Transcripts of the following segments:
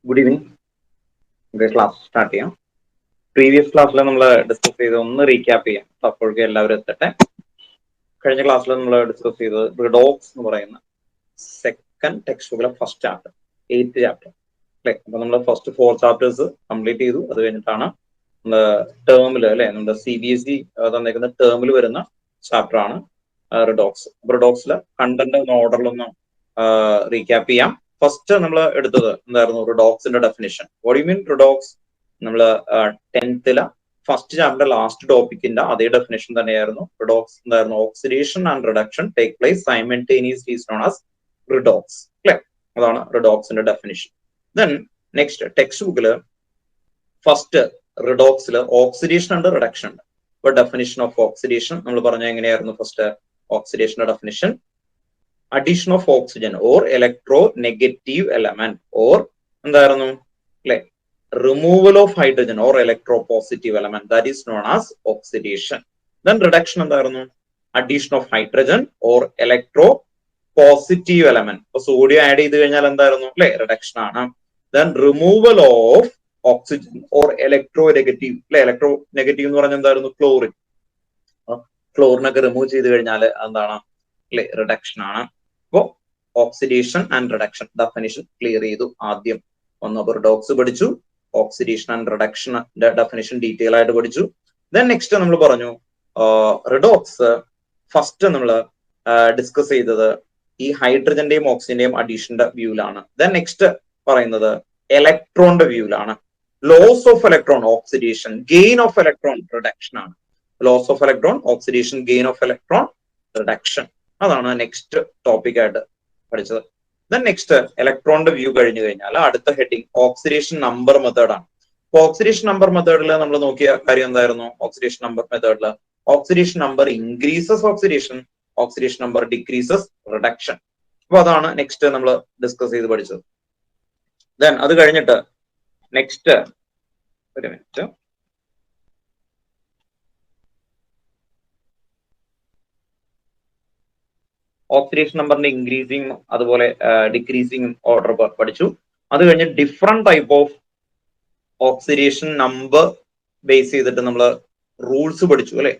Good evening. നമുക്ക് class start ചെയ്യാം. Previous ക്ലാസ്സിൽ നമ്മൾ ഡിസ്കസ് ചെയ്ത് ഒന്ന് റീക്യാപ്പ് ചെയ്യാം. അപ്പോഴേക്കും എല്ലാവരും എത്തട്ടെ. കഴിഞ്ഞ ക്ലാസ്സിൽ നമ്മൾ ഡിസ്കസ് ചെയ്തത് റിഡോക്സ് എന്ന് പറയുന്ന സെക്കൻഡ് ടെക്സ്റ്റ് ബുക്കിലെ ഫസ്റ്റ് ചാപ്റ്റർ, 8th ചാപ്റ്റർ അല്ലെ. അപ്പൊ നമ്മൾ ഫസ്റ്റ് 4 ചാപ്റ്റേഴ്സ് കംപ്ലീറ്റ് ചെയ്തു. അത് കഴിഞ്ഞിട്ടാണ് നമ്മുടെ ടേമിൽ അല്ലെ, നമ്മുടെ CBSE തന്നിരിക്കുന്ന ടേമിൽ വരുന്ന ചാപ്റ്റർ ആണ് റിഡോക്സ്. റിഡോക്സിലെ കണ്ടന്റ് ഓർഡറിലൊന്ന് റീക്യാപ്പ് ചെയ്യാം. ഫസ്റ്റ് നമ്മൾ എടുത്തത് എന്തായിരുന്നു? റിഡോക്സിന്റെ definition. What you mean redox? നമ്മള് 10th ഫസ്റ്റ് ചാപ്റ്റർ ലാസ്റ്റ് ടോപ്പിക്കിന്റെ അതേ ഡെഫിനേഷൻ തന്നെയായിരുന്നു. റിഡോക്സ് എന്തായിരുന്നു? Oxidation and reduction take place simultaneously is known as redox അല്ലെ. അതാണ് റിഡോക്സിന്റെ ഡെഫിനിഷൻ. ദെൻ നെക്സ്റ്റ് ടെക്സ്റ്റ് ബുക്കില് ഫസ്റ്റ് റിഡോക്സില് ഓക്സിഡേഷൻ ആൻഡ് റിഡക്ഷൻ ഉണ്ട്. ഇപ്പൊ ഡെഫിനിഷൻ ഓഫ് ഓക്സിഡേഷൻ നമ്മൾ പറഞ്ഞ എങ്ങനെയായിരുന്നു? ഫസ്റ്റ് ഓക്സിഡേഷന്റെ definition: addition of oxygen or electronegative element or എന്തായിരുന്നു അല്ലെ, removal of hydrogen or electropositive element, that is known as oxidation. Then reduction എന്തായിരുന്നു? addition of hydrogen or electropositive element. ഇപ്പൊ sodium add ചെയ്ത് കഴിഞ്ഞാൽ എന്തായിരുന്നു അല്ലെ, റിഡക്ഷൻ ആണ്. Then removal of oxygen or electronegative അല്ലെ. electronegative എന്ന് പറഞ്ഞാൽ എന്തായിരുന്നു? ക്ലോറിൻ. ക്ലോറിനൊക്കെ റിമൂവ് ചെയ്ത് കഴിഞ്ഞാൽ എന്താണ് അല്ലെ, റിഡക്ഷൻ ആണ്. അപ്പോ oxidation and reduction definition clear ചെയ്തു. ആദ്യം വന്നപ്പോൾ റിഡോക്സ് പഠിച്ചു, ഓക്സിഡേഷൻ ആൻഡ് റിഡക്ഷന്റെ ഡെഫിനിഷൻ ഡീറ്റെയിൽ ആയിട്ട് പഠിച്ചു. ദെൻ നെക്സ്റ്റ് നമ്മൾ പറഞ്ഞു റിഡോക്സ് ഫസ്റ്റ് നമ്മൾ ഡിസ്കസ് ചെയ്തത് ഈ ഹൈഡ്രജന്റെയും ഓക്സിജന്റെയും അഡീഷന്റെ വ്യൂവിലാണ്. ദെൻ നെക്സ്റ്റ് പറയുന്നത് ഇലക്ട്രോണിന്റെ വ്യൂവിലാണ്. Loss of electron oxidation, gain of electron reduction ആണ്. Loss of electron oxidation, gain of electron reduction. അതാണ് നെക്സ്റ്റ് ടോപ്പിക് ആയിട്ട് പഠിച്ചത്. ദെൻ നെക്സ്റ്റ് ഇലക്ട്രോണിന്റെ വ്യൂ കഴിഞ്ഞു കഴിഞ്ഞാൽ അടുത്ത ഹെഡിങ് ഓക്സിഡേഷൻ നമ്പർ മെത്തേഡ് ആണ്. അപ്പൊ ഓക്സിഡേഷൻ നമ്പർ മെത്തേഡിൽ നമ്മൾ നോക്കിയ കാര്യം എന്തായിരുന്നു? ഓക്സിഡേഷൻ നമ്പർ മെത്തേഡിൽ oxidation number increases oxidation, oxidation number decreases reduction. അപ്പൊ അതാണ് നെക്സ്റ്റ് നമ്മൾ ഡിസ്കസ് ചെയ്ത് പഠിച്ചത്. ദെൻ അത് കഴിഞ്ഞിട്ട് നെക്സ്റ്റ് ഒരു മിനിറ്റ്, ഓക്സിഡേഷൻ നമ്പറിന്റെ ഇൻക്രീസിങ് അതുപോലെ ഡിക്രീസിങ് ഓർഡർ പഠിച്ചു. അത് കഴിഞ്ഞ് different type of oxidation number base ചെയ്തിട്ട് നമ്മൾ റൂൾസ് പഠിച്ചു അല്ലെ.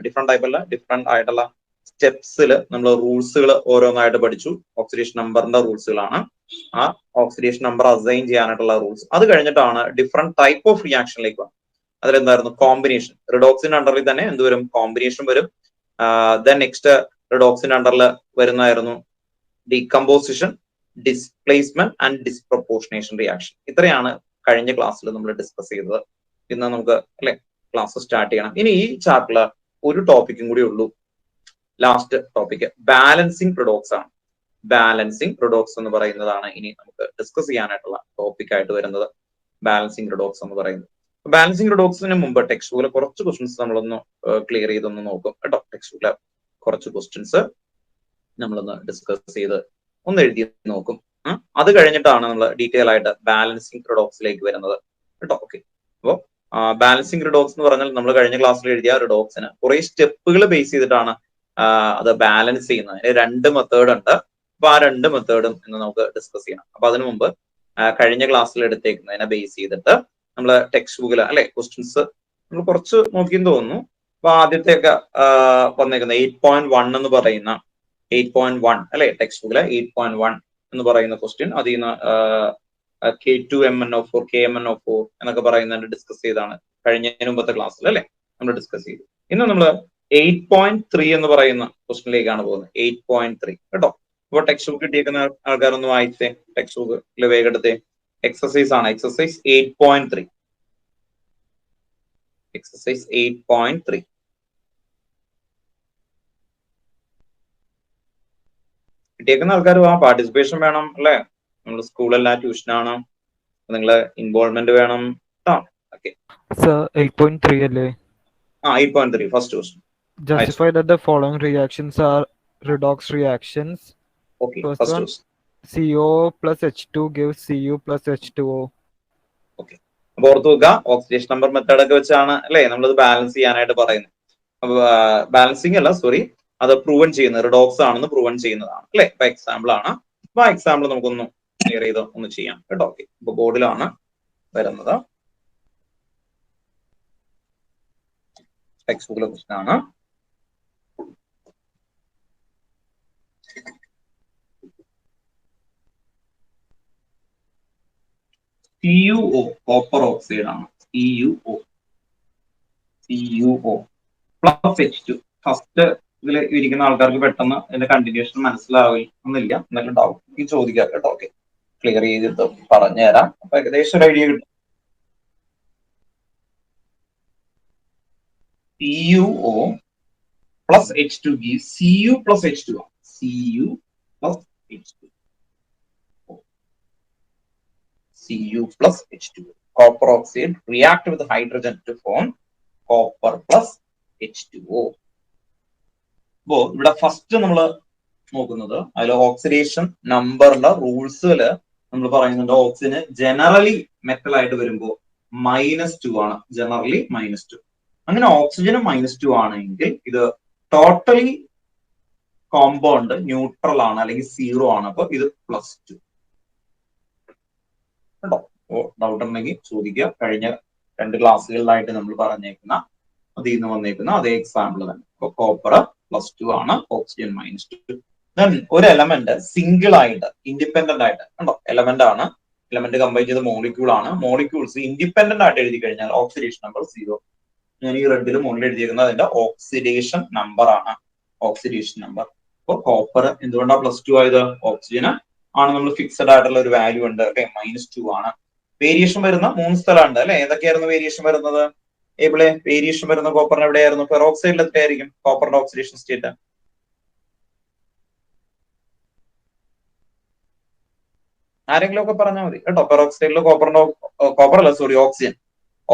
ഡിഫറെന്റ് ടൈപ്പ് അല്ല, ഡിഫറെന്റ് ആയിട്ടുള്ള സ്റ്റെപ്സിൽ നമ്മൾ റൂൾസുകൾ ഓരോന്നായിട്ട് പഠിച്ചു. ഓക്സിഡേഷൻ നമ്പറിന്റെ റൂൾസുകളാണ്. ആ ഓക്സിഡേഷൻ നമ്പർ അസൈൻ ചെയ്യാനായിട്ടുള്ള റൂൾസ്. അത് കഴിഞ്ഞിട്ടാണ് ഡിഫറെന്റ് ടൈപ്പ് ഓഫ് റിയാക്ഷനിലേക്ക് വന്നത്. അതിലെന്തായിരുന്നു? കോമ്പിനേഷൻ. റിഡോക്സിന്റെ അണ്ടറിൽ തന്നെ എന്ത് വരും? കോമ്പിനേഷൻ വരും. ദെൻ നെക്സ്റ്റ് റിഡോക്സിന്റെ അണ്ടറിൽ വരുന്നതായിരുന്നു decomposition, displacement and disproportionation reaction. ഇത്രയാണ് കഴിഞ്ഞ ക്ലാസ്സിൽ നമ്മൾ ഡിസ്കസ് ചെയ്തത്. ഇന്ന് നമുക്ക് അല്ലെ ക്ലാസ് സ്റ്റാർട്ട് ചെയ്യണം. ഇനി ഈ ചാപ്റ്ററിൽ ഒരു ടോപ്പിക്കും കൂടി ഉള്ളൂ, ലാസ്റ്റ് ടോപ്പിക് ബാലൻസിങ് റിഡോക്സ് ആണ്. ബാലൻസിങ് റിഡോക്സ് എന്ന് പറയുന്നതാണ് ഇനി നമുക്ക് ഡിസ്കസ് ചെയ്യാനായിട്ടുള്ള ടോപ്പിക് ആയിട്ട് വരുന്നത്. ബാലൻസിങ് റിഡോക്സ് എന്ന് പറയുന്നത്. ബാലൻസിങ് റിഡോക്സിന് മുമ്പ് ടെക്സ്റ്റ് ബുക്കിലെ കുറച്ച് ക്വസ്റ്റ്യൻസ് നമ്മളൊന്ന് ക്ലിയർ ചെയ്തൊന്ന് നോക്കും കേട്ടോ. ടെക്സ്റ്റ് ബുക്കിലെ കുറച്ച് ക്വസ്റ്റ്യൻസ് നമ്മളൊന്ന് ഡിസ്കസ് ചെയ്ത് ഒന്ന് എഴുതി നോക്കും. അത് കഴിഞ്ഞിട്ടാണ് നമ്മൾ ഡീറ്റെയിൽ ആയിട്ട് ബാലൻസിങ് റിഡോക്സിലേക്ക് വരുന്നത് കേട്ടോ. ഓക്കെ. അപ്പോൾ ബാലൻസിങ് റിഡോക്സ് എന്ന് പറഞ്ഞാൽ നമ്മൾ കഴിഞ്ഞ ക്ലാസ്സിൽ എഴുതിയ റിഡോക്സിന് കുറെ സ്റ്റെപ്പുകൾ ബേസ് ചെയ്തിട്ടാണ് അത് ബാലൻസ് ചെയ്യുന്നത്. അതിന് 2 മെത്തേഡ് ഉണ്ട്. അപ്പൊ ആ 2 മെത്തേഡും ഇന്ന് നമുക്ക് ഡിസ്കസ് ചെയ്യണം. അപ്പൊ അതിനു മുമ്പ് കഴിഞ്ഞ ക്ലാസ്സിൽ എടുത്തേക്കുന്നതിനെ ബേസ് ചെയ്തിട്ട് നമ്മൾ ടെക്സ്റ്റ് ബുക്കിൽ അല്ലെ ക്വസ്റ്റ്യൻസ് നമ്മൾ കുറച്ച് നോക്കിയെന്ന് തോന്നുന്നു. അപ്പൊ ആദ്യത്തെയൊക്കെ വന്നേക്കുന്ന 8.1 എന്ന് പറയുന്ന 8.1 അല്ലെ, ടെക്സ്റ്റ് ബുക്കിലെ 8.1 എന്ന് പറയുന്ന ക്വസ്റ്റ്യൻ. അതിൽ നിന്ന് K2MnO4 KMnO4 എന്നൊക്കെ പറയുന്നത് ഡിസ്കസ് ചെയ്താണ് കഴിഞ്ഞതിന് മുമ്പത്തെ ക്ലാസ്സിൽ അല്ലെ നമ്മൾ ഡിസ്കസ് ചെയ്തു. ഇന്ന് നമ്മൾ 8.3 എന്ന് പറയുന്ന ക്വസ്റ്റ്യനിലേക്കാണ് പോകുന്നത്. 8.3 കേട്ടോ. അപ്പൊ ടെക്സ്റ്റ് ബുക്ക് കിട്ടിയേക്കുന്ന ആൾക്കാരൊന്ന് വായിച്ചേ. ടെക്സ്റ്റ് ബുക്കിൽ വേഗം എടുത്തേ. എക്സസൈസ് ആണ്, എക്സസൈസ് 8.3. എക്സസൈസ് 8.3. കിട്ടിയേക്കുന്ന ആൾക്കാർ ആ പാർട്ടിസിപ്പേഷൻ വേണം അല്ലെ. നമ്മൾ സ്കൂളല്ല, ട്യൂഷനാണ്, നിങ്ങളെ ഇൻവോൾവ്മെന്റ് വേണം കേട്ടോ. ഓക്കെ. 8.3 അല്ലേ? 8.3 first question. Justify that the following reactions are redox reactions. Okay, First first one, question. CO plus H2 gives Cu plus H2O. Okay. അപ്പൊ ഓർത്ത് വെക്കുക, ഓക്സിഡേഷൻ നമ്പർ മെത്തേഡ് ഒക്കെ വെച്ചാണ് അല്ലെ നമ്മളത് ബാലൻസ് ചെയ്യാനായിട്ട് പറയുന്നത്. അപ്പൊ ബാലൻസിങ് അല്ല, സോറി, അത് പ്രൂവൻ ചെയ്യുന്നത് റിഡോക്സ് ആണെന്ന് പ്രൂവൻ ചെയ്യുന്നതാണ് അല്ലെ. ഇപ്പൊ എക്സാമ്പിൾ ആണ്. അപ്പൊ ആ എക്സാമ്പിൾ നമുക്കൊന്ന് ക്ലിയർ ചെയ്ത് ഒന്ന് ചെയ്യാം കേട്ടോ. ഓക്കെ, ഇപ്പൊ ബോർഡിലാണ് വരുന്നത്, ടെക്സ്റ്റ് ബുക്കിലെ ക്വസ്റ്റ്യൻ ആണ്. CuO കോപ്പർ ഓക്സൈഡ് ആണ്. CuO plus H2. ഫസ്റ്റ് ഇതിൽ ഇരിക്കുന്ന ആൾക്കാർക്ക് പെട്ടെന്ന് ഇതിന്റെ കണ്ടിന്യൂഷൻ മനസ്സിലാവില്ല, എന്നാലും ഡൗട്ട് ചോദിക്കാം കേട്ടോ. ഓക്കെ, ക്ലിയർ ചെയ്തിട്ട് പറഞ്ഞുതരാം. അപ്പൊ ഏകദേശം ഒരു ഐഡിയ കിട്ടും. CuO plus H2 gives Cu plus H2. Cu plus H2. Cu plus H2. Copper oxide react with hydrogen to form copper plus H2O. അപ്പോ ഇവിടെ ഫസ്റ്റ് നമ്മൾ നോക്കുന്നത് അതിൽ ഓക്സിഡേഷൻ നമ്പറിന്റെ റൂൾസിൽ നമ്മൾ പറയുന്നുണ്ട് ഓക്സിജന് ജനറലി മെറ്റൽ ആയിട്ട് വരുമ്പോൾ -2 ആണ്. ജനറലി -2. അങ്ങനെ ഓക്സിജന് -2 ആണെങ്കിൽ ഇത് ടോട്ടലി കോമ്പൗണ്ട് ന്യൂട്രൽ ആണ്, അല്ലെങ്കിൽ 0 ആണ്. അപ്പൊ ഇത് +2 കേട്ടോ. ഡൗട്ട് ഉണ്ടെങ്കിൽ ചോദിക്കുക. കഴിഞ്ഞ 2 ക്ലാസ്സുകളിലായിട്ട് നമ്മൾ പറഞ്ഞേക്കുന്ന അതിൽ നിന്ന് വന്നേക്കുന്ന അതേ എക്സാമ്പിൾ തന്നെ. അപ്പൊ കോപ്പർ +2 ആണ്, ഓക്സിജൻ -2. ദെൻ ഒരു എലമെന്റ് സിംഗിൾ ആയിട്ട് ഇൻഡിപെൻഡന്റ് ആയിട്ട് കണ്ടോ, എലമെന്റ് ആണ്, എലമെന്റ് കമ്പൈൻ ചെയ്ത മോളിക്യൂൾ ആണ്. മോളിക്യൂൾസ് ഇൻഡിപെൻഡന്റ് ആയിട്ട് എഴുതി കഴിഞ്ഞാൽ ഓക്സിഡേഷൻ നമ്പർ 0. ഞാൻ ഈ റെഡിൽ മുകളിൽ എഴുതിയിരിക്കുന്നത് അതിന്റെ ഓക്സിഡേഷൻ നമ്പർ ആണ്. Oxidation number. അപ്പൊ കോപ്പർ എന്തുകൊണ്ടാണ് +2 ആയത്? ഓക്സിജന് ആണ് നമ്മൾ ഫിക്സഡ് ആയിട്ടുള്ള ഒരു വാല്യൂ ഉണ്ട്. ഓക്കെ, -2 ആണ്. വേരിയേഷൻ വരുന്ന 3 സ്ഥലമുണ്ട് അല്ലെ. ഏതൊക്കെയായിരുന്നു വേരിയേഷൻ വരുന്നത്? ഏബിളെ വേരിയേഷൻ വരുന്ന കോപ്പറിന് എവിടെയായിരുന്നു? പെറോക്സൈഡിൽ എത്രയായിരിക്കും കോപ്പറിന്റെ ഓക്സിഡേഷൻ സ്റ്റേറ്റ്? ആരെങ്കിലും ഒക്കെ പറഞ്ഞാൽ മതി കേട്ടോ. പെറോക്സൈഡിൽ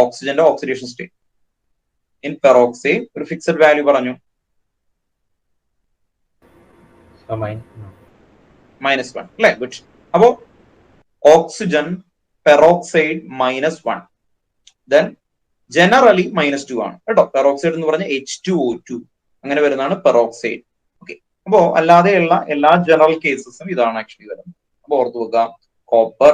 ഓക്സിജന്റെ ഓക്സിഡേഷൻ സ്റ്റേറ്റ് ഇൻ പെറോക്സൈഡ് ഒരു ഫിക്സഡ് വാല്യൂ പറഞ്ഞു, -1 അല്ലെ. ഗുഡ്. അപ്പോ ഓക്സിജൻ പെറോക്സൈഡ് -1, ദെൻ ജനറലി -2 ആണ് കേട്ടോ. പെറോക്സൈഡ് എന്ന് പറഞ്ഞ H2O2 അങ്ങനെ വരുന്നതാണ് പെറോക്സൈഡ്. ഓക്കെ, അപ്പോ അല്ലാതെയുള്ള എല്ലാ ജനറൽ കേസസും ഇതാണ് ആക്ച്വലി വരുന്നത്. അപ്പൊ ഓർത്ത് വെക്കുക, കോപ്പർ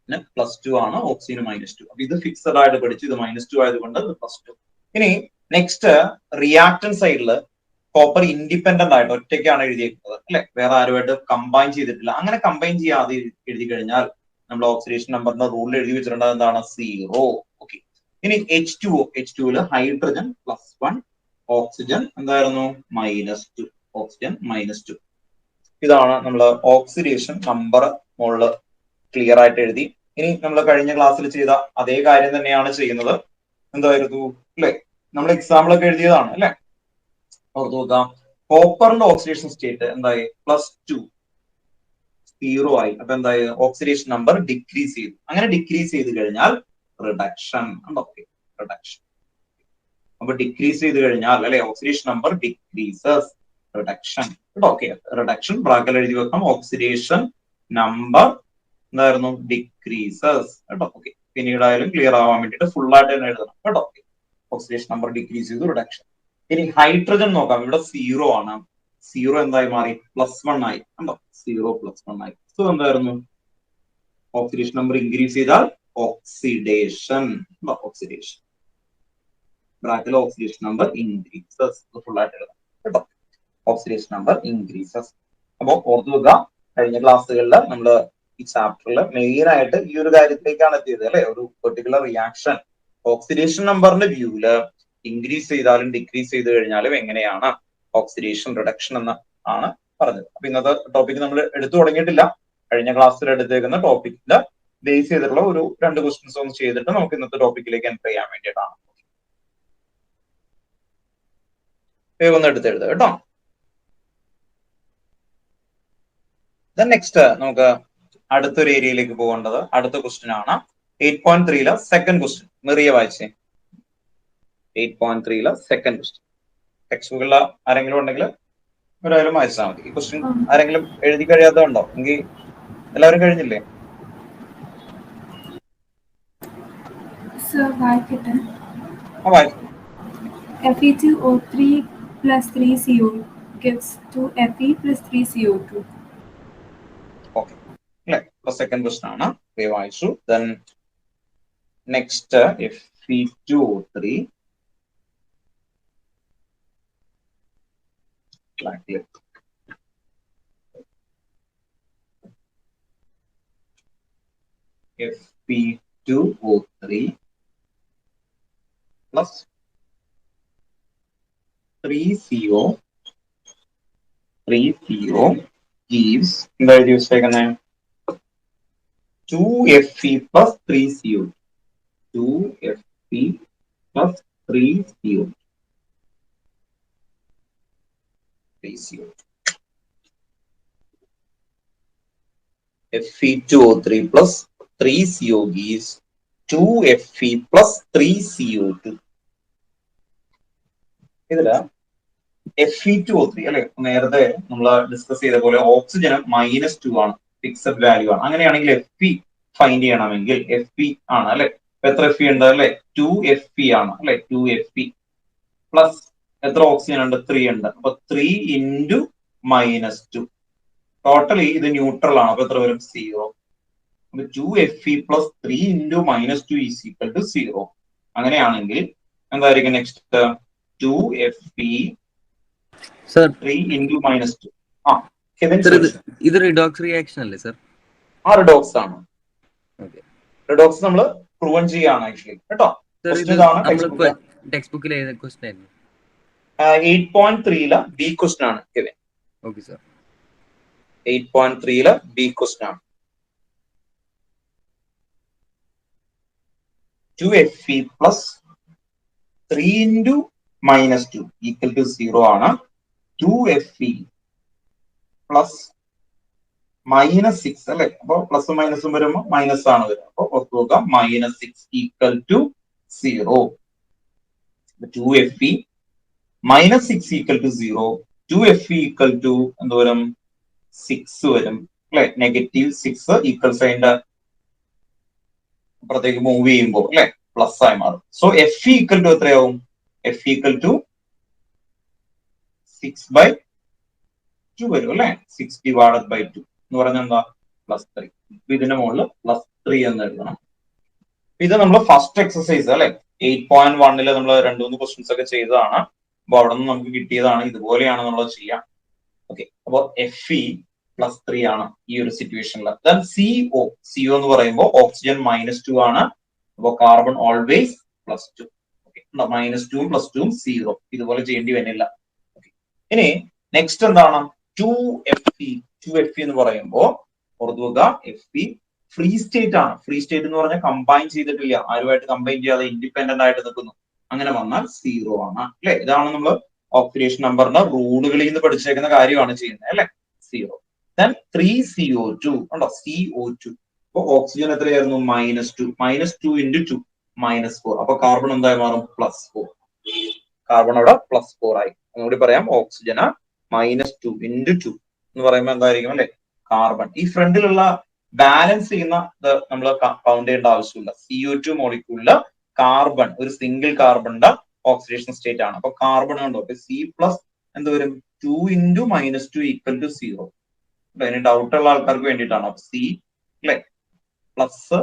+2 ആണ്, ഓക്സിജന് -2. അപ്പൊ ഇത് ഫിക്സഡ് ആയിട്ട് പഠിച്ചു. ഇത് -2 ആയതുകൊണ്ട് ഇത് +2. ഇനി നെക്സ്റ്റ് റിയാക്ടൻ സൈഡില് കോപ്പർ ഇൻഡിപെൻഡന്റ് ആയിട്ട് ഒറ്റയ്ക്കാണ് എഴുതിയിരിക്കുന്നത് അല്ലെ, വേറെ ആരുമായിട്ട് കമ്പൈൻ ചെയ്തിട്ടില്ല. അങ്ങനെ കമ്പൈൻ ചെയ്യാതെ എഴുതി കഴിഞ്ഞാൽ നമ്മൾ ഓക്സിഡേഷൻ നമ്പറിന്റെ റൂളിൽ എഴുതി വെച്ചിട്ടുണ്ട് എന്താണ്? 0. ഓക്കെ, ഇനി H2ല് ഹൈഡ്രജൻ +1, ഓക്സിജൻ എന്തായിരുന്നു? -2. ഓക്സിജൻ -2. ഇതാണ് നമ്മൾ ഓക്സിഡേഷൻ നമ്പർ മുകളിൽ ക്ലിയർ ആയിട്ട് എഴുതി. ഇനി നമ്മൾ കഴിഞ്ഞ ക്ലാസ്സിൽ ചെയ്ത അതേ കാര്യം തന്നെയാണ് ചെയ്യുന്നത്. എന്തായിരുന്നു അല്ലെ, നമ്മൾ എക്സാമ്പിൾ ഒക്കെ എഴുതിയതാണ് അല്ലെ. ഓർത്ത് നോക്കാം, കോപ്പറിന്റെ ഓക്സിഡേഷൻ സ്റ്റേറ്റ് എന്തായി? +2, 0 ആയി. അപ്പൊ എന്തായി? ഓക്സിഡേഷൻ നമ്പർ ഡിക്രീസ് ചെയ്തു. അങ്ങനെ ഡിക്രീസ് ചെയ്ത് കഴിഞ്ഞാൽ റിഡക്ഷൻ. റിഡക്ഷൻ. അപ്പൊ ഡിക്രീസ് ചെയ്ത് കഴിഞ്ഞാൽ അല്ലെ, oxidation number decreases, reduction. Okay, reduction ബ്രാക്കറ്റിൽ എഴുതി വെക്കാം. ഓക്സിഡേഷൻ നമ്പർ എന്തായിരുന്നു? ഡിക്രീസസ് കേട്ടോ. ഓക്കെ, പിന്നീടായാലും ക്ലിയർ ആവാൻ വേണ്ടിയിട്ട് ഫുൾ ആയിട്ട് തന്നെ എഴുതണം കേട്ടോ. ഓക്സിഡേഷൻ നമ്പർ ഡിക്രീസ് ചെയ്തു, റിഡക്ഷൻ. ഇനി ഹൈഡ്രജൻ നോക്കാം. ഇവിടെ 0 ആണ്. 0 എന്തായി മാറി? +1 ആയി കണ്ടോ. 0 +1 ആയി. സോ എന്തായിരുന്നു? ഓക്സിഡേഷൻ നമ്പർ ഇൻക്രീസ് ചെയ്താൽ ഓക്സിഡേഷൻ. ഓക്സിഡേഷൻ ബ്രാക്കറ്റിൽ ഓക്സിഡേഷൻ നമ്പർ ഇൻക്രീസസ്. ഫുൾ ആയിട്ട് എഴുതാം കേട്ടോ. Oxidation number increases. അപ്പൊ ഓർത്തു വെക്കുക, കഴിഞ്ഞ ക്ലാസ്സുകളിൽ നമ്മൾ ഈ ചാപ്റ്ററിൽ മെയിൻ ആയിട്ട് ഈ ഒരു കാര്യത്തിലേക്കാണ് എത്തിയത് അല്ലെ. ഒരു പെർട്ടിക്കുലർ റിയാക്ഷൻ ഓക്സിഡേഷൻ നമ്പറിന്റെ വ്യൂവില് ഇൻക്രീസ് ചെയ്താലും ഡിക്രീസ് ചെയ്ത് കഴിഞ്ഞാലും എങ്ങനെയാണ് ഓക്സിഡേഷൻ റിഡക്ഷൻ എന്ന് ആണ് പറഞ്ഞത്. അപ്പൊ ഇന്നത്തെ ടോപ്പിക് നമ്മൾ എടുത്തു തുടങ്ങിയിട്ടില്ല. കഴിഞ്ഞ ക്ലാസ്സിൽ എടുത്തേക്കുന്ന ടോപ്പിക്കിന്റെ ബേസ് ചെയ്തിട്ടുള്ള ഒരു 2 ക്വസ്റ്റ്യൻസ് ഒന്ന് ചെയ്തിട്ട് നമുക്ക് ഇന്നത്തെ ടോപ്പിക്കിലേക്ക് എൻ്റർ ചെയ്യാൻ വേണ്ടിയിട്ടാണ്. വേഗം ഒന്ന് എടുത്തെഴുതുക കേട്ടോ. നെക്സ്റ്റ് നമുക്ക് അടുത്തൊരു ഏരിയയിലേക്ക് പോകേണ്ടത് അടുത്ത ക്വസ്റ്റ്യൻ ആണ്. 8.3 സെക്കൻഡ് ക്വസ്റ്റ്യൻ. മെറിയ വായിച്ചേ. 8.3 സെക്കൻഡ് ക്വസ്റ്റ്യൻ. ടെക്സ്റ്റ് ബുക്കിൽ ആരെങ്കിലും ഉണ്ടെങ്കിൽ ഒരായാലും വായിച്ചാൽ മതി. ഈ ക്വസ്റ്റ്യൻ ആരെങ്കിലും എഴുതി കഴിയാത്തതുണ്ടോ? എങ്കിൽ എല്ലാവരും കഴിഞ്ഞില്ലേ? Fe2O3 plus 3CO gives 2Fe plus 3CO2. Okay. Second question ആണ് വായിച്ചു. Then next Fe2O3 Fe2O3 plus 3CO gives എന്താ എഴുതി വെച്ചേക്കുന്നത് 2Fe plus 3CO 2Fe plus 3CO Fe2O3 plus 3CO gives 2Fe plus 3CO2. ഇതില് Fe2O3 അല്ലെ, നേരത്തെ നമ്മൾ discuss ചെയ്ത പോലെ ഓക്സിജൻ -2 ആണ്, ഫിക്സഡ് വാല്യൂ ആണ്. അങ്ങനെയാണെങ്കിൽ Fe ഫൈൻഡ് ചെയ്യണമെങ്കിൽ Fe ആണ് അല്ലെ. എത്ര Fe ഉണ്ട് അല്ലെ, 2Fe ആണ് അല്ലെ. 2Fe പ്ലസ് എത്ര ഓക്സിജൻ ഉണ്ട്, 3 ഉണ്ട്. അപ്പൊ 3 into -2 ടോട്ടലി ഇത് ന്യൂട്രൽ ആണ്. അപ്പൊ എത്ര വരും, 0. അപ്പൊ 2Fe plus 3 into -2 is equal to 0. അങ്ങനെയാണെങ്കിൽ എന്തായിരിക്കും നെക്സ്റ്റ്, 2Fe 3 into -2. ഇത് റിഡോക്സ് റിയാക്ഷൻ അല്ലേ സർ? ആ റിഡോക്സ് ആണ്. റിഡോക്സ് നമ്മൾ പ്രൂവൻ ചെയ്യാണ് ആക്ച്വലി കേട്ടോ. ടെക്സ്റ്റ് ബുക്കിൽ ഏത് ക്വസ്റ്റ്യൻ ആയിരുന്നു? 8.3 ബി ക്വസ്റ്റ്യൻ ആണ്. Okay sir. 8.3 ബി ക്വസ്റ്റ്യൻ ആണ്. 2Fe plus 3 into -2 equal to 0 ആണ്. 2Fe പ്ലസ് -6 അല്ലെ. അപ്പൊ പ്ലസും മൈനസും വരുമ്പോ മൈനസ് ആണ് വരിക. അപ്പൊ ഓർത്ത് നോക്കാം, -6 equal to 0. 2Fe -6 equal to 0. 2Fe equal to എന്ത് വരും, 6 വരും അല്ലെ. -6 ഈക്വൽ സൈൻ്റെ അപ്പുറത്തേക്ക് മൂവ് ചെയ്യുമ്പോൾ അല്ലെ പ്ലസ് ആയി മാറും. സോ Fe ഈക്വൽ ടു എത്രയാവും, Fe ഈക്വൽ ടു 6/2 വരും അല്ലെ. 6 divided by 2 എന്ന് പറഞ്ഞാൽ എന്താ, +3. ഇതിന്റെ മുകളിൽ +3 എന്ന് എഴുതണം. ഇത് നമ്മൾ ഫസ്റ്റ് എക്സസൈസ് അല്ലെ 8.1 നമ്മൾ 2-3 ക്വസ്റ്റ്യൻസ് ഒക്കെ ചെയ്തതാണ്. അപ്പൊ അവിടെ നിന്ന് നമുക്ക് കിട്ടിയതാണ്. ഇതുപോലെയാണ് നമ്മൾ ചെയ്യാം. ഓക്കെ, അപ്പൊ Fe +3 ആണ് ഈ ഒരു സിറ്റുവേഷനിൽ. ദെൻ CO എന്ന് പറയുമ്പോൾ ഓക്സിജൻ -2 ആണ്. അപ്പൊ കാർബൺ ഓൾവേസ് +2. ഓക്കെ, -2 +2 0. ഇതുപോലെ ചെയ്യേണ്ടി വരുന്നില്ല. ഇനി നെക്സ്റ്റ് എന്താണ്, 2Fe എന്ന് പറയുമ്പോൾ ഓർത്തുക, Fe ഫ്രീ സ്റ്റേറ്റ് ആണ്. ഫ്രീ സ്റ്റേറ്റ് എന്ന് പറഞ്ഞാൽ കമ്പൈൻ ചെയ്തിട്ടില്ല, ആരുമായിട്ട് കമ്പൈൻ ചെയ്യാതെ ഇൻഡിപെൻഡന്റ് ആയിട്ട് നിൽക്കുന്നു. അങ്ങനെ വന്നാൽ 0 ആണ് അല്ലെ. ഇതാണ് നമ്മൾ ഓക്സിഡേഷൻ നമ്പറിന്റെ റൂളുകളിൽ നിന്ന് പഠിച്ചേക്കുന്ന കാര്യമാണ് ചെയ്യുന്നത് അല്ലെ. 0. ദെൻ 3CO2 ഉണ്ടോ, CO2. അപ്പൊ ഓക്സിജൻ എത്രയായിരുന്നു, -2. -2 into 2 -4. അപ്പൊ കാർബൺ എന്തായി മാറും, +4. കാർബൺ അവിടെ +4 ആയി. ഒന്നുകൂടി പറയാം, ഓക്സിജന് -2 into 2 എന്ന് പറയുമ്പോൾ എന്തായിരിക്കും അല്ലെ, കാർബൺ. ഈ ഫ്രണ്ടിലുള്ള ബാലൻസ് ചെയ്യുന്ന നമ്മൾ കൗണ്ട് ചെയ്യേണ്ട ആവശ്യമില്ല. CO2 മോളിക്യൂളില് കാർബൺ ഒരു സിംഗിൾ കാർബണിന്റെ ഓക്സിഡേഷൻ സ്റ്റേറ്റ് ആണ്. അപ്പൊ കാർബൺ കണ്ടോ, C പ്ലസ് എന്ത് വരും, 2 into -2 ഈക്വൽ ടു 0. അതിന് ഡൗട്ട് ഉള്ള ആൾക്കാർക്ക് വേണ്ടിയിട്ടാണ്. അപ്പൊ C അല്ലെ പ്ലസ്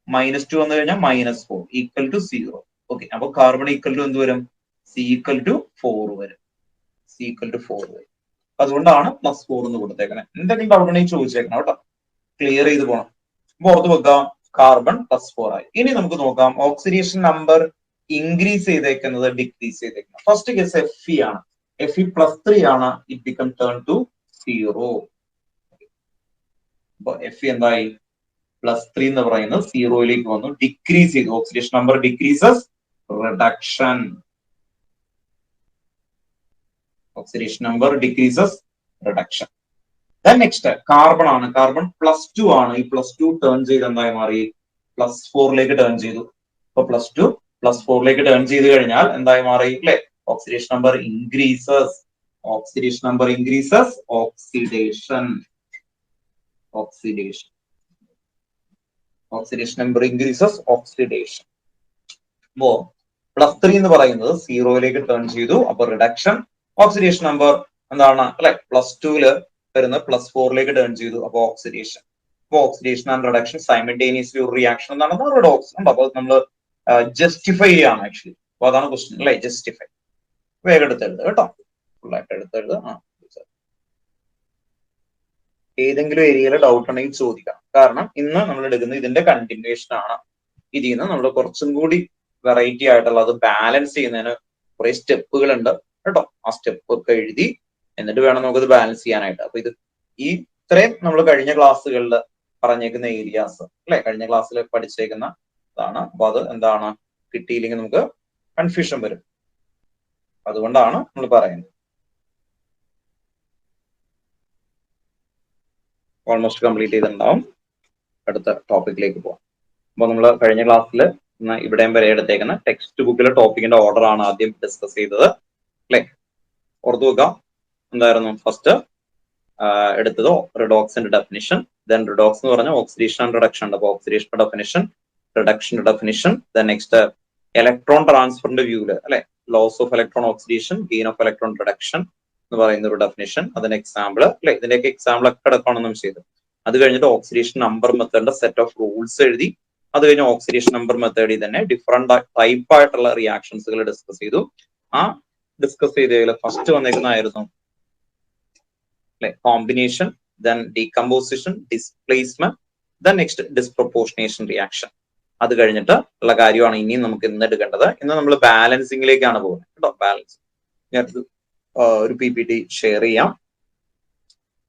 -2 വന്നു കഴിഞ്ഞാൽ -4 ഈക്വൽ ടു 0. ഓക്കെ, അപ്പൊ കാർബൺ ഈക്വൽ ടു എന്ത് വരും, C ഈക്വൽ ടു 4 വരും. C ഈക്വൽ ടു 4 വരും. അതുകൊണ്ടാണ് +4 എന്ന് കൊടുത്തേക്കുന്നത്. എന്തെങ്കിലും ഡൗട്ട് ഉണ്ടെങ്കിൽ ചോദിച്ചേക്കണം കേട്ടോ, ക്ലിയർ ചെയ്ത് പോകണം. അപ്പൊ ഓർത്ത് വെക്കാം, കാർബൺ +4 ആയി. ഇനി നമുക്ക് നോക്കാം ഓക്സിഡേഷൻ നമ്പർ ഇൻക്രീസ് ചെയ്തേക്കുന്നത് ഡിക്രീസ് ചെയ്തേക്കുന്നത്. ഫസ്റ്റ് കേസ് Fe ആണ്. Fe +3 ആണ്. It become turn to 0. അപ്പൊ Fe എന്തായി, +3 എന്ന് പറയുന്നത് 0യിലേക്ക് വന്നു, ഡിക്രീസ് ചെയ്തു. Oxidation number decreases, reduction. Oxidation number decreases, reduction. Next carbon ആണ്. കാർബൺ +2 ആണ്. ഈ +2 ടേൺ ചെയ്ത് എന്തായി മാറി, +4ലേക്ക് ടേൺ ചെയ്തു. അപ്പൊ +2 +4ലേക്ക് ടേൺ ചെയ്ത് കഴിഞ്ഞാൽ എന്തായി മാറി അല്ലെ, oxidation number increases. Oxidation number increases, oxidation. Oxidation number increases, oxidation. അപ്പോ +3 എന്ന് പറയുന്നത് 0യിലേക്ക് ടേൺ ചെയ്തു. അപ്പൊ റിഡക്ഷൻ. ഓക്സിഡേഷൻ നമ്പർ എന്താണ് അല്ലെ, +2 വരുന്ന +4ലേക്ക് ടേൺ ചെയ്തു. അപ്പൊ ഓക്സിഡേഷൻ. അപ്പോൾ ഓക്സിഡേഷൻ ആൻഡ് റിഡക്ഷൻ സൈമൾട്ടേനിയസ്ലി ഒരു റിയാക്ഷൻ എന്നാണ് റിഡോക്സ് ഉണ്ട്. അപ്പൊ നമ്മൾ ജസ്റ്റിഫൈ ചെയ്യാണ് ആക്ച്വലി. അപ്പൊ അതാണ് ക്വസ്റ്റ്യൻ അല്ലെ, ജസ്റ്റിഫൈ. വേഗം എടുത്തെഴുതുക കേട്ടോ, ഫുള്ളായിട്ട് എടുത്തെഴുതുക. ഏതെങ്കിലും ഏരിയയിൽ ഡൗട്ട് ഉണ്ടെങ്കിൽ ചോദിക്കാം. കാരണം ഇന്ന് നമ്മൾ എടുക്കുന്നത് ഇതിന്റെ കണ്ടിന്യൂഷൻ ആണ്. ഇതിൽ നിന്ന് നമ്മൾ കുറച്ചും കൂടി വെറൈറ്റി ആയിട്ടുള്ള അത് ബാലൻസ് ചെയ്യുന്നതിന് കുറെ സ്റ്റെപ്പുകൾ ഉണ്ട് കേട്ടോ. ആ സ്റ്റെപ്പ് ഒക്കെ എഴുതി എന്നിട്ട് വേണം നമുക്കത് ബാലൻസ് ചെയ്യാനായിട്ട്. അപ്പൊ ഇത് ഈ ഇത്രയും നമ്മൾ കഴിഞ്ഞ ക്ലാസ്സുകളിൽ പറഞ്ഞേക്കുന്ന ഏരിയാസ് അല്ലെ, കഴിഞ്ഞ ക്ലാസ്സിൽ പഠിച്ചേക്കുന്ന ഇതാണ്. അപ്പൊ അത് എന്താണ് കിട്ടിയില്ലെങ്കിൽ നമുക്ക് കൺഫ്യൂഷൻ വരും. അതുകൊണ്ടാണ് നമ്മൾ പറയുന്നത്. ഓൾമോസ്റ്റ് കംപ്ലീറ്റ് ചെയ്തിട്ടുണ്ടാവും. അടുത്ത ടോപ്പിക്കിലേക്ക് പോകാം. അപ്പൊ നമ്മൾ കഴിഞ്ഞ ക്ലാസ്സിൽ ഇവിടെയും വരെ എടുത്തേക്കുന്ന ടെക്സ്റ്റ് ബുക്കിലെ ടോപ്പിക്കിന്റെ ഓർഡർ ആണ് ആദ്യം ഡിസ്കസ് ചെയ്തത് അല്ലെ. ഓർത്തു വെക്കാം എന്തായിരുന്നു ഫസ്റ്റ് എടുത്തത് റിഡോക്സിന്റെ ഡെഫിനിഷൻ. ദെൻ റിഡോക്സ് എന്ന് പറഞ്ഞാൽ ഓക്സിഡേഷൻ ആൻഡ് റിഡക്ഷൻ ഉണ്ട്. അപ്പൊ oxidation definition, reduction definition, then next electron ട്രാൻസ്ഫറിന്റെ വ്യൂല് അല്ലെ, loss of electron oxidation, gain of electron reduction എന്ന് പറയുന്ന ഒരു ഡെഫിനിഷൻ, അതിന് എക്സാമ്പിൾ അല്ലെ. ഇതിന്റെയൊക്കെ എക്സാമ്പിൾ ഒക്കെ അടക്കമാണ് നമ്മൾ ചെയ്തത്. അത് കഴിഞ്ഞിട്ട് ഓക്സിഡേഷൻ നമ്പർ മെത്തേഡിന്റെ സെറ്റ് ഓഫ് റൂൾസ് എഴുതി. അത് കഴിഞ്ഞ് ഓക്സിഡേഷൻ നമ്പർ മെത്തേഡിൽ തന്നെ ഡിഫറെന്റ് ടൈപ്പ് ആയിട്ടുള്ള റിയാക്ഷൻസുകൾ ഡിസ്കസ് ചെയ്തു. ആ ഡിസ്കസ് ചെയ്തതിൽ ഫസ്റ്റ് വന്നേക്കുന്നതായിരുന്നു അല്ലെ combination, then decomposition, displacement, then next disproportionation reaction. അത് കഴിഞ്ഞിട്ട് ഉള്ള കാര്യമാണ് ഇനിയും നമുക്ക് ഇന്ന് എടുക്കേണ്ടത്. ഇന്ന് നമ്മൾ ബാലൻസിംഗിലേക്കാണ് പോകുന്നത് കേട്ടോ. ബാലൻസ് ഞാനത് ഒരു PPT ഷെയർ ചെയ്യാം.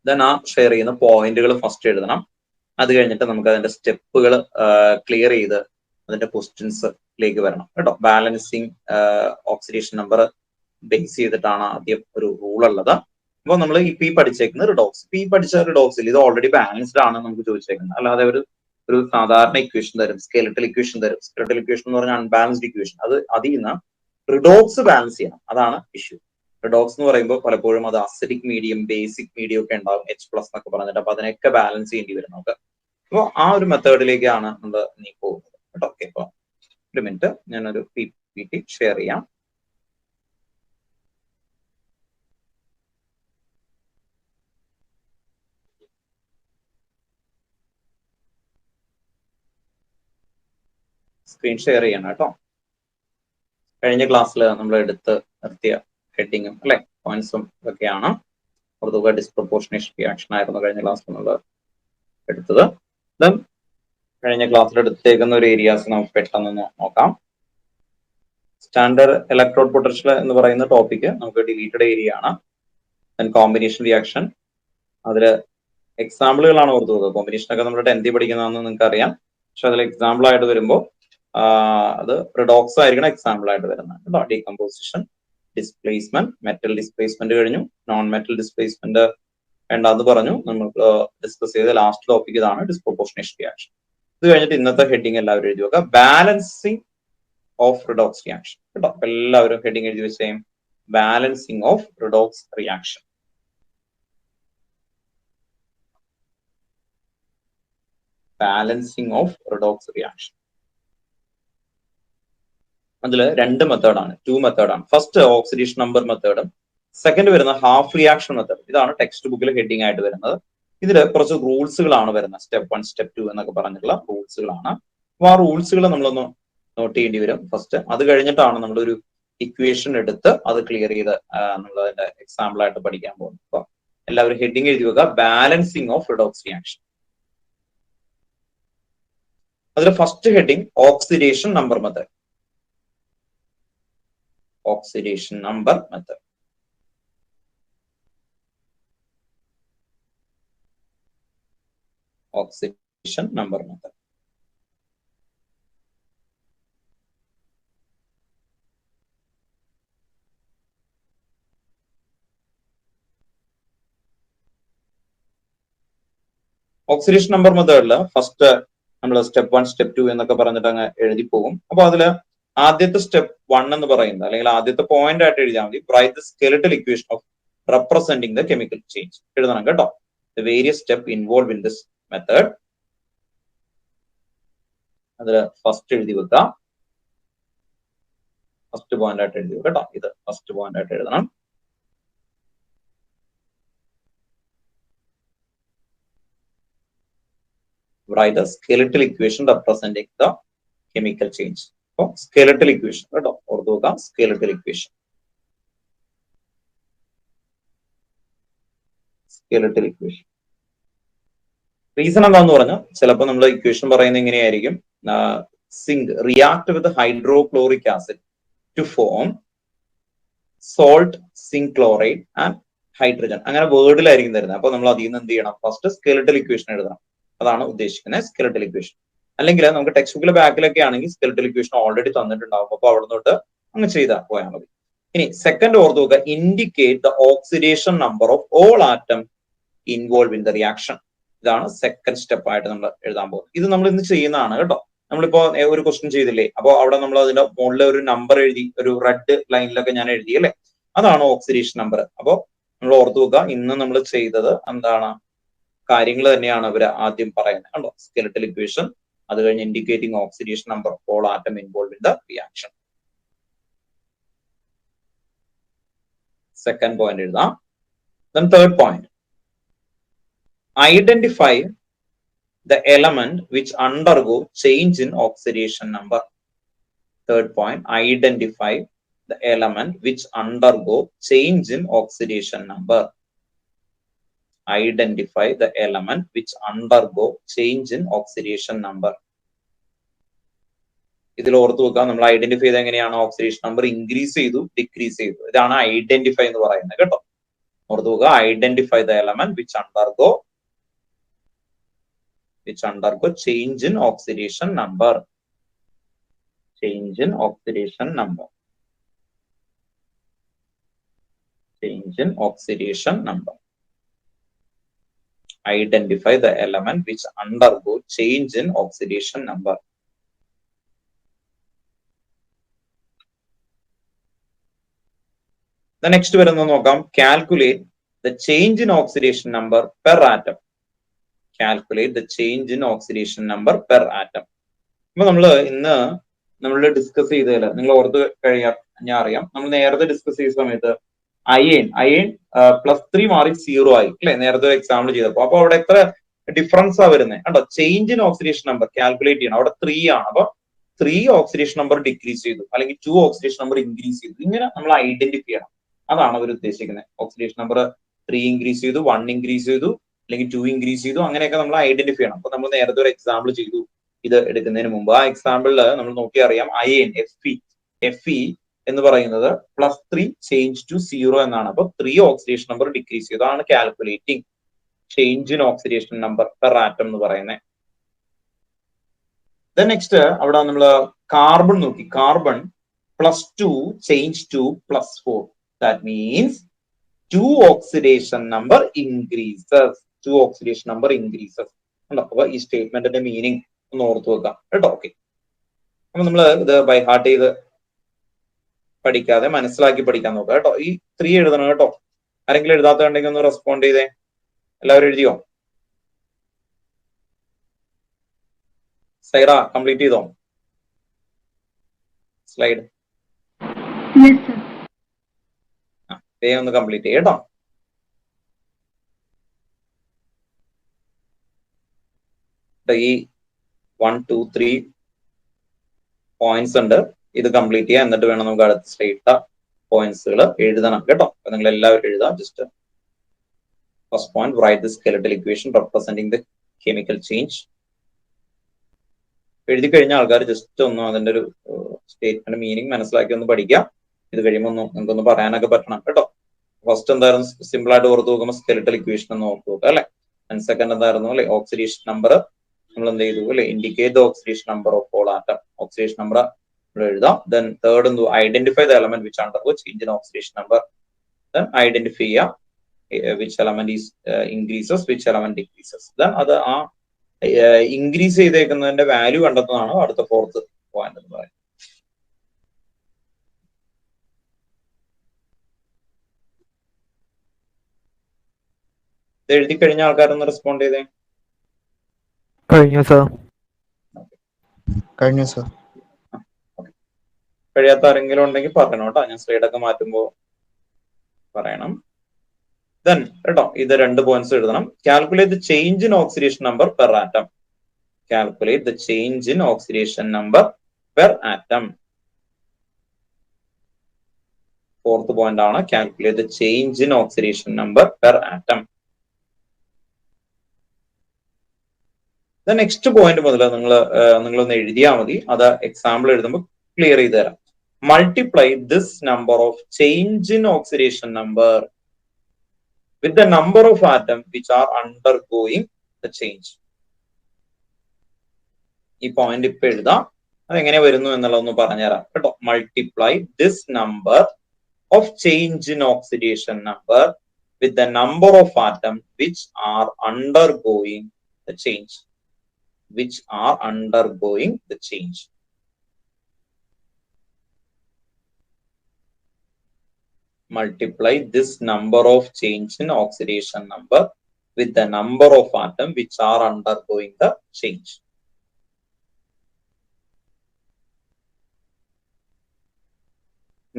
ദെൻ ആ ഷെയർ ചെയ്യുന്ന പോയിന്റുകൾ ഫസ്റ്റ് എഴുതണം. അത് കഴിഞ്ഞിട്ട് നമുക്ക് അതിന്റെ സ്റ്റെപ്പുകൾ ക്ലിയർ ചെയ്ത് അതിന്റെ ക്വസ്റ്റ്യൻസിലേക്ക് വരണം കേട്ടോ. ബാലൻസിങ് ഓക്സിഡേഷൻ നമ്പർ ബേസ് ചെയ്തിട്ടാണ് ആദ്യം ഒരു റൂൾ ഉള്ളത്. അപ്പോൾ നമ്മൾ ഇപ്പൊ ഈ പഠിച്ചേക്കുന്നത് റിഡോക്സ്. ഇപ്പൊ ഈ പഠിച്ച റിഡോക്സിൽ ഇത് ഓൾറെഡി ബാലൻസ്ഡ് ആണ് നമുക്ക് ചോദിച്ചേക്കുന്നത്. അല്ലാതെ ഒരു സാധാരണ ഇക്വേഷൻ തരും, സ്കെലറ്റൽ ഇക്വേഷൻ തരും. സ്കെലറ്റൽ ഇക്വേഷൻ എന്ന് പറഞ്ഞാൽ അൺബാലൻസ്ഡ് ഇക്വേഷൻ. അതിൽ നിന്ന് റിഡോക്സ് ബാലൻസ് ചെയ്യണം, അതാണ് ഇഷ്യൂ. റിഡോക്സ് എന്ന് പറയുമ്പോൾ പലപ്പോഴും അത് അസിഡിക് മീഡിയം, ബേസിക് മീഡിയം ഒക്കെ ഉണ്ടാവും, H+ എന്നൊക്കെ പറഞ്ഞിട്ട്. അപ്പൊ അതിനൊക്കെ ബാലൻസ് ചെയ്യേണ്ടി വരും നമുക്ക്. അപ്പോൾ ആ ഒരു മെത്തേഡിലേക്കാണ് നമ്മൾ നീ പോകുന്നത് കേട്ടോ. ഓക്കെ, അപ്പൊ ഒരു മിനിറ്റ് ഞാനൊരു PPT ഷെയർ ചെയ്യാം. സ്ക്രീൻ ഷെയർ ചെയ്യണം കേട്ടോ. കഴിഞ്ഞ ക്ലാസ്സിൽ നമ്മൾ എടുത്ത് നിർത്തിയ ഹെഡിങ്ങും അല്ലെ പോയിന്റ്സും ഇതൊക്കെയാണ്. പൊതുവെ ഡിസ്പ്രൊപ്പോർഷനേഷൻ റിയാക്ഷൻ ആയിരുന്നു കഴിഞ്ഞ ക്ലാസ്സിൽ നമ്മൾ എടുത്തത്. ദെൻ കഴിഞ്ഞ ക്ലാസ്സിൽ എടുത്തേക്കുന്ന ഒരു ഏരിയാസ് നമുക്ക് പെട്ടെന്ന് നോക്കാം. സ്റ്റാൻഡേർഡ് ഇലക്ട്രോഡ് പൊട്ടൻഷ്യൽ എന്ന് പറയുന്ന ടോപ്പിക്ക് നമുക്ക് ഡിലീറ്റഡ് ഏരിയ ആണ്. ദെൻ കോമ്പിനേഷൻ റിയാക്ഷൻ, അതില് എക്സാമ്പിളുകളാണ് ഓർത്ത് പോകുന്നത്. കോമ്പിനേഷൻ ഒക്കെ നമ്മൾ 10th പഠിക്കുന്നതെന്ന് നിങ്ങൾക്ക് അറിയാം. പക്ഷെ അതിൽ എക്സാമ്പിൾ ആയിട്ട് വരുമ്പോൾ അത് റിഡോക്സ് ആയിരിക്കണം എക്സാമ്പിൾ ആയിട്ട് വരുന്നത് കേട്ടോ. ഡീകമ്പോസിഷൻ, ഡിസ്പ്ലേസ്മെന്റ്, മെറ്റൽ ഡിസ്പ്ലേസ്മെന്റ് കഴിഞ്ഞു. നോൺ മെറ്റൽ ഡിസ്പ്ലേസ്മെന്റ് വേണ്ടാന്ന് പറഞ്ഞു. നമ്മൾ ഡിസ്കസ് ചെയ്ത ലാസ്റ്റ് ടോപ്പിക് ഇതാണ്, ഡിസ്പ്രൊപ്പോർഷനേഷൻ റിയാക്ഷൻ. ഇത് കഴിഞ്ഞിട്ട് ഇന്നത്തെ ഹെഡിങ് എല്ലാവരും എഴുതി വെക്കുക, ബാലൻസിങ് ഓഫ് റിഡോക്സ് റിയാക്ഷൻ കേട്ടോ. എല്ലാവരും ഹെഡിങ് എഴുതി വെച്ചേ, balancing of redox reaction. Balancing of redox reaction. അതിൽ രണ്ട് മെത്തേഡാണ്, 2 മെത്തേഡാണ്. ഫസ്റ്റ് ഓക്സിഡേഷൻ നമ്പർ മെത്തേഡും സെക്കൻഡ് വരുന്ന ഹാഫ് റിയാക്ഷൻ മെത്തേഡ്. ഇതാണ് ടെക്സ്റ്റ് ബുക്കിൽ ഹെഡിങ് ആയിട്ട് വരുന്നത്. ഇതിൽ കുറച്ച് റൂൾസുകളാണ് വരുന്നത്. സ്റ്റെപ്പ് 1, സ്റ്റെപ്പ് 2 എന്നൊക്കെ പറഞ്ഞിട്ടുള്ള റൂൾസുകളാണ്. അപ്പൊ ആ റൂൾസുകൾ നമ്മളൊന്ന് നോട്ട് ചെയ്യേണ്ടി വരും ഫസ്റ്റ്. അത് കഴിഞ്ഞിട്ടാണ് നമ്മളൊരു ഇക്വേഷൻ എടുത്ത് അത് ക്ലിയർ ചെയ്ത് നമ്മൾ അതിന്റെ എക്സാമ്പിൾ ആയിട്ട് പഠിക്കാൻ പോകുന്നത്. അപ്പൊ എല്ലാവരും ഹെഡിങ് എഴുതി വെക്കുക, ബാലൻസിങ് ഓഫ് റിഡോക്സ് റിയാക്ഷൻ. അതിൽ first heading oxidation number method. Oxidation number method. Oxidation number method. Oxidation number മെത്തേഡില് ഫസ്റ്റ് നമ്മൾ സ്റ്റെപ്പ് 1, സ്റ്റെപ്പ് 2 എന്നൊക്കെ പറഞ്ഞിട്ട് അങ്ങ് എഴുതി പോകും. അപ്പൊ അതില് ആദ്യത്തെ സ്റ്റെപ്പ് 1 എന്ന് പറയുന്നത് അല്ലെങ്കിൽ ആദ്യത്തെ പോയിന്റ് ആയിട്ട് എഴുതിയാൽ മതി, write the skeletal equation of representing the chemical change എഴുതണം കേട്ടോ. The various step involve in this method. അതില് ഫസ്റ്റ് എഴുതി വെക്കാം, ഫസ്റ്റ് പോയിന്റ് ആയിട്ട് എഴുതി കേട്ടോ. ഇത് ഫസ്റ്റ് പോയിന്റ് ആയിട്ട് എഴുതണം. write the skeletal equation representing the chemical change. So skeletal equation കേട്ടോ, ഓർത്ത് നോക്കാം, skeletal equation. Skeletal equation. Reason എന്താന്ന് പറഞ്ഞാൽ ചിലപ്പോൾ നമ്മൾ ഇക്വേഷൻ പറയുന്നത് എങ്ങനെയായിരിക്കും, zinc react with hydrochloric acid to form salt, zinc chloride and hydrogen, അങ്ങനെ വേർഡിലായിരിക്കും തരുന്നത്. അപ്പൊ നമ്മൾ അതിൽ നിന്ന് എന്ത് ചെയ്യണം, ഫസ്റ്റ് സ്കെലറ്റൽ ഇക്വേഷൻ എഴുതണം. അതാണ് ഉദ്ദേശിക്കുന്നത് സ്കെലറ്റൽ ഇക്വേഷൻ. അല്ലെങ്കിൽ നമുക്ക് ടെക്സ്റ്റ് ബുക്കിലെ ബാക്കിലൊക്കെ ആണെങ്കിൽ സ്കെലറ്റൽ ഇക്വേഷൻ ഓൾറെഡി തന്നിട്ടുണ്ടാവും, അപ്പൊ അവിടെ നിന്നോട്ട് അങ്ങ് ചെയ്താൽ പോയാൽ മതി. ഇനി സെക്കൻഡ് ഓർത്ത് നോക്കുക, indicate the oxidation number of all atom involve in the reaction. ഇതാണ് സെക്കൻഡ് സ്റ്റെപ്പ് ആയിട്ട് നമ്മൾ എഴുതാൻ പോകുന്നത്. ഇത് നമ്മൾ ഇന്ന് ചെയ്യുന്നതാണ് കേട്ടോ. നമ്മളിപ്പോ ഒരു ക്വസ്റ്റ്യൻ ചെയ്തില്ലേ, അപ്പോൾ അവിടെ നമ്മൾ അതിന്റെ മുകളിൽ ഒരു നമ്പർ എഴുതി, ഒരു റെഡ് ലൈനിലൊക്കെ ഞാൻ എഴുതി അല്ലേ, അതാണ് ഓക്സിഡേഷൻ നമ്പർ. അപ്പോൾ നമ്മൾ ഓർത്തു നോക്കുക, ഇന്ന് നമ്മൾ ചെയ്തത് എന്താണ്, കാര്യങ്ങൾ തന്നെയാണ് അവർ ആദ്യം പറയുന്നത് കണ്ടോ, സ്കെലറ്റൽ ഇക്വേഷൻ, അത് കഴിഞ്ഞ് indicating oxidation number of all atom involve in the reaction. Second point എഴുതാം. Then third point, identify the element which undergo change in oxidation number. Third point, identify the element which undergo change in oxidation number. Identify the element which undergo change in oxidation number. ഇതിൽ ഓർത്ത് വെക്കാം, നമ്മൾ identify ചെയ്ത് എങ്ങനെയാണ് oxidation number increase ചെയ്തു, decrease ചെയ്തു, ഇതാണ് identify എന്ന് പറയുന്നത് കേട്ടോ. ഓർത്ത് വെക്കുക, identify the element which undergo change in oxidation number. Change in oxidation number. Change in oxidation number. Identify the element which undergo change in oxidation number. The next വരുന്നത് നോക്കാം, calculate the change in oxidation number per atom. Calculate the change in oxidation number per atom. അപ്പൊ ഇന്ന് നമ്മൾ discuss ചെയ്തതിൽ നിങ്ങൾ ഓർത്ത് ഞാൻ അറിയാം, നമ്മൾ നേരത്തെ ഡിസ്കസ് ചെയ്ത സമയത്ത് അയൺ +3 മാറി 0 ആയി അല്ലെ, നേരത്തെ എക്സാമ്പിൾ ചെയ്തപ്പോ. അപ്പൊ അവിടെ എത്ര ഡിഫറൻസ് ആ വരുന്നത് കണ്ടോ, change in oxidation number calculate ചെയ്യണം. അവിടെ 3 ആണ്, അപ്പൊ 3 ഓക്സിഡേഷൻ നമ്പർ ഡിക്രീസ് ചെയ്തു, അല്ലെങ്കിൽ 2 ഓക്സിഡേഷൻ നമ്പർ ഇൻക്രീസ് ചെയ്തു, ഇങ്ങനെ നമ്മൾ ഐഡന്റിഫൈ ചെയ്യണം. അതാണ് അവർ ഉദ്ദേശിക്കുന്നത്. ഓക്സിഡേഷൻ നമ്പർ 3 ഇൻക്രീസ് ചെയ്തു, 1 ഇൻക്രീസ് ചെയ്തു, അല്ലെങ്കിൽ 2 ഇൻക്രീസ് ചെയ്തു, അങ്ങനെയൊക്കെ നമ്മൾ ഐഡന്റിഫൈ ചെയ്യണം. അപ്പൊ നമ്മൾ നേരത്തെ ഒരു എക്സാമ്പിൾ ചെയ്തു ഇത് എടുക്കുന്നതിന് മുമ്പ്. ആ എക്സാമ്പിളിൽ നമ്മൾ നോക്കി അറിയാം, അയൺ Fe എന്ന് പറയുന്നത് +3 ചേഞ്ച് ടു 0 എന്നാണ്. അപ്പൊ 3 ഓക്സിഡേഷൻ നമ്പർ ഡിക്രീസ് ചെയ്തു, അതാണ് calculating change in oxidation number per atom എന്ന് പറയുന്നത്. നെക്സ്റ്റ് അവിടെ നമ്മൾ കാർബൺ നോക്കി, carbon +2 change to +4. That means 2 oxidation number increases. 2 oxidation number increases. അപ്പൊ ഈ സ്റ്റേറ്റ്മെന്റിന്റെ മീനിങ് ഒന്ന് ഓർത്ത് വെക്കാം കേട്ടോ. ഓക്കെ, അപ്പൊ നമ്മൾ ഇത് ബൈ ഹാർട്ട് ചെയ്ത് പഠിക്കാതെ മനസ്സിലാക്കി പഠിക്കാൻ നോക്കാം കേട്ടോ. ഈ 3 എഴുതണം കേട്ടോ. ആരെങ്കിലും എഴുതാത്തുണ്ടെങ്കിൽ ഒന്ന് റെസ്പോണ്ട് ചെയ്തേ. എല്ലാവരും എഴുതിയോ? സൈറ കംപ്ലീറ്റ് ചെയ്തോ സ്ലൈഡ്? വേഗം ഒന്ന് കംപ്ലീറ്റ് ചെയ്യട്ടോ. ഈ 1, 2, 3 പോയിന്റ്സ് ഉണ്ട്, ഇത് കംപ്ലീറ്റ് ചെയ്യാം. എന്നിട്ട് വേണം നമുക്ക് അടുത്ത സ്ട്രേറ്റ് പോയിന്റ്സുകൾ എഴുതണം കേട്ടോ. അപ്പൊ നിങ്ങൾ എല്ലാവരും എഴുതാം. Just first point, right the skeletal equation representing the chemical change. എഴുതി കഴിഞ്ഞ ആൾക്കാർ ജസ്റ്റ് ഒന്ന് അതിന്റെ ഒരു സ്റ്റേറ്റ്മെന്റ് മീനിങ് മനസ്സിലാക്കി ഒന്ന് പഠിക്കാം. ഇത് കഴിയുമ്പോൾ നിങ്ങൾക്കൊന്ന് പറയാനൊക്കെ പറ്റണം കേട്ടോ. ഫസ്റ്റ് എന്തായിരുന്നു, സിമ്പിൾ ആയിട്ട് ഓർത്ത് നോക്കുമ്പോൾ സ്കെലറ്റൽ ഇക്വേഷൻ എന്ന് ഓർത്ത് നോക്കുക അല്ലെ. സെക്കൻഡ് എന്തായിരുന്നു അല്ലെ, ഓക്സിഡേഷൻ നമ്പർ നമ്മൾ എന്ത് ചെയ്തു അല്ലെ, indicate the oxidation number of all atom, oxidation number എഴുതാം. ദെൻ തേർഡ് എന്തു, identify the element which undergo change in oxidation number. Then identify ചെയ്യാം which element is increases, which element decreases. Then അത് ആ increase ചെയ്തേക്കുന്നതിന്റെ value കണ്ടെത്തുന്നതാണ് അടുത്ത fourth point എന്ന് പറയുന്നത്. ഇത് എഴുതി കഴിഞ്ഞ ആൾക്കാരൊന്ന് റെസ്പോണ്ട് ചെയ്തേ. കഴിഞ്ഞു സർ. കഴിഞ്ഞു സർ. കഴിയാത്ത ആരെങ്കിലും ഉണ്ടെങ്കിൽ പറയണം കേട്ടോ, ഞാൻ സ്ലൈഡൊക്കെ മാറ്റുമ്പോ പറയണം. ദെൻ കേട്ടോ, ഇത് 2 പോയിന്റ്സ് എഴുതണം. Calculate the change in oxidation number per atom. Calculate the change in oxidation number per atom. Fourth point ആണ് calculate the change in oxidation number per atom. The next point മുതൽ നിങ്ങളൊന്ന് എഴുതിയാൽ മതി. അത് example എഴുതുമ്പോൾ clear ചെയ്ത് തരാം. Multiply this number of change in oxidation number with the number of atoms which are undergoing the change. ഈ point ഇപ്പൊ എഴുതാം. അതെങ്ങനെ വരുന്നു എന്നുള്ളതൊന്ന് പറഞ്ഞുതരാം കേട്ടോ. Multiply this number of change in oxidation number with the number of atoms which are undergoing the change. Which are undergoing the change. Multiply this number of change in oxidation number with the number of atoms which are undergoing the change.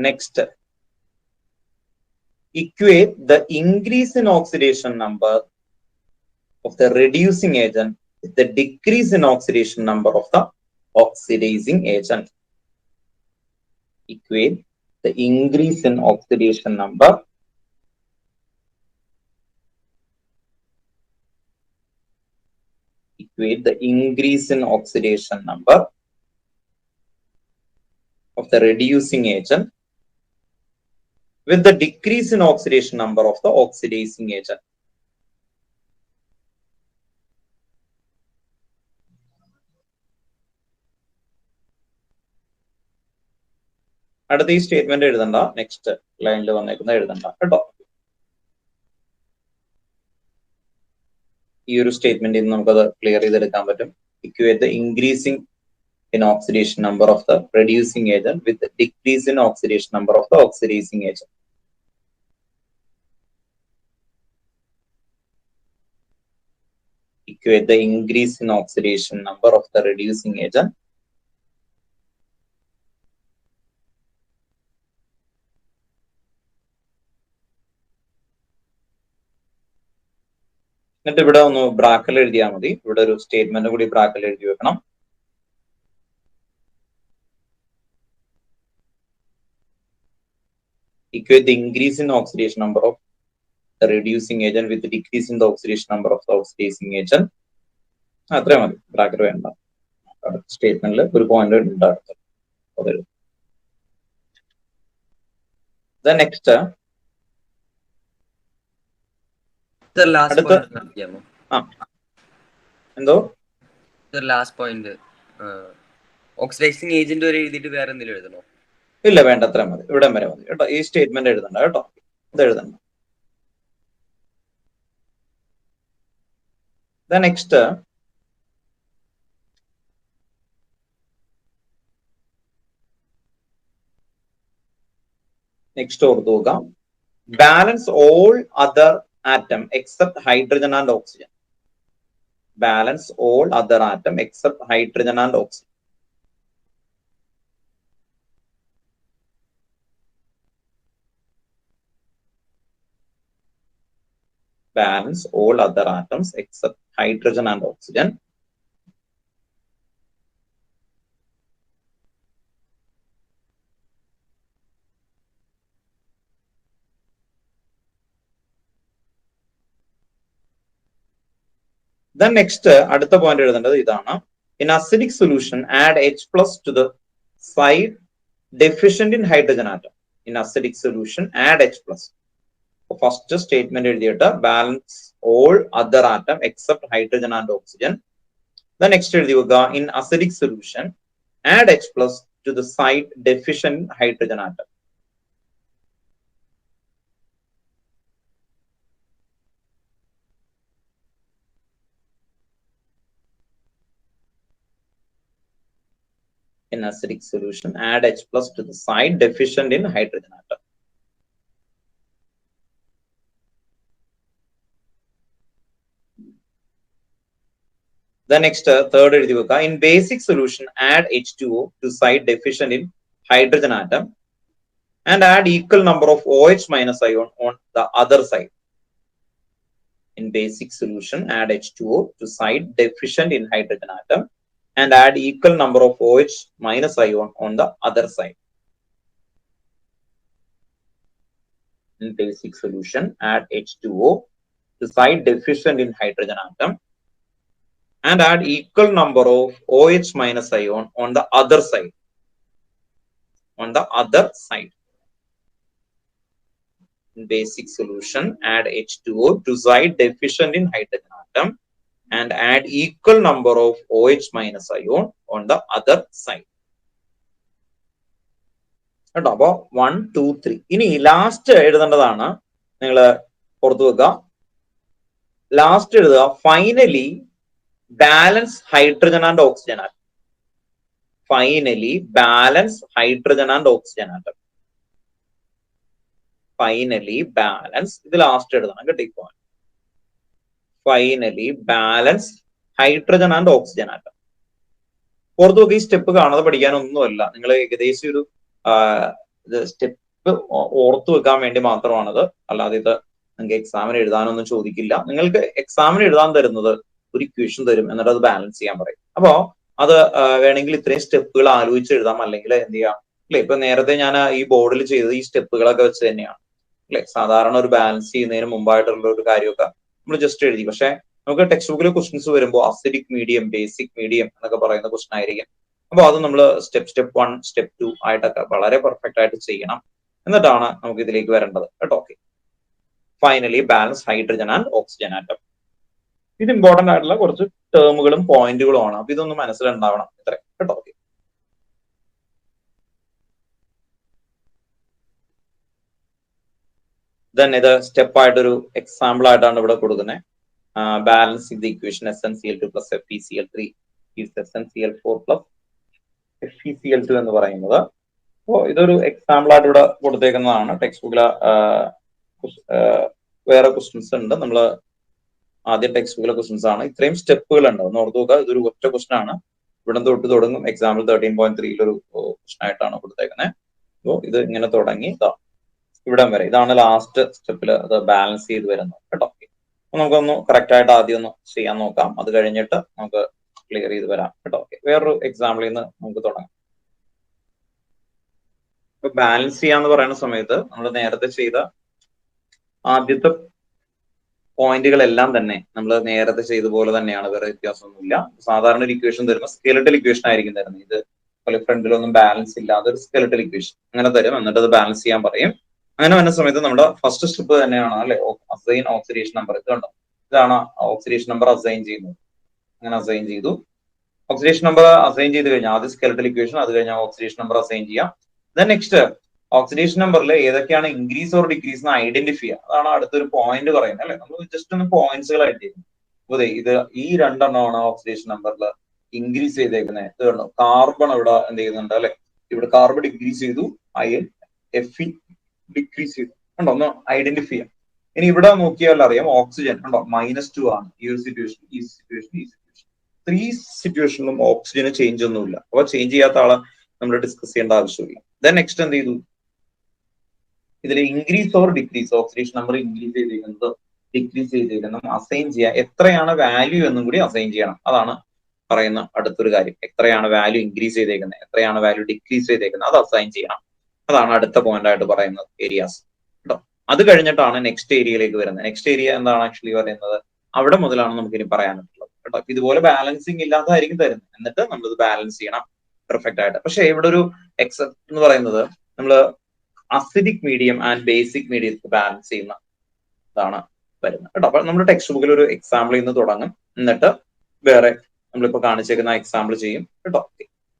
Next, equate the increase in oxidation number of the reducing agent with the decrease in oxidation number of the oxidizing agent. Equate the increase in oxidation number the increase in oxidation number of the reducing agent with the decrease in oxidation number of the oxidizing agent. അടുത്ത ഈ statement എഴുതണ്ട, next ലൈനിൽ വന്നേക്കുന്ന എഴുതണ്ട കേട്ടോ. ഈ ഒരു സ്റ്റേറ്റ്മെന്റിൽ നിന്ന് നമുക്കത് clear ചെയ്തെടുക്കാൻ പറ്റും. Equate the increasing in oxidation number of the reducing agent with the decrease in oxidation number of the oxidizing agent. Equate the increase in oxidation number of the reducing agent എന്നിട്ട് ഇവിടെ ഒന്ന് ബ്രാക്കറ്റിൽ എഴുതിയാൽ മതി. ഇവിടെ ഒരു സ്റ്റേറ്റ്മെന്റ് കൂടി ബ്രാക്കറ്റിൽ എഴുതി വെക്കണം. Equate the increase in oxidation number of the reducing agent with the decrease in the oxidation number of the oxidizing agent. അത്രേ മതി, ബ്രാക്കറ്റ് വേണ്ട. സ്റ്റേറ്റ്മെന്റിൽ ഒരു പോയിന്റ് ഉണ്ടാകും. നെക്സ്റ്റ് എന്തോ ലാസ്റ്റ് പോയിന്റ് ഓക്സിഡൈസിങ് ഏജന്റ് വരെ എഴുതിയിട്ട് വേറെ എന്തെങ്കിലും എഴുതണോ? ഇല്ല, വേണ്ട, അത്ര മതി, ഇവിടെ വരെ മതി കേട്ടോ. ഈ സ്റ്റേറ്റ്മെന്റ് എഴുതണ്ട കേട്ടോ, ഇത് എഴുതണ്ട. നെക്സ്റ്റ് ഓർത്തു നോക്കാം. Balance all other atom except hydrogen and oxygen. Balance all other atom except hydrogen and oxygen. Balance all other atoms except hydrogen and oxygen. Then next, അടുത്ത പോയിന്റ് എഴുതേണ്ടത് ഇതാണ്. In acidic solution, add H plus to the side deficient in hydrogen atom. In acidic solution, add H plus. First statement എഴുതിയിട്ട് balance all other atom except hydrogen and oxygen. Next എഴുതി വെക്കുക. In acidic solution add H plus to the site deficient in hydrogen atom. In acidic solution, add H plus to the site deficient in hydrogen atom. The next third എഴുതി വെക്കുക. In basic solution, add H2O to site deficient in hydrogen atom and add equal number of OH minus ion on the other side. In basic solution, add H2O to side deficient in hydrogen atom and add equal number of OH minus ion on the other side. In basic solution, add H2O to side deficient in hydrogen atom and add equal number of OH minus ion on the other side. On the other side. In basic solution, add H2O to side deficient in hydrogen atom and add equal number of OH minus ion on the other side. കേട്ടോ, അപ്പൊ 1, 2, 3. ഇനി last എഴുതേണ്ടതാണ്, നിങ്ങൾ പുറത്തു വെക്കുക. Last എഴുതുക finally balance hydrogen and oxygen atom. Finally balance hydrogen and oxygen atom. Finally balance, ഇത് last എഴുതണം കേട്ടോ. Finally balance hydrogen and oxygen atom. പുറത്തു നോക്കി ഈ സ്റ്റെപ്പ് കാണാതെ പഠിക്കാനൊന്നുമല്ല, നിങ്ങൾ ഏകദേശം ഒരു സ്റ്റെപ്പ് ഓർത്തു വെക്കാൻ വേണ്ടി മാത്രമാണത്. അല്ലാതെ ഇത് നിങ്ങൾക്ക് എക്സാമിന് എഴുതാനൊന്നും ചോദിക്കില്ല. നിങ്ങൾക്ക് എക്സാമിന് എഴുതാൻ തരുന്നത് ഒരു ഇക്വേഷൻ തരും, എന്നിട്ട് അത് ബാലൻസ് ചെയ്യാൻ പറയും. അപ്പോ അത് വേണമെങ്കിൽ ഇത്രയും സ്റ്റെപ്പുകൾ ആലോചിച്ച് എഴുതാം, അല്ലെങ്കിൽ എന്ത് ചെയ്യാം അല്ലെ. ഇപ്പൊ നേരത്തെ ഞാൻ ഈ ബോർഡിൽ ചെയ്തത് ഈ സ്റ്റെപ്പുകളൊക്കെ വെച്ച് തന്നെയാണ് അല്ലെ. സാധാരണ ഒരു ബാലൻസ് ചെയ്യുന്നതിന് മുമ്പായിട്ടുള്ള ഒരു കാര്യമൊക്കെ നമ്മൾ ജസ്റ്റ് എഴുതി. പക്ഷെ നമുക്ക് ടെക്സ്റ്റ് ബുക്കിലെ ക്വസ്റ്റ്യൻസ് വരുമ്പോൾ അസിഡിക് മീഡിയം, ബേസിക് മീഡിയം എന്നൊക്കെ പറയുന്ന ക്വസ്റ്റൻ ആയിരിക്കും. അപ്പൊ അത് നമ്മൾ സ്റ്റെപ്പ് 1, സ്റ്റെപ്പ് 2 ആയിട്ടൊക്കെ വളരെ പെർഫെക്റ്റ് ആയിട്ട് ചെയ്യണം. എന്നിട്ടാണ് നമുക്ക് ഇതിലേക്ക് വരേണ്ടത് കേട്ടോ. Okay, finally balance hydrogen and oxygen atom. ഇത് ഇമ്പോർട്ടന്റ് ആയിട്ടുള്ള കുറച്ച് ടേമുകളും പോയിന്റുകളും ആണ്. അപ്പൊ ഇതൊന്ന് മനസ്സിലുണ്ടാവണം ഇത്ര കേട്ടോ. ഓക്കെ, ദെൻ ഇത് സ്റ്റെപ്പ് ആയിട്ടൊരു എക്സാമ്പിൾ ആയിട്ടാണ് ഇവിടെ കൊടുക്കുന്നത്. Balance the equation SnCl2 plus FeCl3 is SnCl4 plus FeCl2 എന്ന് പറയുന്നത്. അപ്പോൾ ഇതൊരു എക്സാമ്പിൾ ആയിട്ട് ഇവിടെ കൊടുത്തേക്കുന്നതാണ്. ടെക്സ്റ്റ് ബുക്കിലെ വേറെ ക്വസ്റ്റ്യൻസ് ഉണ്ട്. നമ്മൾ ആദ്യം ടെക്സ്റ്റ് ബുക്കിലെ ക്വസ്റ്റ്യൻസ് ആണ്. ഇത്രയും സ്റ്റെപ്പുകൾ ഉണ്ട്, ഒന്ന് ഓർത്ത് നോക്കുക. ഇതൊരു ഒറ്റ ക്വസ്റ്റൻ ആണ്. ഇവിടെ തൊട്ട് തുടങ്ങും. എക്സാമ്പിൾ 13.3 ക്വസ്റ്റൻ ആയിട്ടാണ് കൊടുത്തേക്കുന്നത്. അപ്പോൾ ഇത് ഇങ്ങനെ തുടങ്ങി ഇവിടം വരെ, ഇതാണ് ലാസ്റ്റ് സ്റ്റെപ്പിൽ അത് ബാലൻസ് ചെയ്ത് വരുന്നത് കേട്ടോ. അപ്പൊ നമുക്കൊന്ന് കറക്റ്റ് ആയിട്ട് ആദ്യം ഒന്ന് ചെയ്യാൻ നോക്കാം. അത് കഴിഞ്ഞിട്ട് നമുക്ക് ക്ലിയർ ചെയ്ത് വരാം കേട്ടോ. ഓക്കെ, വേറൊരു എക്സാമ്പിളിൽ നിന്ന് നമുക്ക് തുടങ്ങാം. ഇപ്പൊ ബാലൻസ് ചെയ്യാന്ന് പറയുന്ന സമയത്ത് നമ്മൾ നേരത്തെ ചെയ്ത ആദ്യത്തെ പോയിന്റുകളെല്ലാം തന്നെ നമ്മൾ നേരത്തെ ചെയ്ത പോലെ തന്നെയാണ്, വേറെ വ്യത്യാസമൊന്നുമില്ല. സാധാരണ ഒരു ഇക്വേഷൻ തരുമ്പോൾ സ്കെലറ്റൽ ഇക്വേഷൻ ആയിരിക്കും തരുന്നത്. ഇത് പോലെ ഫ്രണ്ടിലൊന്നും ബാലൻസ് ഇല്ലാതെ ഒരു സ്കെലറ്റൽ ഇക്വേഷൻ അങ്ങനെ തരും, എന്നിട്ട് അത് ബാലൻസ് ചെയ്യാൻ പറയും. അങ്ങനെ വരുന്ന സമയത്ത് നമ്മുടെ ഫസ്റ്റ് സ്റ്റെപ്പ് തന്നെയാണ് അല്ലെ, അസൈൻ ഓക്സിഡേഷൻ നമ്പർ. ഇത് കണ്ടോ, ഇതാണ് ഓക്സിഡേഷൻ നമ്പർ അസൈൻ ചെയ്യുന്നത്. അങ്ങനെ അസൈൻ ചെയ്തു. ഓക്സിഡേഷൻ നമ്പർ അസൈൻ ചെയ്ത് കഴിഞ്ഞാൽ ആദ്യം സ്കെലറ്റൽ ഇക്വേഷൻ, അത് കഴിഞ്ഞാൽ ഓക്സിഡേഷൻ നമ്പർ അസൈൻ ചെയ്യാം. ദെൻ നെക്സ്റ്റ് ഓക്സിഡേഷൻ നമ്പറിൽ ഏതൊക്കെയാണ് ഇൻക്രീസ് ഓർ ഡിക്രീസ് എന്ന് ഐഡന്റിഫൈ ചെയ്യുക. അതാണ് അടുത്തൊരു പോയിന്റ് പറയുന്നത് അല്ലെ. നമ്മൾ ജസ്റ്റ് ഒന്ന് പോയിന്റ്സുകൾ ആയിട്ട് അതെ, ഇത് ഈ രണ്ടെണ്ണമാണ് ഓക്സിഡേഷൻ നമ്പറിൽ ഇൻക്രീസ് ചെയ്തേക്കുന്നത്. ഇത് കണ്ടോ, കാർബൺ ഇവിടെ എന്ത് ചെയ്യുന്നുണ്ട് അല്ലെ. ഇവിടെ കാർബൺ ഡിക്രീസ് ചെയ്തു, അയൺ Fe ഡിക്രീസ് ചെയ്തു. കണ്ടോ, ഒന്ന് ഐഡന്റിഫൈ ചെയ്യാം. ഇനി ഇവിടെ നോക്കിയാൽ അറിയാം ഓക്സിജൻ കണ്ടോ -2 ആണ് ഈ ഒരു സിറ്റുവേഷൻ, ഈ സിറ്റുവേഷൻ, ഈ സിറ്റുവേഷൻ. 3 സിറ്റുവേഷനിലും ഓക്സിജന് ചേഞ്ച് ഒന്നുമില്ല. അപ്പൊ ചേഞ്ച് ചെയ്യാത്ത ആളെ നമ്മൾ ഡിസ്കസ് ചെയ്യേണ്ട ആവശ്യമില്ല. ദെൻ നെക്സ്റ്റ് എന്ത് ചെയ്തു, ഇതിൽ increase or decrease, oxidation number increase ചെയ്തിരിക്കുന്നത് ഡിക്രീസ് ചെയ്തിരിക്കുന്നത് അസൈൻ ചെയ്യാം. എത്രയാണ് വാല്യൂ എന്നും കൂടി അസൈൻ ചെയ്യണം. അതാണ് പറയുന്ന അടുത്തൊരു കാര്യം. എത്രയാണ് വാല്യൂ ഇൻക്രീസ് ചെയ്തേക്കുന്നത്, എത്രയാണ് വാല്യൂ ഡിക്രീസ് ചെയ്തേക്കുന്നത്, അത് അസൈൻ ചെയ്യണം. അതാണ് അടുത്ത പോയിന്റ് ആയിട്ട് പറയുന്നത് ഏരിയാസ് കേട്ടോ. അത് കഴിഞ്ഞിട്ടാണ് നെക്സ്റ്റ് ഏരിയയിലേക്ക് വരുന്നത്. നെക്സ്റ്റ് ഏരിയ എന്താണ് ആക്ച്വലി പറയുന്നത്, അവിടെ മുതലാണ് നമുക്ക് ഇനി പറയാനുള്ളത് കേട്ടോ. ഇതുപോലെ ബാലൻസിങ് ഇല്ലാത്തതായിരിക്കും തരുന്നത്, എന്നിട്ട് നമ്മളിത് ബാലൻസ് ചെയ്യണം പെർഫെക്റ്റ് ആയിട്ട്. പക്ഷെ ഇവിടെ ഒരു എക്സെപ്റ്റ് എന്ന് പറയുന്നത് നമ്മൾ അസിഡിക് മീഡിയം ആൻഡ് ബേസിക് മീഡിയത്തിൽ ബാലൻസ് ചെയ്യുന്ന ഇതാണ് വരുന്നത് കേട്ടോ. അപ്പൊ നമ്മുടെ ടെക്സ്റ്റ് ബുക്കിൽ ഒരു എക്സാമ്പിളിൽ നിന്ന് തുടങ്ങും, എന്നിട്ട് വേറെ നമ്മളിപ്പോ കാണിച്ചേക്കുന്ന എക്സാമ്പിൾ ചെയ്യും കേട്ടോ.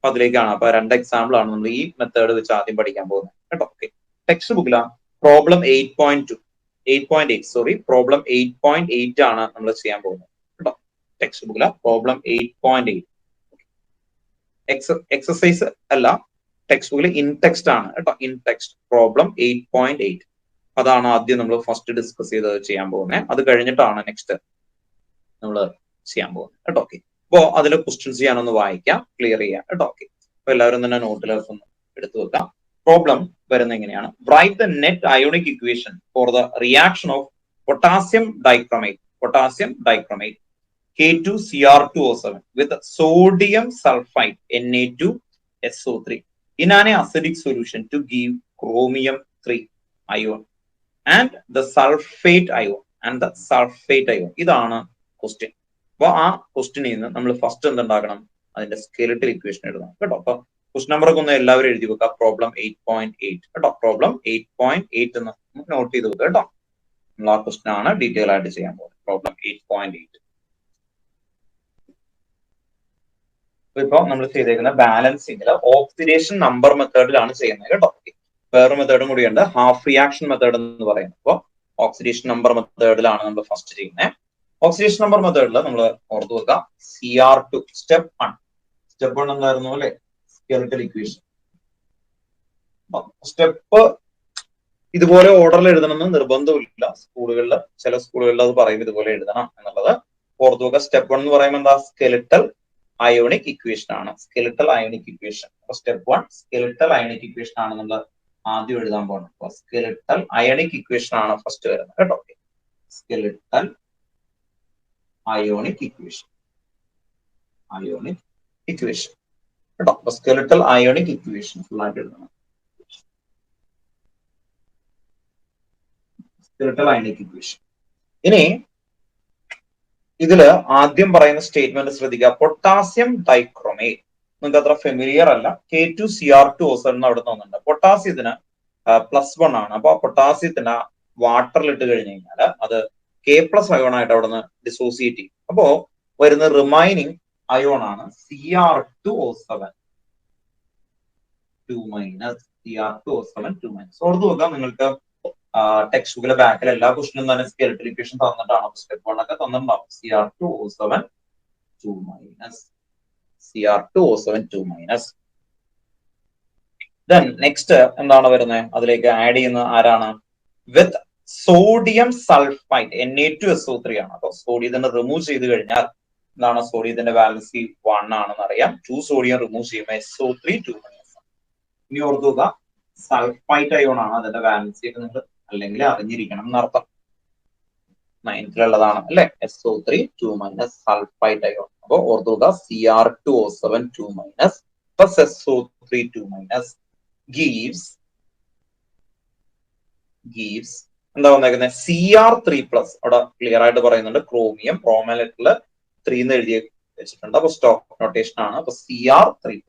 അപ്പൊ അതിലേക്കാണ്. അപ്പൊ 2 എക്സാമ്പിൾ ആണ് നമ്മൾ ഈ മെത്തേഡ് വെച്ച് ആദ്യം പഠിക്കാൻ പോകുന്നത് കേട്ടോ. ഓക്കെ, ടെക്സ്റ്റ് ബുക്കിലാണ് പ്രോബ്ലം 8.8 പ്രോബ്ലം 8.8 ആണ് നമ്മൾ ചെയ്യാൻ പോകുന്നത് കേട്ടോ. ടെക്സ്റ്റ് ബുക്കില പ്രോബ്ലം 8.8 എക്സസൈസ് അല്ല, ടെക്സ്റ്റ് ബുക്കിൽ ഇൻ ടെക്സ്റ്റ് ആണ് കേട്ടോ. ഇൻ ടെക്സ്റ്റ് പ്രോബ്ലം 8.8 അതാണ് ആദ്യം നമ്മൾ ഫസ്റ്റ് ഡിസ്കസ് ചെയ്ത് ചെയ്യാൻ പോകുന്നത്. അത് കഴിഞ്ഞിട്ടാണ് നെക്സ്റ്റ് നമ്മൾ ചെയ്യാൻ പോകുന്നത് കേട്ടോ. ഓക്കെ, അപ്പോ അതിലെ ക്വസ്റ്റ്യൻസ് ചെയ്യാനൊന്ന് വായിക്കാം, ക്ലിയർ ചെയ്യാം കേട്ടോ. ഓക്കെ, അപ്പൊ എല്ലാവരും തന്നെ നോട്ടിലൊക്കെ ഒന്ന് എടുത്തു വെക്കാം. പ്രോബ്ലം വരുന്നത് എങ്ങനെയാണ്, write the net ionic equation for the reaction of potassium dichromate potassium dichromate. K2Cr2O7 with sodium sulfite Na2SO3 in an acidic solution to give chromium 3 ion and the sulfate ion. ഇതാണ് question. അപ്പൊ ആ ക്വസ്റ്റ്യനിൽ നിന്ന് നമ്മൾ first എന്തുണ്ടാക്കണം, അതിന്റെ skeletal equation എഴുതണം കേട്ടോ. അപ്പൊ ക്വസ്റ്റ്യൻ നമ്പർ ഒക്കെ ഒന്ന് എല്ലാവരും എഴുതി വെക്കുക. പ്രോബ്ലം 8.8 കേട്ടോ. പ്രോബ്ലം 8.8 എന്ന് നോട്ട് ചെയ്ത് വെക്കുക കേട്ടോ. നമ്മൾ ആ ക്വസ്റ്റ്യൻ ആണ് ഡീറ്റെയിൽ ആയിട്ട് ചെയ്യാൻ പോകുന്നത്. പ്രോബ്ലം 8.8. ഇപ്പൊ നമ്മൾ ചെയ്തേക്കുന്ന ബാലൻസിംഗിൽ ഓക്സിഡേഷൻ നമ്പർ മെത്തേഡിലാണ് ചെയ്യുന്നത് കേട്ടോ. വേറെ മെത്തേഡും കൂടിയുണ്ട്, ഹാഫ് റിയാക്ഷൻ മെത്തേഡ് എന്ന് പറയുന്നത്. അപ്പോൾ ഓക്സിഡേഷൻ നമ്പർ മെത്തേഡിലാണ് നമ്മൾ ഫസ്റ്റ് ചെയ്യുന്നത്. ഓക്സിഡേഷൻ നമ്പർ മെത്തേഡിൽ നമ്മൾ ഓർത്തു വെക്കുക CR2 സ്റ്റെപ്പ് 1 എന്തായിരുന്നു അല്ലെ, സ്കെലിറ്റൽ ഇക്വേഷൻ. സ്റ്റെപ്പ് ഇതുപോലെ ഓർഡറിൽ എഴുതണമെന്ന് നിർബന്ധമില്ല. സ്കൂളുകളിൽ ചില സ്കൂളുകളിൽ അത് പറയും ഇതുപോലെ എഴുതണം എന്നുള്ളത്. ഓർത്തു വെക്കുക സ്റ്റെപ്പ് 1 എന്ന് പറയുമ്പോൾ എന്താ, സ്കെലിറ്റൽ അയോണിക് ഇക്വേഷൻ ആണ്. Skeletal ionic equation. അപ്പൊ സ്റ്റെപ്പ് 1 സ്കെലിറ്റൽ അയോണിക് ഇക്വേഷൻ ആണ് നമ്മൾ ആദ്യം എഴുതാൻ പോകുന്നത്. അപ്പൊ സ്കെലിറ്റൽ അയോണിക് ഇക്വേഷൻ ആണ് ഫസ്റ്റ് വരുന്നത് കേട്ടോ. സ്കെലിറ്റൽ അയോണിക് ഇക്വേഷൻ കേട്ടോ. അപ്പൊ സ്കെലിറ്റൽ അയോണിക് ഇക്വേഷൻ ഫുൾ ആയിട്ട് എഴുതണം. Skeletal ionic equation. ഇനി ഇതില് ആദ്യം പറയുന്ന സ്റ്റേറ്റ്മെന്റ് ശ്രദ്ധിക്കുക. പൊട്ടാസ്യം ഡൈക്രോമേറ്റ് നിങ്ങൾക്ക് അത്ര ഫെമിലിയർ അല്ല. K2Cr2O7 അവിടെ തോന്നുന്നുണ്ട്. പൊട്ടാസ്യത്തിന് +1 ആണ്. അപ്പൊ പൊട്ടാസ്യത്തിന് വാട്ടറിൽ ഇട്ട് കഴിഞ്ഞു കഴിഞ്ഞാൽ അത് K+ അയോൺ ആയിട്ട് അവിടെ നിന്ന് ഡിസോസിയേറ്റ് ചെയ്യും. അപ്പോ വരുന്ന റിമൈനിങ് അയോൺ ആണ് Cr2O7 2-. ഓർത്തു നോക്കാം, നിങ്ങൾക്ക് ടെക്സ്റ്റ് ബുക്കിലെ ബാക്കിൽ എല്ലാ ക്വസ്റ്റിനും തന്നെ സ്കെലിറ്റൽ ഇക്വേഷൻ തന്നിട്ടാണ്. സ്റ്റെപ്പ് 1 ഒക്കെ തന്നിട്ടുണ്ടാവും. Cr2O7 2-. ദെൻ നെക്സ്റ്റ് എന്താണ് വരുന്നത്, അതിലേക്ക് ആഡ് ചെയ്യുന്ന ആരാണ്, വിത്ത് സോഡിയം സൾഫൈറ്റ് Na2SO3 ആണ്. അപ്പൊ സോഡിയത്തിനെ റിമൂവ് ചെയ്ത് കഴിഞ്ഞാൽ എന്താണ്, സോഡിയത്തിന്റെ വാലൻസി 1 ആണെന്ന് അറിയാം. 2 സോഡിയം റിമൂവ് ചെയ്യുമ്പോൾ SO3 2-. ഇനി ഓർത്തു നോക്കുക സൾഫൈറ്റ് അയോൺ ആണ്. അതിന്റെ വാലൻസി ഒക്കെ നിങ്ങൾ അല്ലെങ്കിൽ അറിഞ്ഞിരിക്കണം എന്നർത്ഥം. 9th അല്ലെ, SO3 2- സൾഫൈറ്റ് അയോൺ. അപ്പൊ ഓർത്തു നോക്കുക Cr2O7 2- plus SO3 2- gives എന്താ വന്നേക്കുന്നത്, Cr3+. അവിടെ ക്ലിയർ ആയിട്ട് പറയുന്നുണ്ട് ക്രോമിയം. ക്രോമലറ്റില് 3 എന്ന് എഴുതി വെച്ചിട്ടുണ്ട്. അപ്പൊ സ്റ്റോക്ക് നൊട്ടേഷൻ ആണ്. അപ്പൊ Cr3+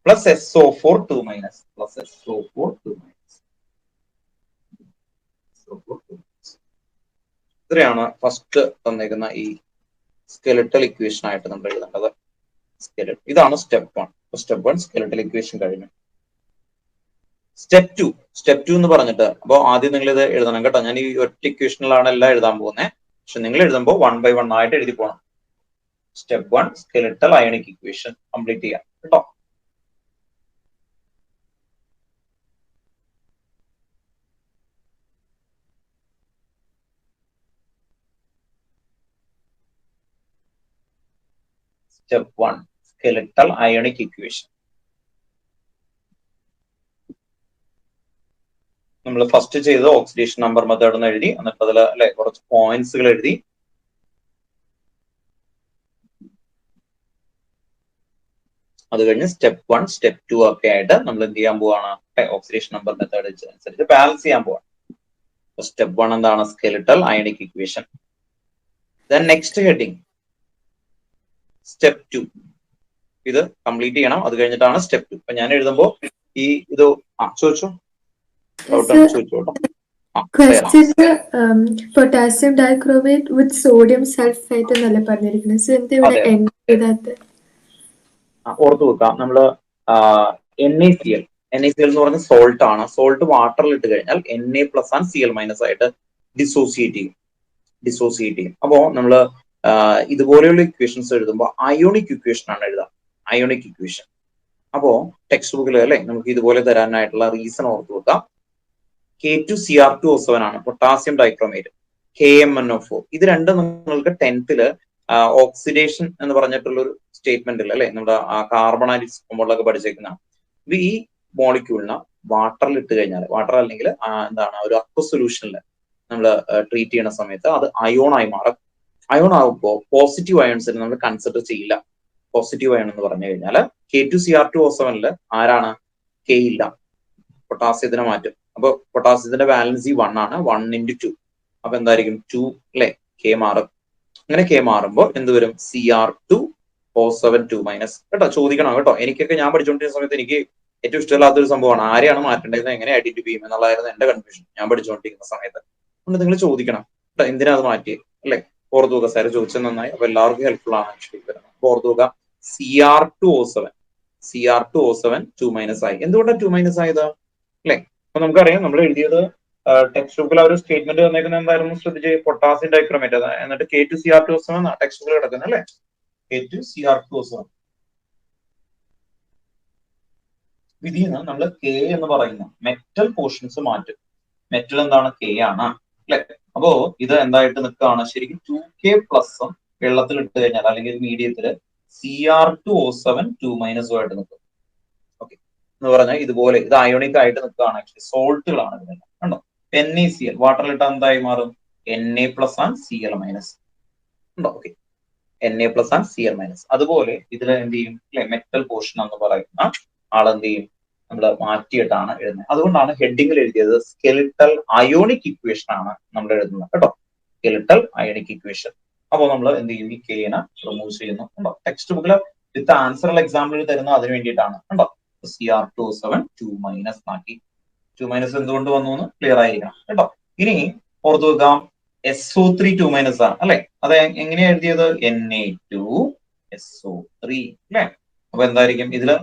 plus SO4 2-. ഇത്രയാണ് ഫസ്റ്റ് തന്നേക്കുന്ന ഈ സ്കെലിറ്റൽ ഇക്വേഷൻ ആയിട്ട് നമ്മൾ എഴുതേണ്ടത്. ഇതാണ് സ്റ്റെപ്പ് 1. സ്റ്റെപ്പ് 1 സ്കെലിറ്റൽ ഇക്വേഷൻ കഴിഞ്ഞു. സ്റ്റെപ്പ് 2 എന്ന് പറഞ്ഞിട്ട്, അപ്പോൾ ആദ്യം നിങ്ങൾ ഇത് എഴുതണം കേട്ടോ. ഞാൻ ഈ ഒറ്റ ഇക്വേഷനിലാണ് എല്ലാം എഴുതാൻ പോകുന്നത്. പക്ഷെ നിങ്ങൾ എഴുതുമ്പോൾ 1 by 1 ആയിട്ട് എഴുതി പോകണം. Step 1 skeletal ionic equation complete ചെയ്യാം കേട്ടോ. Step 1 skeletal ionic equation. നമ്മൾ ഫസ്റ്റ് ചെയ്ത് ഓക്സിഡേഷൻ നമ്പർ മെത്തേഡ് എന്ന് എഴുതി, എന്നിട്ട് അതിൽ അല്ലെ കുറച്ച് പോയിന്റ്സുകൾ എഴുതി. അത് കഴിഞ്ഞ് സ്റ്റെപ്പ് 1 സ്റ്റെപ്പ് 2 ഒക്കെ ആയിട്ട് നമ്മൾ എന്ത് ചെയ്യാൻ പോവാണ്, ഓക്സിഡേഷൻ നമ്പർ മെത്തേഡ് അനുസരിച്ച് ബാലൻസ് ചെയ്യാൻ പോവാണ്. സ്റ്റെപ്പ് 1 എന്താണ്, skeletal ionic equation. Then next heading step 2. ഇത് കംപ്ലീറ്റ് ചെയ്യണം. അത് കഴിഞ്ഞിട്ടാണ് സ്റ്റെപ്പ് 2. അപ്പൊ ഞാൻ എഴുതുമ്പോ ഈ ഇത് ചോദിച്ചോ, പൊട്ടാസ്യം ഡൈക്രോമേറ്റ് വിത്ത് സോഡിയം സൾഫൈറ്റ് എന്നല്ലേ പറഞ്ഞിരിക്കുന്നത്. ഓർത്തു വെക്കാം, നമ്മള് NaCl എന്ന് പറഞ്ഞ സോൾട്ട് ആണ്. സോൾട്ട് വാട്ടറിൽ ഇട്ട് കഴിഞ്ഞാൽ Na+ ആൻഡ് Cl- ആയിട്ട് ഡിസോസിയേറ്റ് ചെയ്യും. അപ്പോ നമ്മള് ഇതുപോലെയുള്ള ഇക്വേഷൻസ് എഴുതുമ്പോൾ അയോണിക് ഇക്വേഷൻ ആണ് എഴുതാം. Ionic equation. അപ്പോ ടെക്സ്റ്റ് ബുക്കിൽ അല്ലെ നമുക്ക് ഇതുപോലെ തരാനായിട്ടുള്ള റീസൺ ഓർത്തു വെക്കാം. K2Cr2O7 ആണ് പൊട്ടാസ്യം ഡൈക്രോമേറ്റ്. KMnO4 ഇത് രണ്ടും നിങ്ങൾക്ക് 10th ഓക്സിഡേഷൻ എന്ന് പറഞ്ഞിട്ടുള്ള ഒരു സ്റ്റേറ്റ്മെന്റ് ഇല്ല അല്ലെ, നമ്മുടെ കാർബൺ ആൻഡ് പഠിച്ചേക്കുന്നതാണ്. ഈ മോളിക്യൂളിനെ വാട്ടറിൽ ഇട്ട് കഴിഞ്ഞാൽ, വാട്ടർ അല്ലെങ്കിൽ എന്താണ് ഒരു അക്വ സൊല്യൂഷനിൽ നമ്മൾ ട്രീറ്റ് ചെയ്യുന്ന സമയത്ത് അത് അയോൺ ആയി മാറും. അയോൺ ആകുമ്പോൾ പോസിറ്റീവ് അയോൺസിന് നമ്മൾ കൺസിഡർ ചെയ്യില്ല. പോസിറ്റീവ് അയോൺ എന്ന് പറഞ്ഞു കഴിഞ്ഞാൽ K2Cr2O7 ആരാണ്? K ഇല്ല, പൊട്ടാസ്യത്തിനെ മാറ്റും. അപ്പൊ പൊട്ടാസ്യത്തിന്റെ വാലൻസി 1 ആണ്, 1 × 2. അപ്പൊ എന്തായിരിക്കും? 2 അല്ലെ, K മാറും. അങ്ങനെ K മാറുമ്പോൾ എന്ത് വരും? Cr2O7 2- കേട്ടോ. ചോദിക്കണം കേട്ടോ. എനിക്കൊക്കെ ഞാൻ പഠിച്ചുകൊണ്ടിരുന്ന സമയത്ത് എനിക്ക് ഏറ്റവും ഇഷ്ടമില്ലാത്തൊരു സംഭവമാണ് ആരെയാണ് മാറ്റേണ്ടത്, എങ്ങനെ ഐഡന്റിഫൈ ചെയ്യും എന്നുള്ളതായിരുന്നു എന്റെ കൺഫ്യൂഷൻ ഞാൻ പഠിച്ചുകൊണ്ടിരിക്കുന്ന സമയത്ത്. അതുകൊണ്ട് നിങ്ങൾ ചോദിക്കണം കേട്ടോ, എന്തിനാ അത് മാറ്റിയത് അല്ലെ. ഓർത്തു നോക്കുക, സാറ് ചോദിച്ചത് നന്നായി. അപ്പൊ എല്ലാവർക്കും ഹെൽപ്ഫുൾ ആണ് ആക്ച്വലി. ഓർത്തു നോക്കുക, Cr2O7 2- ആയി. എന്തുകൊണ്ടാണ് 2- ആയത് അല്ലെ? അപ്പൊ നമുക്കറിയാം, നമ്മൾ എഴുതിയത് ടെക്സ്റ്റ് ബുക്കിൽ ആ ഒരു സ്റ്റേറ്റ്മെന്റ് തന്നേക്കുന്നത് എന്തായിരുന്നു ശ്രദ്ധിച്ച്, പൊട്ടാസ്യം ഡൈക്രോമേറ്റ്. എന്നിട്ട് K2Cr2O7 ടെക്സ്റ്റ് ബുക്കിൽ കിടക്കുന്നത് അല്ലെ. K2Cr2O7 ഇതിന്ന് നമ്മൾ K എന്ന് പറയുന്ന മെറ്റൽ പോർഷൻസ് മാറ്റും. മെറ്റൽ എന്താണ്? K ആണ് അല്ലെ. അപ്പോ ഇത് എന്തായിട്ട് നിൽക്കുകയാണ്? ശരിക്കും 2K+ വെള്ളത്തിൽ ഇട്ട് കഴിഞ്ഞാൽ അല്ലെങ്കിൽ മീഡിയത്തില് Cr2O7 2- ആയിട്ട് നിൽക്കും. ഓക്കെ എന്ന് പറഞ്ഞാൽ ഇതുപോലെ ഇത് അയോണിക് ആയിട്ട് നിൽക്കുകയാണ്. ആക്ച്വലി സോൾട്ടുകളാണ് ഇതെല്ലാം. കണ്ടോ? NaCl വാട്ടറിൽ ഇട്ട് എന്തായി മാറും? Na+ and Cl-. ഉണ്ടോ? Okay, Na+ and Cl-. അതുപോലെ ഇതിൽ എന്ത് ചെയ്യും അല്ലെ, മെറ്റൽ പോർഷൻ എന്ന് പറയുന്ന ആളെന്ത് ചെയ്യും, നമ്മൾ മാറ്റിയിട്ടാണ് എഴുതുന്നത്. അതുകൊണ്ടാണ് ഹെഡിങ്ങിൽ എഴുതിയത് സ്കെലിറ്റൽ അയോണിക് ഇക്വേഷൻ ആണ് നമ്മൾ എഴുതുന്നത് കേട്ടോ. Skeletal ionic equation. അപ്പോൾ നമ്മൾ എന്ത് ചെയ്യും? ഈ K-നെ റിമൂവ് ചെയ്യുന്നു. ഉണ്ടോ? ടെക്സ്റ്റ് ബുക്കിൽ വിത്ത് ആൻസറുള്ള എക്സാമ്പിൾ തരുന്നത് അതിന് വേണ്ടിയിട്ടാണ്. ഉണ്ടോ? Cr2O7 2- ആക്കി. 2- എന്തുകൊണ്ട് വന്നു എന്ന് ക്ലിയർ ആയിരിക്കണം കേട്ടോ. ഇനി ഓർത്തു വെക്കാം, SO3 2- ആണ് അല്ലെ. അത് എങ്ങനെയാ എഴുതിയത്? Na2SO3 അല്ലെ. അപ്പൊ എന്തായിരിക്കും ഇതില്?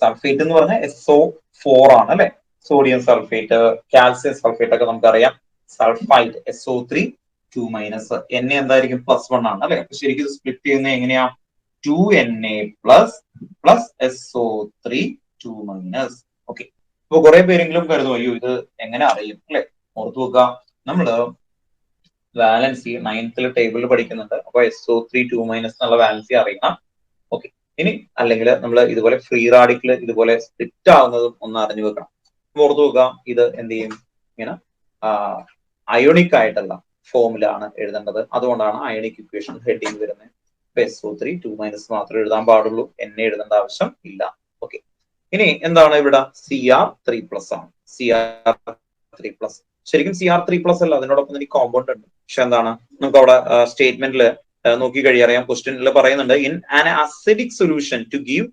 സൾഫേറ്റ് എന്ന് പറഞ്ഞാൽ SO4 ആണ് അല്ലെ. സോഡിയം സൾഫേറ്റ്, കാൽസ്യം സൾഫേറ്റ് ഒക്കെ നമുക്കറിയാം. സൾഫൈറ്റ് SO3 2- Na എന്തായിരിക്കും? +1 ആണ് അല്ലെ. ശരിക്കും ഇത് സ്പ്ലിറ്റ് ചെയ്യുന്നത് എങ്ങനെയാ? 2Na+ SO3 2-. ഓക്കെ, അപ്പൊ കുറെ പേരെങ്കിലും കരുതും അയ്യോ ഇത് എങ്ങനെ അറിയും അല്ലെ. ഓർത്തു നോക്കുക, നമ്മള് വാലൻസി 9th ടേബിളിൽ പഠിക്കുന്നുണ്ട്. അപ്പൊ SO3 2- എന്നുള്ള വാലൻസി അറിയണം. ഓക്കെ, ഇനി അല്ലെങ്കിൽ നമ്മൾ ഇതുപോലെ ഫ്രീ റാഡിക്കൽ ഇതുപോലെ സ്പ്ലിറ്റ് ആവുന്നതും ഒന്ന് അറിഞ്ഞു വെക്കണം. ഓർത്തു നോക്കുക, ഇത് എന്ത് ചെയ്യും? ഇങ്ങനെ അയോണിക് ആയിട്ടുള്ള ഫോമിലാണ് എഴുതേണ്ടത്. അതുകൊണ്ടാണ് അയോണിക് ഇക്വേഷൻ ഹെഡിങ് വരുന്നത്. SO3 2- മാത്രമേ എഴുതാൻ പാടുള്ളൂ, Na എഴുതേണ്ട ആവശ്യം ഇല്ല. ഓക്കെ, ഇനി എന്താണ് ഇവിടെ? Cr3+ ആണ്. Cr3+. ശരിക്കും Cr3+ അല്ല, അതിനോടൊപ്പം എനിക്ക് കോമ്പൗണ്ട് ഉണ്ട്. പക്ഷെ എന്താണ്, നമുക്ക് അവിടെ സ്റ്റേറ്റ്മെന്റിൽ നോക്കി കഴിയാറിയാം. ക്വസ്റ്റ്യനിൽ പറയുന്നുണ്ട് in an acidic solution to give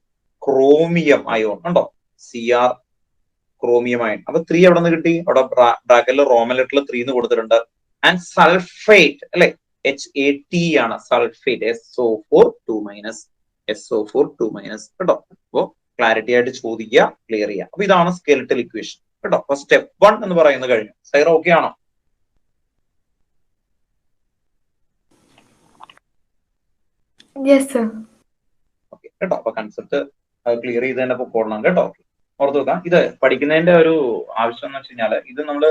chromium ion. ഉണ്ടോ? Cr chromium ion. അപ്പൊ 3 എവിടെ നിന്ന് കിട്ടി? അവിടെ ബ്രാക്കറ്റിൽ റോമൻ ലെറ്ററിൽ 3 എന്ന് കൊടുത്തിട്ടുണ്ട്. ആൻഡ് സൾഫേറ്റ് അല്ലെ, HAT ആണ് സൾഫേറ്റ്. SO4 2- SO4 2- കേട്ടോ. അപ്പോ ക്ലാരിറ്റി ആയിട്ട് ചോദിക്കുക, ക്ലിയർ ചെയ്യുക. അപ്പൊ ഇതാണ് സ്കെലിറ്റൽ ഇക്വേഷൻ കേട്ടോ. അപ്പൊ സ്റ്റെപ്പ് 1 എന്ന് പറയുന്നത് കഴിഞ്ഞു. സൈറ ഓക്കെ ആണോ? ഓക്കെ കേട്ടോ. അപ്പൊ കൺസെപ്റ്റ് ക്ലിയർ ചെയ്ത് തന്നെ പോകണം കേട്ടോ. ഓർത്ത് വെക്കാം, ഇത് പഠിക്കുന്നതിന്റെ ഒരു ആവശ്യം എന്ന് വെച്ച് കഴിഞ്ഞാല് ഇത് നമ്മള്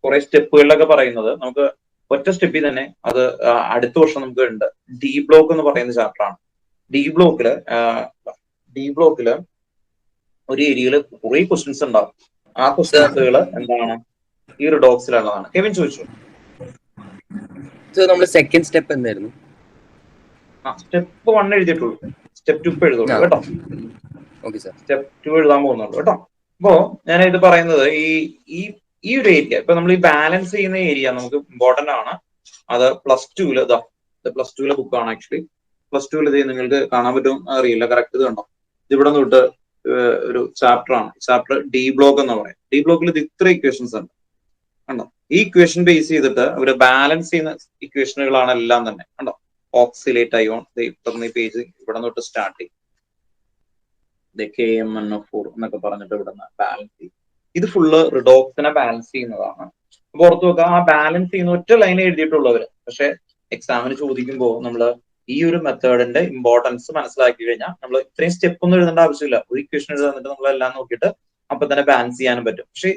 കുറെ സ്റ്റെപ്പുകളിലൊക്കെ പറയുന്നത് നമുക്ക് ഒറ്റ സ്റ്റെപ്പിൽ തന്നെ അത് അടുത്ത വർഷം നമുക്ക് ഉണ്ട്. ഡി ബ്ലോക്ക് എന്ന് പറയുന്ന ചാപ്റ്റർ ആണ്. ഡി ബ്ലോക്കില് ഒരു ഏരിയയിൽ കുറെ ക്വസ്റ്റ്യൻസ് ഉണ്ടാവും. ആ ക്വസ്റ്റ്യൻസുകൾ എന്താണ്? ഈ ഒരു ഡോക്സിലുള്ളതാണ്. കെവിൻ ചോദിച്ചു. നമ്മുടെ സെക്കൻഡ് സ്റ്റെപ്പ് എന്തായിരുന്നു? സ്റ്റെപ്പ് 1 എഴുതിയിട്ടുള്ളൂ. സ്റ്റെപ്പ് 2 എഴുതുള്ളൂ കേട്ടോ. സ്റ്റെപ്പ് 2 എഴുതാൻ പോകുന്നുള്ളൂ കേട്ടോ. അപ്പോ ഞാൻ ഇത് പറയുന്നത് ഈ ഒരു ഏരിയ, ഇപ്പൊ നമ്മൾ ഈ ബാലൻസ് ചെയ്യുന്ന ഏരിയ നമുക്ക് ഇമ്പോർട്ടന്റ് ആണ്. അത് +2 +2 ബുക്കാണ് ആക്ച്വലി. +2 ഇത് നിങ്ങൾക്ക് കാണാൻ പറ്റും അറിയില്ല, കറക്റ്റ് ഇത് കണ്ടോ. ഇവിടെ നിന്ന് തൊട്ട് ഒരു ചാപ്റ്റർ ആണ്. ചാപ്റ്റർ ഡി ബ്ലോക്ക് എന്ന് പറയും. ഡി ബ്ലോക്കിൽ ഇത് ഇത്ര ഇക്വേഷൻസ് ഉണ്ട് കണ്ടോ. ഈ ഇക്വേഷൻ ബേസ് ചെയ്തിട്ട് അവര് ബാലൻസ് ചെയ്യുന്ന ഇക്വേഷനുകളാണ് എല്ലാം തന്നെ കണ്ടോ. ഓക്സിലേറ്റ് അയോൺ ഈ പേജ് ഇവിടെ തൊട്ട് സ്റ്റാർട്ട് ചെയ്യും. KMnO4 എന്നൊക്കെ പറഞ്ഞിട്ട് ഇവിടെ നിന്ന് ബാലൻസ് ചെയ്യും. ഇത് ഫുള്ള് റിഡോക്സിനെ ബാലൻസ് ചെയ്യുന്നതാണ്. അപ്പൊ ഓർത്ത് വെക്കുക, ആ ബാലൻസ് ചെയ്യുന്ന ഒറ്റ ലൈനെ എഴുതിയിട്ടുള്ളവര്. പക്ഷെ എക്സാമിന് ചോദിക്കുമ്പോൾ നമ്മൾ ഈ ഒരു മെത്തേഡിന്റെ ഇമ്പോർട്ടൻസ് മനസ്സിലാക്കി കഴിഞ്ഞാൽ നമ്മൾ ഇത്രയും സ്റ്റെപ്പ് ഒന്നും എഴുതേണ്ട ആവശ്യമില്ല. ഒരു ഇക്വേഷൻ എഴുതാന്നിട്ട് നമ്മളെല്ലാം നോക്കിയിട്ട് അപ്പൊ തന്നെ ബാലൻസ് ചെയ്യാനും പറ്റും. പക്ഷെ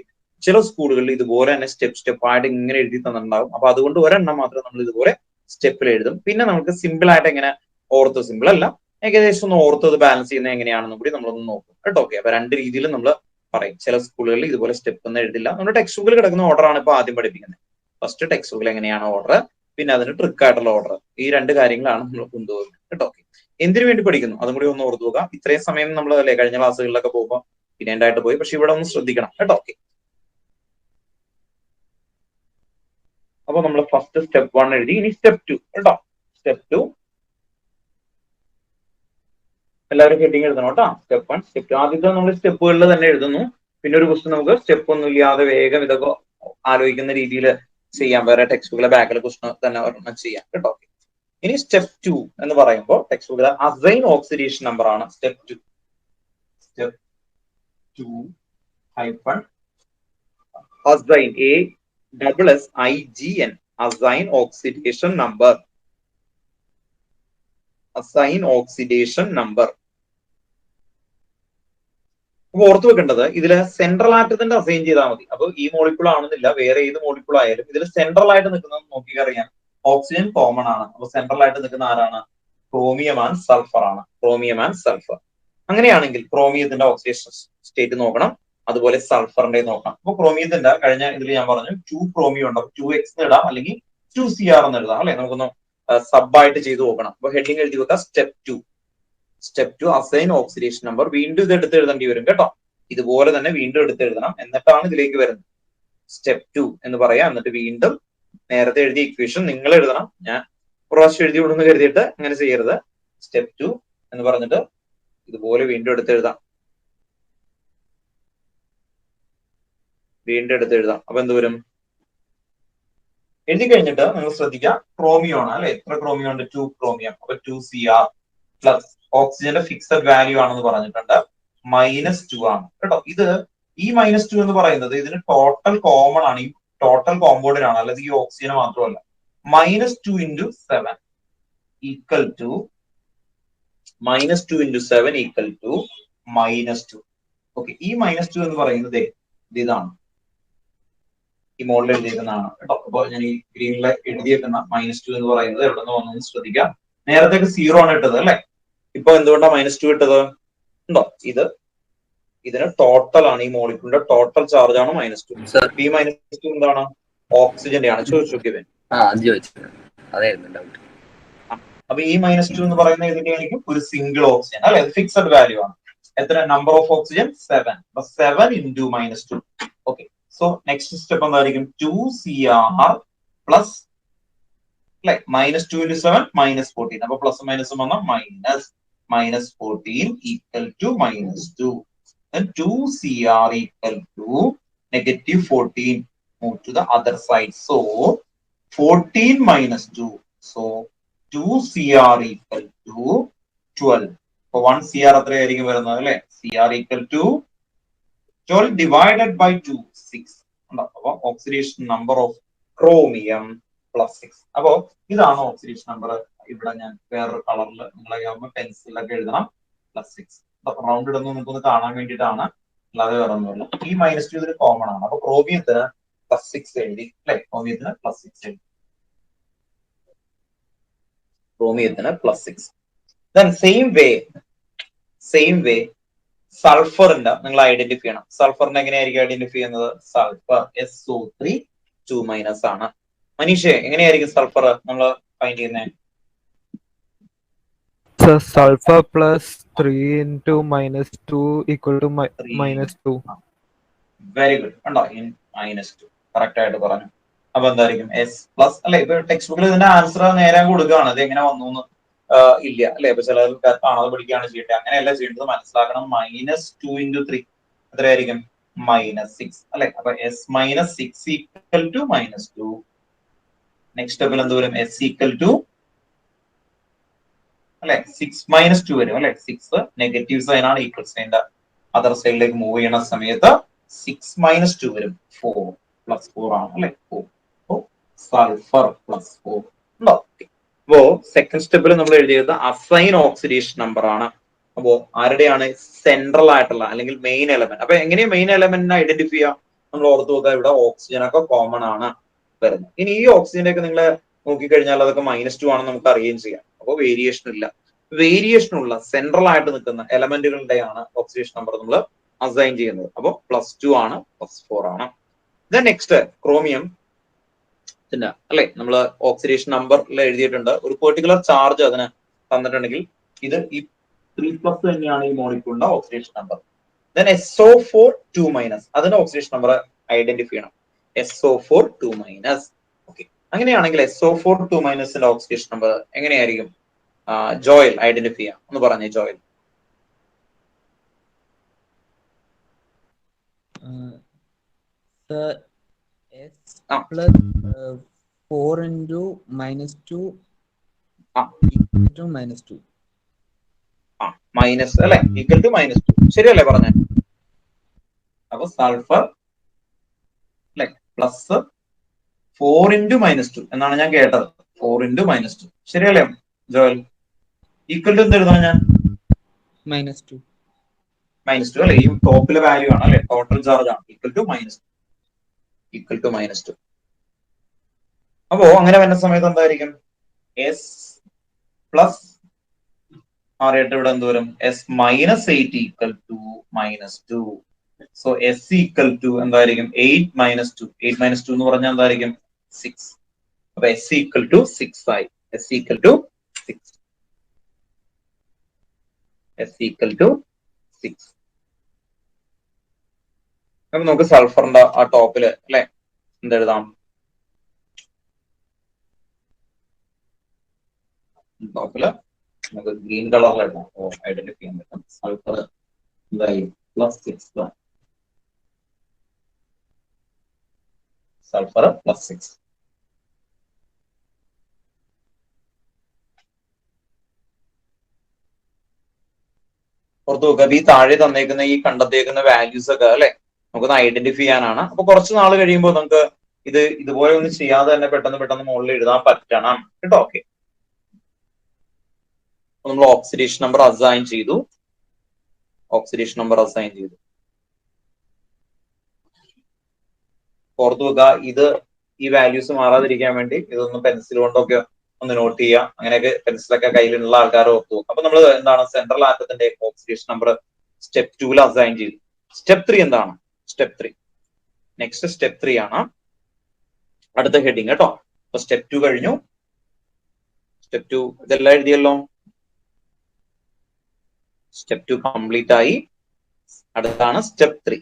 ചില സ്കൂളുകളിൽ ഇതുപോലെ തന്നെ സ്റ്റെപ്പ് ആയിട്ട് ഇങ്ങനെ എഴുതി തന്നിട്ടുണ്ടാവും. അപ്പൊ അതുകൊണ്ട് ഒരെണ്ണം മാത്രം നമ്മൾ ഇതുപോലെ സ്റ്റെപ്പിൽ എഴുതും. പിന്നെ നമുക്ക് സിമ്പിൾ ആയിട്ട് എങ്ങനെ ഓർത്ത്, സിമ്പിൾ അല്ല, ഏകദേശം ഒന്ന് ഓർത്തത് ബാലൻസ് ചെയ്യുന്നത് എങ്ങനെയാണെന്നും കൂടി നമ്മളൊന്ന് നോക്കും കേട്ടോ. ഓക്കെ, അപ്പൊ രണ്ട് രീതിയിൽ നമ്മൾ പറയും. ചില സ്കൂളുകളിൽ ഇതുപോലെ സ്റ്റെപ്പ് ഒന്നും എഴുതില്ല. നമ്മുടെ ടെക്സ്റ്റ് ബുക്കിൽ കിടക്കുന്ന ഓർഡർ ആണ് ഇപ്പൊ ആദ്യം പഠിപ്പിക്കുന്നത്. ഫസ്റ്റ് ടെക്സ്റ്റ് ബുക്കിൽ എങ്ങനെയാണ് ഓർഡർ, പിന്നെ അതിന് ട്രിക്ക് ആയിട്ടുള്ള ഓർഡർ, ഈ രണ്ട് കാര്യങ്ങളാണ് നമ്മൾ കൊണ്ടുപോകുന്നത് കേട്ടോ. ഓക്കെ, എന്തിനു വേണ്ടി പഠിക്കുന്നു അതും കൂടി ഒന്ന് ഓർത്തു നോക്കുക. ഇത്രയും സമയം നമ്മൾ അല്ലേ കഴിഞ്ഞ ക്ലാസ്സുകളിലൊക്കെ പോകുമ്പോൾ പിന്നീടായിട്ട് പോയി, പക്ഷെ ഇവിടെ ഒന്ന് ശ്രദ്ധിക്കണം കേട്ടോ. ഓക്കെ, അപ്പൊ നമ്മൾ ഫസ്റ്റ് സ്റ്റെപ്പ് 1 എഴുതി. ഇനി സ്റ്റെപ്പ് 2 കേട്ടോ. സ്റ്റെപ്പ് 2 എല്ലാവരും ഹെഡിങ് എഴുതണം കേട്ടോ. സ്റ്റെപ്പ് 1 സ്റ്റെപ്പ് 2 ആദ്യത്തെ നമ്മൾ സ്റ്റെപ്പുകളിൽ തന്നെ എഴുതുന്നു. പിന്നെ ഒരു ക്വസ്റ്റ്യൻ നമുക്ക് സ്റ്റെപ്പ് ഒന്നും ഇല്ലാതെ വേഗം ഇതൊക്കെ ആലോചിക്കുന്ന രീതിയിൽ ചെയ്യാം. വേറെ ടെക്സ്റ്റ് ബുക്കിലെ ബാക്കിലെ ക്വസ്റ്റ്യൻ തന്നെ ഒരെണ്ണം ചെയ്യാം കേട്ടോ. ഇനി സ്റ്റെപ്പ് 2 എന്ന് പറയുമ്പോൾ ടെക്സ്റ്റ് ബുക്കിലെ അസൈൻ ഓക്സിഡേഷൻ നമ്പർ ആണ് step 2. Step 2 hyphen assign ASSIGN assign oxidation number. Assign oxidation number. അപ്പൊ ഓർത്ത് വെക്കേണ്ടത് ഇതില് സെൻട്രൽ ആറ്റത്തിന്റെ അസൈൻ ചെയ്താൽ മതി. അപ്പൊ ഈ മോളിക്യൂൾ ആണെന്നില്ല, വേറെ ഏത് മോളിക്യൂൾ ആയാലും ഇതിൽ സെൻട്രൽ ആയിട്ട് നിൽക്കുന്നത് നോക്കിക്കറിയാം. ഓക്സിജൻ കോമൺ ആണ്. അപ്പൊ സെൻട്രൽ ആയിട്ട് നിൽക്കുന്ന ആരാണ്? ക്രോമിയം ആൻഡ് സൾഫർ ആണ്. Chromium and sulphur. അങ്ങനെയാണെങ്കിൽ ക്രോമിയത്തിന്റെ ഓക്സിഡേഷൻ സ്റ്റേറ്റ് നോക്കണം, അതുപോലെ സൾഫറിന്റെ നോക്കണം. അപ്പൊ ക്രോമിയത്തിന്റെ കഴിഞ്ഞ ഇതിൽ ഞാൻ പറഞ്ഞു 2 ക്രോമിയം ഉണ്ട്. അപ്പൊ 2x ഇടാം, അല്ലെങ്കിൽ 2Cr എന്ന് എഴുതാം അല്ലെ. നമുക്കൊന്ന് സബ് ആയിട്ട് ചെയ്ത് നോക്കണം. അപ്പൊ ഹെഡിങ് എഴുതി വെക്കാം step 2. Step 2 assign oxidation number. വീണ്ടും ഇത് എടുത്ത് എഴുതേണ്ടി വരും കേട്ടോ. ഇതുപോലെ തന്നെ വീണ്ടും എടുത്ത് എഴുതണം, എന്നിട്ടാണ് ഇതിലേക്ക് വരുന്നത്. സ്റ്റെപ്പ് 2 എന്ന് പറയാം. എന്നിട്ട് വീണ്ടും നേരത്തെ എഴുതിയ ഇക്വേഷൻ നിങ്ങൾ എഴുതണം. ഞാൻ പ്രാവശ്യം എഴുതി വിടുന്നു കരുതിയിട്ട് അങ്ങനെ ചെയ്യരുത്. സ്റ്റെപ്പ് 2 എന്ന് പറഞ്ഞിട്ട് ഇതുപോലെ വീണ്ടും എടുത്ത് എഴുതാം. വീണ്ടും എടുത്ത് എഴുതാം. അപ്പൊ എന്ത് വരും? എഴുതി കഴിഞ്ഞിട്ട് നിങ്ങൾ ശ്രദ്ധിക്കുക, ക്രോമിയം ആണ് അല്ലെ. എത്ര ക്രോമിയം ഉണ്ട്? 2 ക്രോമിയം. അപ്പൊ 2Cr പ്ലസ് ഓക്സിജന്റെ ഫിക്സഡ് വാല്യൂ ആണെന്ന് പറഞ്ഞിട്ടുണ്ട്, -2 ആണ് കേട്ടോ. ഇത് ഈ -2 എന്ന് പറയുന്നത് ഇതിന് ടോട്ടൽ കോമൺ ആണ്. ഈ ടോട്ടൽ കോമ്പൗണ്ടിനാണ്, അല്ലാതെ ഈ ഓക്സിജന് മാത്രമല്ല. -2 × 7 equal to -2 × 7 equal to -2. Okay, ഈ -2 എന്ന് പറയുന്നത് ഇതാണ്, ഈ മോഡൽ എഴുതിയേക്കുന്നതാണ് കേട്ടോ. അപ്പൊ ഞാൻ ഈ ഗ്രീനിൽ എഴുതിയേക്കുന്ന -2 എന്ന് പറയുന്നത് എവിടെ നിന്ന് വന്നു ശ്രദ്ധിക്കാം. നേരത്തെ 0 ആണ് ഇട്ടത് അല്ലെ. ഇപ്പൊ എന്തുകൊണ്ടാണ് -2 ഇട്ടത്? ഉണ്ടോ? ഇതിന് ടോട്ടൽ ആണ്, ഈ മോളിക്യൂളിന്റെ ടോട്ടൽ ചാർജ് ആണ് -2. ഈ -2 എന്താണ്? ഓക്സിജന്റെ ആണ്. ചോദിച്ചു. അപ്പൊ ഈ -2 എന്ന് പറയുന്ന ഇതിന്റെ ആയിരിക്കും ഒരു സിംഗിൾ ഓക്സിജൻ അല്ലെ. ഫിക്സഡ് വാല്യൂ ആണ്. എത്ര നമ്പർ ഓഫ് ഓക്സിജൻ? 7. അപ്പൊ 7 × -2. ഓക്കെ, സോ നെക്സ്റ്റ് സ്റ്റെപ്പ് എന്തായിരിക്കും? 2Cr പ്ലസ് അല്ലെ. -2 × 7 -14. അപ്പൊ പ്ലസ് മൈനസ് വന്നാൽ -14 equal to -2. Then 2Cr equal to -14. Move to the other side. So 14 - 2. So 2Cr equal to 12. So 1 Cr എത്രയായിരിക്കും വരുന്നത് അല്ലെ. Cr equal to 12 divided by 2, 6. അപ്പൊ oxidation number of chromium +6. അപ്പോ ഇതാണ് oxidation number. ഇവിടെ ഞാൻ വേറൊരു കളറിൽ നിങ്ങളെ പെൻസിലൊക്കെ എഴുതണം. +6 റൗണ്ട് ഇടുന്നത് നമുക്കൊന്ന് കാണാൻ വേണ്ടിയിട്ടാണ്, അല്ലാതെ വേറെ ഒന്നുമില്ല. ഈ -2 ഇതിന് കോമൺ ആണ്. അപ്പൊ ക്രോമിയത്തിന് +6 എഴുതി അല്ലെ. ക്രോമിയത്തിന് +6 എഴുതി. ക്രോമിയത്തിന് +6. Then same way സൾഫറിന്റെ നിങ്ങൾ ഐഡന്റിഫൈ ചെയ്യണം. സൾഫറിനെ എങ്ങനെയായിരിക്കും ഐഡന്റിഫൈ ചെയ്യുന്നത്? സൾഫർ SO3 2- ആണ്. മനീഷേ, എങ്ങനെയായിരിക്കും സൾഫർ നമ്മൾ ഫൈൻഡ് ചെയ്യുന്നത്? Sulfur plus 3 into -2 equal to -2. Very good. ഉണ്ടോ? -2 കറക്റ്റ് ആയിട്ട് പറഞ്ഞു. അപ്പൊ എന്തായിരിക്കും? S പ്ലസ് അല്ലെ. ഇപ്പൊ ടെക്സ്റ്റ് ബുക്കിൽ ഇതിന്റെ ആൻസർ നേരെ കൊടുക്കുകയാണ്. ഇത് എങ്ങനെ വന്നു ഇല്ല അല്ലെ. ഇപ്പൊ ചില കാണാതെ പഠിക്കുകയാണ് ചെയ്യേണ്ടത്. അങ്ങനെയല്ല ചെയ്യേണ്ടത്, മനസ്സിലാക്കണം. -2 × 3 എത്രയായിരിക്കും? -6 അല്ലെ. അപ്പൊ S -6 ഈക്വൽ ടു -2. നെക്സ്റ്റ് സ്റ്റെപ്പിൽ എന്ത് വരും? S ഈക്വൽ ടു അല്ലെ 6 - 2 വരും അല്ലെ. 6 നെഗറ്റീവ് സൈൻ ആണ്, ഈക്വൽ സൈൻ്റെ അതർ സൈഡിലേക്ക് മൂവ് ചെയ്യുന്ന സമയത്ത് 6 - 2 വരും. 4 + 4 ആണ് അല്ലെ. 4. സൾഫർ +4 ഉണ്ടോ? അപ്പോ സെക്കൻഡ് സ്റ്റെപ്പിൽ നമ്മൾ എഴുതിയത് അസൈൻ ഓക്സിഡേഷൻ നമ്പർ ആണ്. അപ്പോ ആരുടെയാണ്? സെൻട്രൽ ആയിട്ടുള്ള അല്ലെങ്കിൽ മെയിൻ എലമെന്റ്. അപ്പൊ എങ്ങനെയാ മെയിൻ എലമെന്റിനെ ഐഡന്റിഫൈ ചെയ്യാം? നമ്മൾ ഓർത്ത് നോക്കുക, ഇവിടെ ഓക്സിജൻ ഒക്കെ കോമൺ ആണ് വരുന്നത്. ഇനി ഈ ഓക്സിജന്റെ ഒക്കെ നിങ്ങൾ നോക്കിക്കഴിഞ്ഞാൽ അതൊക്കെ -2 ആണെന്ന് നമുക്ക് അറിയുകയും ചെയ്യാം. അപ്പോൾ വേരിയേഷൻ ഇല്ല. വേരിയേഷൻ ഉള്ള സെൻട്രൽ ആയിട്ട് നിൽക്കുന്ന എലമെന്റുകളുടെയാണ് ഓക്സിഡേഷൻ നമ്പർ നമ്മൾ അസൈൻ ചെയ്യുന്നത്. അപ്പോൾ +2 ആണ്, +4 ആണ്. നെക്സ്റ്റ് ക്രോമിയം അല്ലെ, നമ്മൾ ഓക്സിഡേഷൻ നമ്പറിൽ എഴുതിയിട്ടുണ്ട്. ഒരു പെർട്ടിക്കുലർ ചാർജ് അതിന് തന്നിട്ടുണ്ടെങ്കിൽ ഇത് ഈ 3+ തന്നെയാണ് ഈ മോളിക്യൂളിന്റെ ഓക്സിഡേഷൻ നമ്പർ. SO4 2- അതിന്റെ ഓക്സിഡേഷൻ നമ്പർ ഐഡന്റിഫൈ ചെയ്യണം. SO4 2-. ഓക്കെ, അങ്ങനെയാണെങ്കിൽ SO4 2- ഓക്സിഡേഷൻ നമ്പർ എങ്ങനെയായിരിക്കും ജോയൽ ഐഡന്റിഫൈ ചെയ്യാം? ഒന്ന് പറഞ്ഞേ Joel. S plus 4 into -2 equal to -2. Minus അല്ലെ, ഈക്വൽ ടു -2, ശരിയല്ലേ പറഞ്ഞേ? അപ്പൊ സൾഫർ അല്ലെ +4 into -2 എന്നാണ് ഞാൻ കേട്ടത്. 4 into -2 ശരിയല്ലേ ജോയൽ? ഈക്വൽ ടു എന്ത് എഴുതണം ഞാൻ? -2 അല്ലെ, ഈ ടോപ്പിലെ വാല്യൂ ആണ് അല്ലെ, ടോട്ടൽ ചാർജ് ആണ്. Equal to -2. അപ്പോ അങ്ങനെ വരുന്ന സമയത്ത് എന്തായിരിക്കും? S പ്ലസ് മാറിയിട്ട് ഇവിടെ എന്ത് വരും? S -8 equal to -2. So S equal to എന്തായിരിക്കും? 8 - 2. 8 - 2 എന്ന് പറഞ്ഞാൽ എന്തായിരിക്കും? 6. അപ്പൊ S ഈക്വൽ ടു 6 ആയി. S equal to 6. അപ്പൊ നമുക്ക് സൾഫറിന്റെ ആ ടോപ്പില് അല്ലെ എന്തെഴുതാം? ടോപ്പില് നമുക്ക് ഗ്രീൻ കളറിൽ എഴുതാം. ഐഡന്റിഫൈ ചെയ്യാൻ പറ്റും. സൾഫർ എന്തായി? +6. സൾഫർ +6. പുറത്തു നോക്കുക. ഈ താഴെ തന്നേക്കുന്ന ഈ കണ്ടെത്തിയേക്കുന്ന വാല്യൂസ് ഒക്കെ അല്ലെ നമുക്കൊന്ന് ഐഡന്റിഫൈ ചെയ്യാനാണ്. അപ്പൊ കുറച്ച് നാൾ കഴിയുമ്പോൾ നമുക്ക് ഇത് ഇതുപോലെ ഒന്നും ചെയ്യാതെ തന്നെ പെട്ടെന്ന് മുകളിൽ എഴുതാൻ പറ്റണം കേട്ടോ. ഓക്കെ, നമ്മൾ ഓക്സിഡേഷൻ നമ്പർ അസൈൻ ചെയ്തു. പുറത്തു വെക്കുക. ഇത് ഈ വാല്യൂസ് മാറാതിരിക്കാൻ വേണ്ടി ഇതൊന്ന് പെൻസിൽ കൊണ്ടൊക്കെ ഒന്ന് നോട്ട് ചെയ്യുക. അങ്ങനെയൊക്കെ പെൻസിലൊക്കെ കയ്യിലുള്ള ആൾക്കാർ ഓർത്തു വെക്കും. അപ്പൊ നമ്മൾ എന്താണ് സെൻട്രൽ ആറ്റത്തിന്റെ ഓക്സിഡേഷൻ നമ്പർ സ്റ്റെപ്പ് 2 അസൈൻ ചെയ്തു. സ്റ്റെപ്പ് 3 എന്താണ്? നെക്സ്റ്റ് സ്റ്റെപ്പ് 3 ആണ് അടുത്ത ഹെഡിങ് കേട്ടോ. അപ്പൊ സ്റ്റെപ്പ് 2 കഴിഞ്ഞു. സ്റ്റെപ്പ് 2 ഇതെല്ലാം എഴുതിയല്ലോ. സ്റ്റെപ്പ് 2 കംപ്ലീറ്റ് ആയി. അടുത്താണ് സ്റ്റെപ്പ് 3.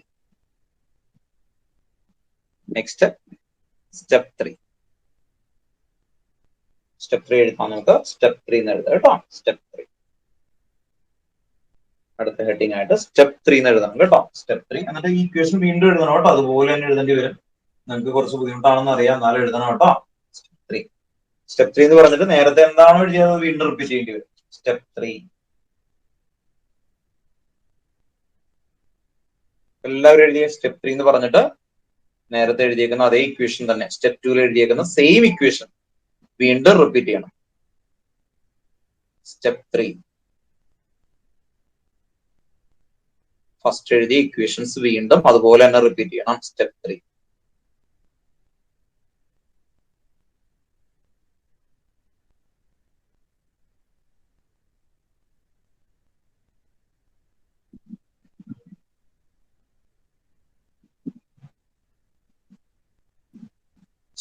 നെക്സ്റ്റ് സ്റ്റെപ്പ് 3 എഴുതാം നമുക്ക്. സ്റ്റെപ്പ് 3 എന്ന് എഴുതാം കേട്ടോ. സ്റ്റെപ്പ് 3 അടുത്ത ഹെഡിങ് ആയിട്ട് സ്റ്റെപ്പ് 3 എന്ന് എഴുതാം കേട്ടോ. സ്റ്റെപ്പ് 3 എന്നിട്ട് ഈ ഇക്വേഷൻ വീണ്ടും എഴുതണം കേട്ടോ. അതുപോലെ തന്നെ എഴുതേണ്ടി വരും. നിങ്ങൾക്ക് കുറച്ച് ബുദ്ധിമുട്ടാണെന്ന് അറിയാം, എന്നാലും എഴുതണം കേട്ടോ. സ്റ്റെപ്പ് 3 എന്ന് പറഞ്ഞിട്ട് നേരത്തെ എന്താണോ എഴുതിയത് വീണ്ടും റിപ്പീറ്റ് ചെയ്യേണ്ടി വരും. സ്റ്റെപ്പ് 3 എല്ലാവരും എഴുതിയ സ്റ്റെപ്പ് 3 എന്ന് പറഞ്ഞിട്ട് നേരത്തെ എഴുതിയേക്കുന്ന അതേ ഇക്വേഷൻ തന്നെ സ്റ്റെപ്പ് 2 എഴുതിയേക്കുന്ന സെയിം ഇക്വേഷൻ വീണ്ടും റിപ്പീറ്റ് ചെയ്യണം. സ്റ്റെപ്പ് 3 ഫസ്റ്റ് എഴുതിയ ഇക്വേഷൻസ് വീണ്ടും അതുപോലെ തന്നെ റിപ്പീറ്റ് ചെയ്യണം. സ്റ്റെപ്പ് 3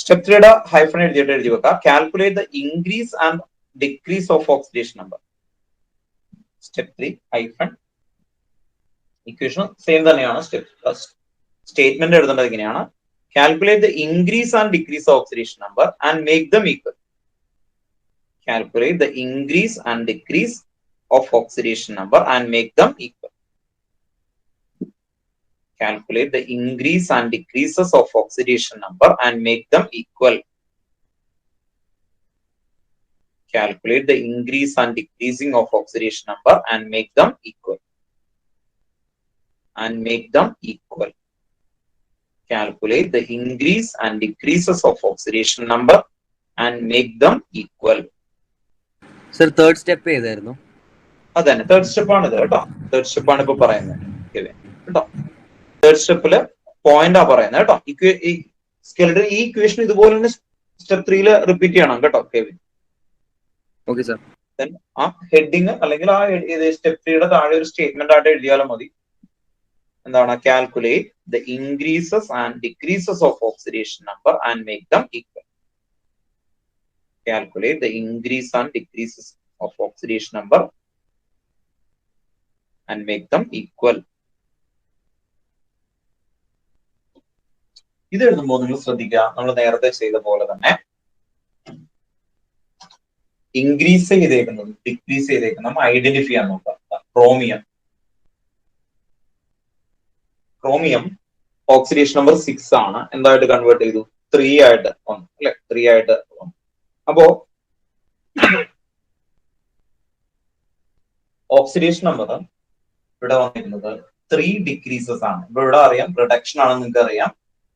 സ്റ്റെപ്പ് 3യുടെ ഹൈഫൺ എഴുതിയിട്ട് എഴുതി വെക്കാം. Calculate the increase and decrease of oxidation number. Step 3 hyphen equation same തന്നെയാണ്. സ്റ്റേറ്റ്മെന്റ് എഴുതേണ്ടത് ഇങ്ങനെയാണ്. Calculate the increase and decrease oxidation number and make them equal. Calculate the increase and decrease of oxidation number and make them equal. Calculate the increase and decreases of oxidation number and make them equal. Calculate the increase and decreasing of oxidation number and make them equal. Calculate the increase and decreases of oxidation number and make them equal. Sir, third step ഏതായിരുന്നു? അതന്നെ third step ആണ് ഇത് കേട്ടോ. Third step ആണ് ഇപ്പൊ പറയുന്നത് കേട്ടോ. Third സ്റ്റെപ്പില് point ആ പറയുന്നത് കേട്ടോ. ഈ സ്കെലറ്റൻ ഈ ഇക്വേഷൻ ഇതുപോലെ തന്നെ സ്റ്റെപ്പ് 3 റിപ്പീറ്റ് ചെയ്യണം കേട്ടോ കെവിൻ. Okay sir. ദെൻ ആ ഹെഡിങ് അല്ലെങ്കിൽ ആ സ്റ്റെപ്പ് 3യുടെ താഴെ ഒരു സ്റ്റേറ്റ്മെന്റ് ആയിട്ട് എഴുതിയാലും മതി. എന്താണ്? Calculate the increases and decreases of oxidation number and make them equal. Calculate the increase and decreases of oxidation number and make them equal. ഇത് എഴുതുമ്പോൾ നിങ്ങൾ ശ്രദ്ധിക്കുക, നമ്മൾ നേരത്തെ ചെയ്ത പോലെ തന്നെ ഇൻക്രീസ് ചെയ്തേക്കുന്നതും ഡിക്രീസ് ചെയ്തേക്കുന്നതും ഐഡന്റിഫൈ ചെയ്യാൻ നോക്കുക. ക്രോമിയം ഓക്സിഡേഷൻ നമ്പർ 6 ആണ്. എന്തായിട്ട് കൺവേർട്ട് ചെയ്തു? 3 ആയിട്ട് വന്നു അല്ലെ? 3 ആയിട്ട് വന്നു. അപ്പോ ഓക്സിഡേഷൻ നമ്പർ ഇവിടെ വന്നിരിക്കുന്നത് 3 ഡിക്രീസസ് ആണ്. ഇപ്പൊ ഇവിടെ അറിയാം റിഡക്ഷൻ ആണെന്ന് നിങ്ങൾക്ക് അറിയാം.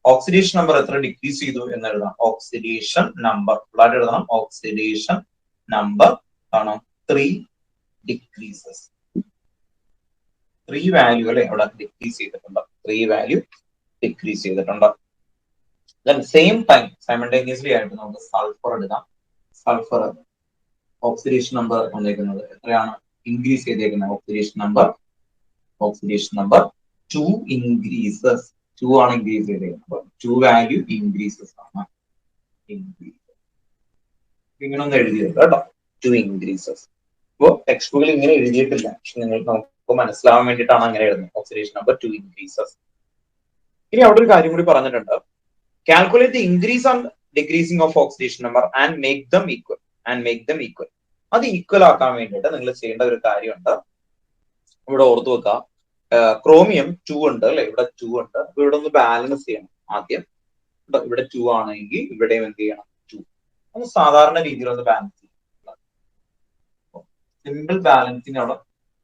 ഓക്സിഡേഷൻ നമ്പർ എത്ര ഡിക്രീസ് ചെയ്തു എന്ന് എഴുതാം. ഓക്സിഡേഷൻ നമ്പർ ഇവിടെ എഴുതണം. ഓക്സിഡേഷൻ നമ്പർ ആണ് 3 ഡിക്രീസസ്. 3 വാല്യൂ അല്ലെ ഇവിടെ ഡിക്രീസ് ചെയ്തിട്ടുണ്ട്. 3 വാല്യൂ ഡിക്രീസ് ചെയ്തിട്ടുണ്ട്. സെയിം ടൈം സൈമൾട്ടേനിയസ്ലി ആയിട്ട് നമുക്ക് സൾഫർ എടുക്കാം. സൾഫർ ഓക്സിഡേഷൻ നമ്പർ വന്നിരിക്കുന്നത് എത്രയാണ്? ഇൻക്രീസ് ചെയ്തേക്കുന്നത് ഓക്സിഡേഷൻ നമ്പർ 2 ഇൻക്രീസസ്. 2 ആണ് ഇൻക്രീസ് ചെയ്തേക്കുന്നത്. 2 വാല്യൂ ഇൻക്രീസസ് ആണ്. ഇങ്ങനെ ഒന്ന് എഴുതിയത് കേട്ടോ, 2 ഇൻക്രീസസ്. ഇപ്പോ ടെക്സ്റ്റ് ബുക്കിൽ ഇങ്ങനെ എഴുതിയിട്ടില്ല, പക്ഷെ നമുക്ക് മനസ്സിലാവാൻ വേണ്ടിയിട്ടാണ് അങ്ങനെ എഴുതുന്നത്. Oxidation number 2 increases. ഇനി അവിടെ ഒരു കാര്യം കൂടി പറഞ്ഞിട്ടുണ്ട്. Calculate the increase and decreasing of oxidation number and make them equal. അത് ഈക്വൽ ആക്കാൻ വേണ്ടിയിട്ട് നിങ്ങൾ ചെയ്യേണ്ട ഒരു കാര്യമുണ്ട്. ഇവിടെ ഓർത്തു വെക്കുക, ക്രോമിയം 2 ഉണ്ട് അല്ലെ? ഇവിടെ 2 ഉണ്ട്. അപ്പൊ ഇവിടെ ഒന്ന് ബാലൻസ് ചെയ്യണം ആദ്യം. ഇവിടെ 2 ആണെങ്കിൽ ഇവിടെയും എന്ത് ചെയ്യണം? 2. ഒന്ന് സാധാരണ രീതിയിൽ ഒന്ന് ബാലൻസ് ചെയ്യണം. സിമ്പിൾ ബാലൻസിങ് അവിടെ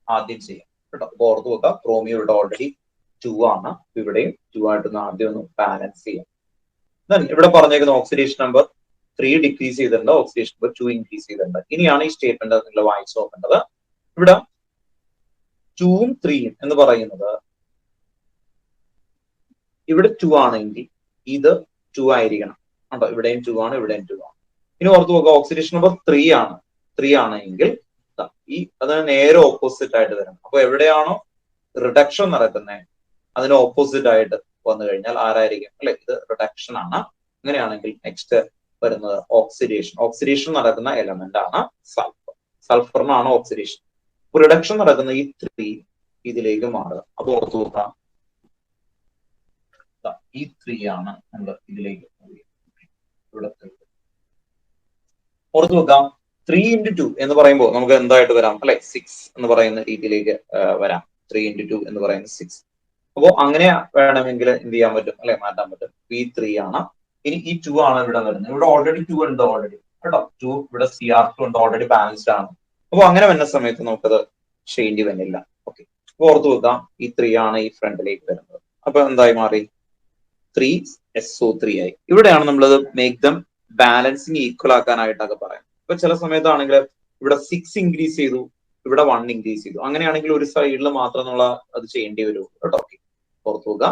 ആദ്യം ചെയ്യാം കേട്ടോ. അപ്പൊ ഓർത്തു വെക്കുക, ക്രോമിയം ഇവിടെ ഓൾറെഡി 2 ആണ്. ഇവിടെയും 2 ആയിട്ടൊന്ന് ആദ്യം ഒന്ന് ബാലൻസ് ചെയ്യാം. ഇവിടെ പറഞ്ഞേക്കുന്ന ഓക്സിഡേഷൻ നമ്പർ 3 ഡിക്രീസ് ചെയ്തിട്ടുണ്ട്, ഓക്സിഡേഷൻ നമ്പർ 2 ഇൻക്രീസ് ചെയ്തിട്ടുണ്ട്. ഇനിയാണ് ഈ സ്റ്റേറ്റ്മെന്റ് നിങ്ങൾ വായിച്ചു നോക്കേണ്ടത്. ഇവിടെ 2ഉം 3ഉം എന്ന് പറയുന്നത് ഇവിടെ 2 ആണെങ്കിൽ ഇത് 2 ആയിരിക്കണം കേട്ടോ. ഇവിടെയും 2 ആണ്, ഇവിടെയും 2 ആണ്. ഇനി ഓർത്ത് നോക്കുക, ഓക്സിഡേഷൻ നമ്പർ 3 ആണെങ്കിൽ അതിന് നേരെ ഓപ്പോസിറ്റ് ആയിട്ട് വരണം. അപ്പൊ എവിടെയാണോ റിഡക്ഷൻ നടക്കുന്നത് അതിന് ഓപ്പോസിറ്റ് ആയിട്ട് വന്നു കഴിഞ്ഞാൽ ആരായിരിക്കും അല്ലെ? ഇത് റിഡക്ഷൻ ആണ്. അങ്ങനെയാണെങ്കിൽ നെക്സ്റ്റ് വരുന്നത് ഓക്സിഡേഷൻ നടക്കുന്ന എലമെന്റ് ആണ് സൾഫർ. സൾഫറിനാണ് ഓക്സിഡേഷൻ. റിഡക്ഷൻ നടക്കുന്ന ഈ 3 ഇതിലേക്ക് മാറുക. അപ്പൊ ഓർത്തു നോക്കാം, ഈ 3 ആണ് ഇതിലേക്ക് ഇവിടെ ഓർത്തു നോക്കാം. 3 into 2 എന്ന് പറയുമ്പോൾ നമുക്ക് എന്തായിട്ട് വരാം അല്ലെ? 6 എന്ന് പറയുന്ന രീതിയിലേക്ക് വരാം. 3 into 2 എന്ന് പറയുന്നത് 6. അപ്പോ അങ്ങനെ വേണമെങ്കിൽ എന്ത് ചെയ്യാൻ പറ്റും അല്ലെ? മാറ്റാൻ പറ്റും. ഈ 3 ആണ്. ഇനി ഈ 2 ആണ് ഇവിടെ വരുന്നത്. ഇവിടെ ഓൾറെഡി 2 ഉണ്ട് കേട്ടോ. 2 ഇവിടെ CR2 ഉണ്ട്, ഓൾറെഡി ബാലൻസ്ഡ് ആണ്. അപ്പൊ അങ്ങനെ വരുന്ന സമയത്ത് നമുക്കത് ചെയ്യേണ്ടി വന്നില്ല. ഓക്കെ. അപ്പൊ ഓർത്തു വെക്കാം, ഈ 3 ആണ് ഈ ഫ്രണ്ടിലേക്ക് വരുന്നത്. അപ്പൊ എന്തായി മാറി? 3SO3 ആയി. ഇവിടെയാണ് നമ്മളത് മേക്ക് ദം ബാലൻസിങ് ഈക്വൽ ആക്കാനായിട്ടൊക്കെ പറയാം. ഇപ്പൊ ചില സമയത്താണെങ്കിൽ ഇവിടെ 6 ഇൻക്രീസ് ചെയ്തു, ഇവിടെ 1 ഇൻക്രീസ് ചെയ്തു. അങ്ങനെയാണെങ്കിൽ ഒരു സൈഡിൽ മാത്രം നമ്മൾ അത് ചെയ്യേണ്ടി വരും കേട്ടോ. ഓർത്തു നോക്കുക.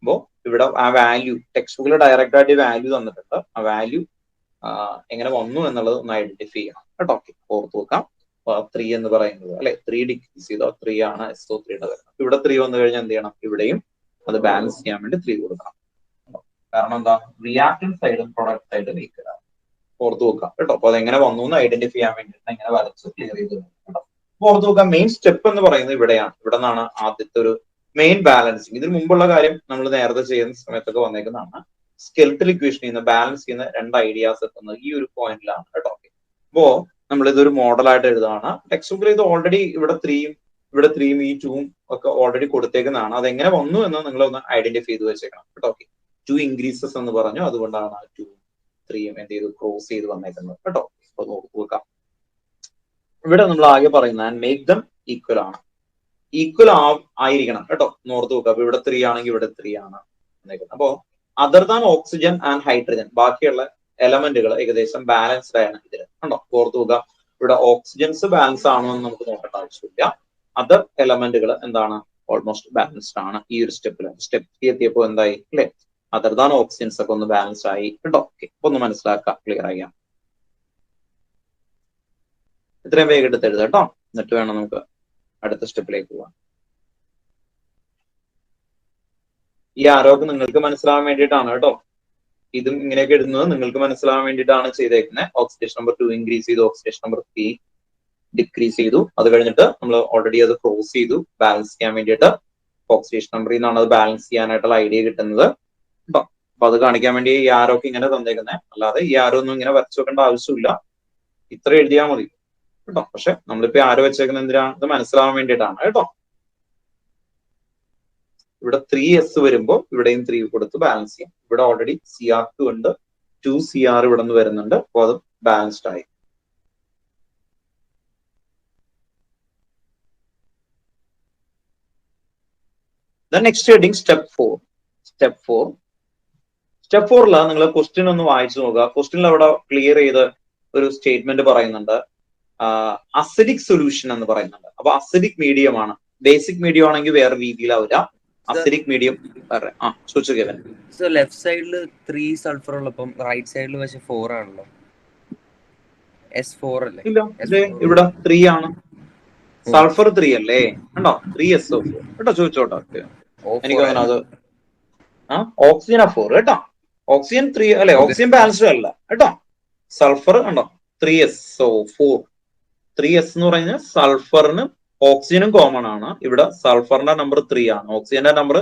അപ്പോ ഇവിടെ ആ വാല്യൂ ടെക്സ്റ്റ് ബുക്കിൽ ഡയറക്റ്റ് ആയിട്ട് വാല്യൂ തന്നിട്ടുണ്ട്. ആ വാല്യൂ എങ്ങനെ വന്നു എന്നുള്ളത് ഒന്ന് ഐഡന്റിഫൈ ചെയ്യണം കേട്ടോ. ഓർത്തു നോക്കാം, 3 എന്ന് പറയുന്നത് അല്ലെ? 3 ഡിക്രീസ് ചെയ്തോ 3 ആണ് SO3യുടെ വരുന്നത്. ഇവിടെ 3 വന്നു കഴിഞ്ഞാൽ എന്ത് ചെയ്യണം? ഇവിടെയും അത് ബാലൻസ് ചെയ്യാൻ വേണ്ടി 3 കൊടുക്കണം. കാരണം എന്താ? റിയാക്ടന്റ് സൈഡും പ്രൊഡക്റ്റ് സൈഡും ഈക്വൽ ആണ്. ഓർത്തു നോക്കാം കേട്ടോ. അപ്പൊ അതെങ്ങനെ വന്നു എന്ന് ഐഡന്റിഫൈ ചെയ്യാൻ വേണ്ടിയിട്ട് എങ്ങനെ വരച്ച് ക്ലിയർ ചെയ്ത് കേട്ടോ. ഓർത്തു നോക്കാം, മെയിൻ സ്റ്റെപ്പ് എന്ന് പറയുന്നത് ഇവിടെയാണ്. ഇവിടെ നിന്നാണ് ആദ്യത്തെ ഒരു മെയിൻ ബാലൻസിങ്. ഇതിന് മുമ്പുള്ള കാര്യം നമ്മൾ നേരത്തെ ചെയ്യുന്ന സമയത്തൊക്കെ വന്നേക്കുന്നതാണ്. സ്കെൽറ്റൽ ഇക്വേഷൻ ചെയ്യുന്ന ബാലൻസ് ചെയ്യുന്ന 2 ഐഡിയാസ് എത്തുന്നത് ഈ ഒരു പോയിന്റിലാണ് കേട്ടോ. അപ്പോ നമ്മൾ ഇതൊരു മോഡലായിട്ട് എഴുതുകയാണ്. ടെക്സ്റ്റ് ബുക്കിൽ ഇത് ഓൾറെഡി ഇവിടെ 3ഉം ഈ 2ഉം ഒക്കെ ഓൾറെഡി കൊടുത്തേക്കുന്നതാണ്. അതെങ്ങനെ വന്നു എന്ന് നിങ്ങൾ ഒന്ന് ഐഡന്റിഫൈ ചെയ്ത് വെച്ചേക്കണം കേട്ടോ. 2 ഇൻക്രീസസ് എന്ന് പറഞ്ഞു, അതുകൊണ്ടാണ് 2ഉം 3ഉം എന്ത് ചെയ്ത് ക്രോസ് ചെയ്ത് വന്നേക്കുന്നത് കേട്ടോ. അപ്പൊ നോക്കാം, ഇവിടെ നമ്മൾ ആകെ പറയുന്നത് മേക്ക് ദം ഈക്വൽ ആണ്. ഈക്വൽ ആയിരിക്കണം കേട്ടോ. ഓർത്ത് നോക്കുക. അപ്പൊ ഇവിടെ 3 ആണെങ്കിൽ ഇവിടെ 3 ആണ്. അപ്പോ other than oxygen and hydrogen ബാക്കിയുള്ള എലമെന്റുകൾ ഏകദേശം ബാലൻസ്ഡ് ആണ് ഇതിൽ കണ്ടോ. ഓർത്ത് നോക്കുക, ഇവിടെ ഓക്സിജൻസ് ബാലൻസ് ആണോ എന്ന് നമുക്ക് നോക്കേണ്ട ആവശ്യമില്ല. അതർ എലമെന്റുകൾ എന്താണ്? ഓൾമോസ്റ്റ് ബാലൻസ്ഡ് ആണ്. ഈ ഒരു സ്റ്റെപ്പ് എത്തിയപ്പോൾ എന്തായി അല്ലെ? അതർ ദാൻ ഓക്സിജൻസ് ഒക്കെ ഒന്ന് ബാലൻസ് ആയി കേട്ടോ. ഓക്കെ, അപ്പൊ ഒന്ന് മനസ്സിലാക്കാം, ക്ലിയർ ആക്കാം. ഇത്രയും വേഗം എടുത്ത് എഴുതാം കേട്ടോ. എന്നിട്ട് വേണം നമുക്ക് അടുത്ത സ്റ്റെപ്പിലേക്ക് പോവാം. ഈ ആരോഗ്യം നിങ്ങൾക്ക് മനസ്സിലാവാൻ വേണ്ടിയിട്ടാണ് കേട്ടോ. ഇതും ഇങ്ങനെയൊക്കെ ഇടുന്നത് നിങ്ങൾക്ക് മനസ്സിലാവാൻ വേണ്ടിയിട്ടാണ് ചെയ്തേക്കുന്നത്. ഓക്സിഡേഷൻ നമ്പർ 2 ഇൻക്രീസ് ചെയ്തു, ഓക്സിഡേഷൻ നമ്പർ 3 ഡിക്രീസ് ചെയ്തു. അത് കഴിഞ്ഞിട്ട് നമ്മൾ ഓൾറെഡി അത് ക്രോസ് ചെയ്തു ബാലൻസ് ചെയ്യാൻ വേണ്ടിയിട്ട്. ഓക്സിഡേഷൻ നമ്പറിൽ നിന്നാണ് അത് ബാലൻസ് ചെയ്യാനായിട്ടുള്ള ഐഡിയ കിട്ടുന്നത് കേട്ടോ. അപ്പൊ അത് കാണിക്കാൻ വേണ്ടി ഈ ആരോക്ക് ഇങ്ങനെ തന്നേക്കുന്നത്. അല്ലാതെ ഈ ആരോ ഒന്നും ഇങ്ങനെ വരച്ചു വെക്കേണ്ട ആവശ്യമില്ല, ഇത്ര എഴുതിയാൽ മതി കേട്ടോ. പക്ഷെ നമ്മളിപ്പോ ആരോ വെച്ചേക്കുന്നത് എന്തിനാണ്? ഇത് മനസ്സിലാവാൻ വേണ്ടിയിട്ടാണ് കേട്ടോ. ഇവിടെ 3s വരുമ്പോ ഇവിടെയും 3 കൊടുത്ത് ബാലൻസ് ചെയ്യാം. ഇവിടെ ഓൾറെഡി CR2 ഉണ്ട്, 2CR ഇവിടെ നിന്ന് വരുന്നുണ്ട്. അപ്പൊ അത് ബാലൻസ്ഡ് ആയി. Next heading step 4. സ്റ്റെപ്പ് 4 നിങ്ങൾ ക്വസ്റ്റ്യൻ ഒന്ന് വായിച്ചു നോക്കുക. ക്വസ്റ്റ്യനിൽ അവിടെ ക്ലിയർ ചെയ്ത് ഒരു സ്റ്റേറ്റ്മെന്റ് പറയുന്നുണ്ട്, അസിഡിക് സൊല്യൂഷൻ എന്ന് പറയുന്നുണ്ട്. അപ്പൊ അസിഡിക് മീഡിയം ആണ്. ബേസിക് മീഡിയം ആണെങ്കിൽ വേറെ രീതിയിലാവില്ല. അസിഡിക് മീഡിയം ചോദിച്ചു കേവൻ. ലെഫ്റ്റ് സൈഡിൽ 3 സൾഫർ ഉള്ളപ്പം റൈറ്റ് സൈഡിൽ പക്ഷെ 4 ആണല്ലോ. S4 അല്ലേ? ഇല്ല, ഇവിടെ 3 ആണ്. സൾഫർ 3 അല്ലേ? കണ്ടോ, 3SO4 കേട്ടോ. ചോദിച്ചോട്ടോ, എനിക്ക് തോന്നുന്നു അത് ഓക്സിജൻ 4 കേട്ടോ. ഓക്സിജൻ 3 അല്ലെ? ഓക്സിജൻ ബാലൻസ്ഡ് അല്ല കേട്ടോ. സൾഫർ കണ്ടോ, 3SO4. 3s എന്ന് പറഞ്ഞാൽ സൾഫറിന് ഓക്സിജനും കോമൺ ആണ്. ഇവിടെ സൾഫറിന്റെ നമ്പർ 3 ആണ്, ഓക്സിജന്റെ നമ്പർ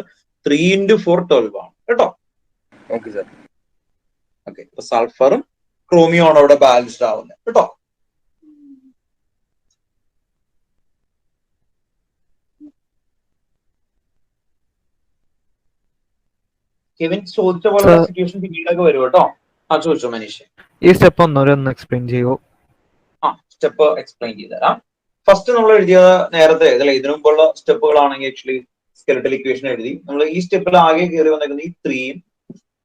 3 × 4 12 ആണ് കേട്ടോ. ഓക്കെ, സൾഫറും ക്രോമിയോ ആണ് അവിടെ ബാലൻസ്ഡ് ആവുന്നത് കേട്ടോ. കെവിൻ ചോദിച്ച പോലെ എക്സിക്യൂഷൻ പിന്നീടൊക്കെ വരും കേട്ടോ. ചോദിച്ചോ മനീഷ്. ഈ സ്റ്റെപ്പ് ഒന്ന് എക്സ്പ്ലെയിൻ ചെയ്യോ? സ്റ്റെപ്പ് എക്സ്പ്ലെയിൻ ചെയ്തുതരാം. ഫസ്റ്റ് നമ്മൾ എഴുതിയത് നേരത്തെ അല്ലെ, ഇതിനു മുമ്പുള്ള സ്റ്റെപ്പുകളാണെങ്കിൽ ആക്ച്വലി സ്കെലറ്റൽ ഇക്വേഷൻ എഴുതി. നമ്മൾ ഈ സ്റ്റെപ്പിൽ ആകെ കയറി വന്നിരിക്കുന്നത് ഈ 3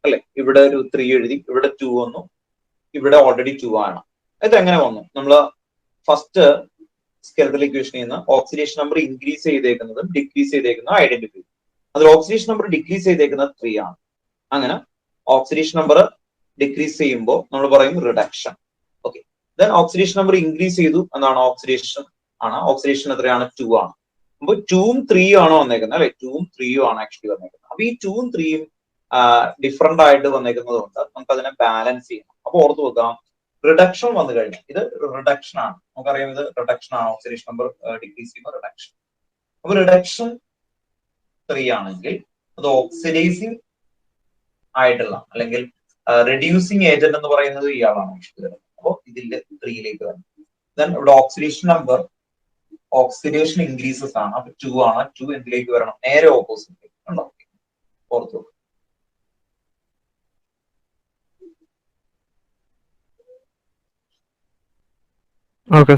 അല്ലെ. ഇവിടെ ഒരു 3 എഴുതി, ഇവിടെ 2 വന്നു, ഇവിടെ ഓൾറെഡി 2 ആണ്. ഇത് എങ്ങനെ വന്നു? നമ്മൾ ഫസ്റ്റ് സ്കെലറ്റൽ ഇക്വേഷനിൽ നിന്ന് ഓക്സിഡേഷൻ നമ്പർ ഇൻക്രീസ് ചെയ്തേക്കുന്നതും ഡിക്രീസ് ചെയ്തേക്കുന്നതും ഐഡന്റിഫൈ ചെയ്തു. അതിൽ ഓക്സിഡേഷൻ നമ്പർ ഡിക്രീസ് ചെയ്തേക്കുന്നത് 3 ആണ്. അങ്ങനെ ഓക്സിഡേഷൻ നമ്പർ ഡിക്രീസ് ചെയ്യുമ്പോൾ നമ്മൾ പറയും reduction. Okay, then oxidation number increase ചെയ്തു എന്നാണ് ഓക്സിഡേഷൻ ആണ്. ഓക്സിഡേഷൻ എത്രയാണ്? 2 ആണ്. അപ്പൊ 2ഉം 3ഉം ആണ് വന്നേക്കുന്നത് അല്ലെ. 2ഉം 3ഉം ആണ് ആക്ച്വലി വന്നേക്കുന്നത്. അപ്പൊ ഈ 2ഉം 3ഉം ഡിഫറെന്റ് ആയിട്ട് വന്നേക്കുന്നത് കൊണ്ട് നമുക്ക് അതിനെ ബാലൻസ് ചെയ്യണം. അപ്പൊ ഓർത്ത് വെക്കാം, റിഡക്ഷൻ വന്നു കഴിഞ്ഞാൽ ഇത് റിഡക്ഷൻ ആണ്. നമുക്കറിയാം ഇത് റിഡക്ഷൻ ആണ്. ഓക്സിഡേഷൻ നമ്പർ ഡിക്രീസ് ചെയ്യുമ്പോൾ റിഡക്ഷൻ. അപ്പൊ റിഡക്ഷൻ 3 ആണെങ്കിൽ അത് ഓക്സിഡൈസിങ് ആയിട്ടുള്ള അല്ലെങ്കിൽ റെഡ്യൂസിങ് ഏജന്റ് എന്ന് പറയുന്നത് ഇയാളാണ് ആക്ച്വലി വരുന്നത്. അപ്പോൾ ഇതിന്റെ 3ലേക്ക് വരണം. ദെൻ ഇവിടെ ഓക്സിഡേഷൻ നമ്പർ ഓക്സിഡേഷൻ ഇൻക്രീസസ് ആണ്. അപ്പൊ 2 ആണ്. 2 എന്തിലേക്ക് വരണം? നേരെ ഓപ്പോസിറ്റ് ഉണ്ടോ? ഓർത്തു വെക്കുക.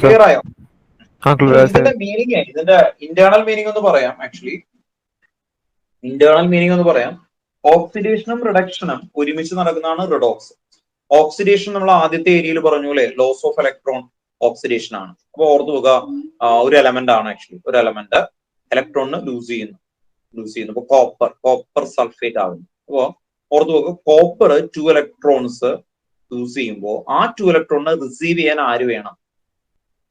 ക്ലിയർ ആയോ? ഇതിന്റെ മീനിങ്, ഇതിന്റെ ഇന്റേണൽ മീനിങ് ഒന്ന് പറയാം. ആക്ച്വലി ഇന്റേണൽ മീനിങ് ഒന്ന് പറയാം. ഓക്സിഡേഷനും റിഡക്ഷനും ഒരുമിച്ച് നടക്കുന്നതാണ് റിഡോക്സ്. ഓക്സിഡേഷൻ നമ്മൾ ആദ്യത്തെ ഏരിയയിൽ പറഞ്ഞു അല്ലെ, ലോസ് ഓഫ് ഇലക്ട്രോൺ ഓക്സിഡേഷൻ ആണ്. അപ്പൊ ഓർത്തു പോകുക, ഒരു എലമെന്റ് ആണ് ആക്ച്വലി. ഒരു എലമെന്റ് ഇലക്ട്രോണിന് ലൂസ് ചെയ്യുന്നു. അപ്പൊ കോപ്പർ സൾഫേറ്റ് ആകുന്നു. അപ്പോ ഓർത്തു പോകുക, കോപ്പർ 2 ഇലക്ട്രോൺസ് ലൂസ് ചെയ്യുമ്പോൾ ആ 2 ഇലക്ട്രോണിനെ റിസീവ് ചെയ്യാൻ ആര് വേണം?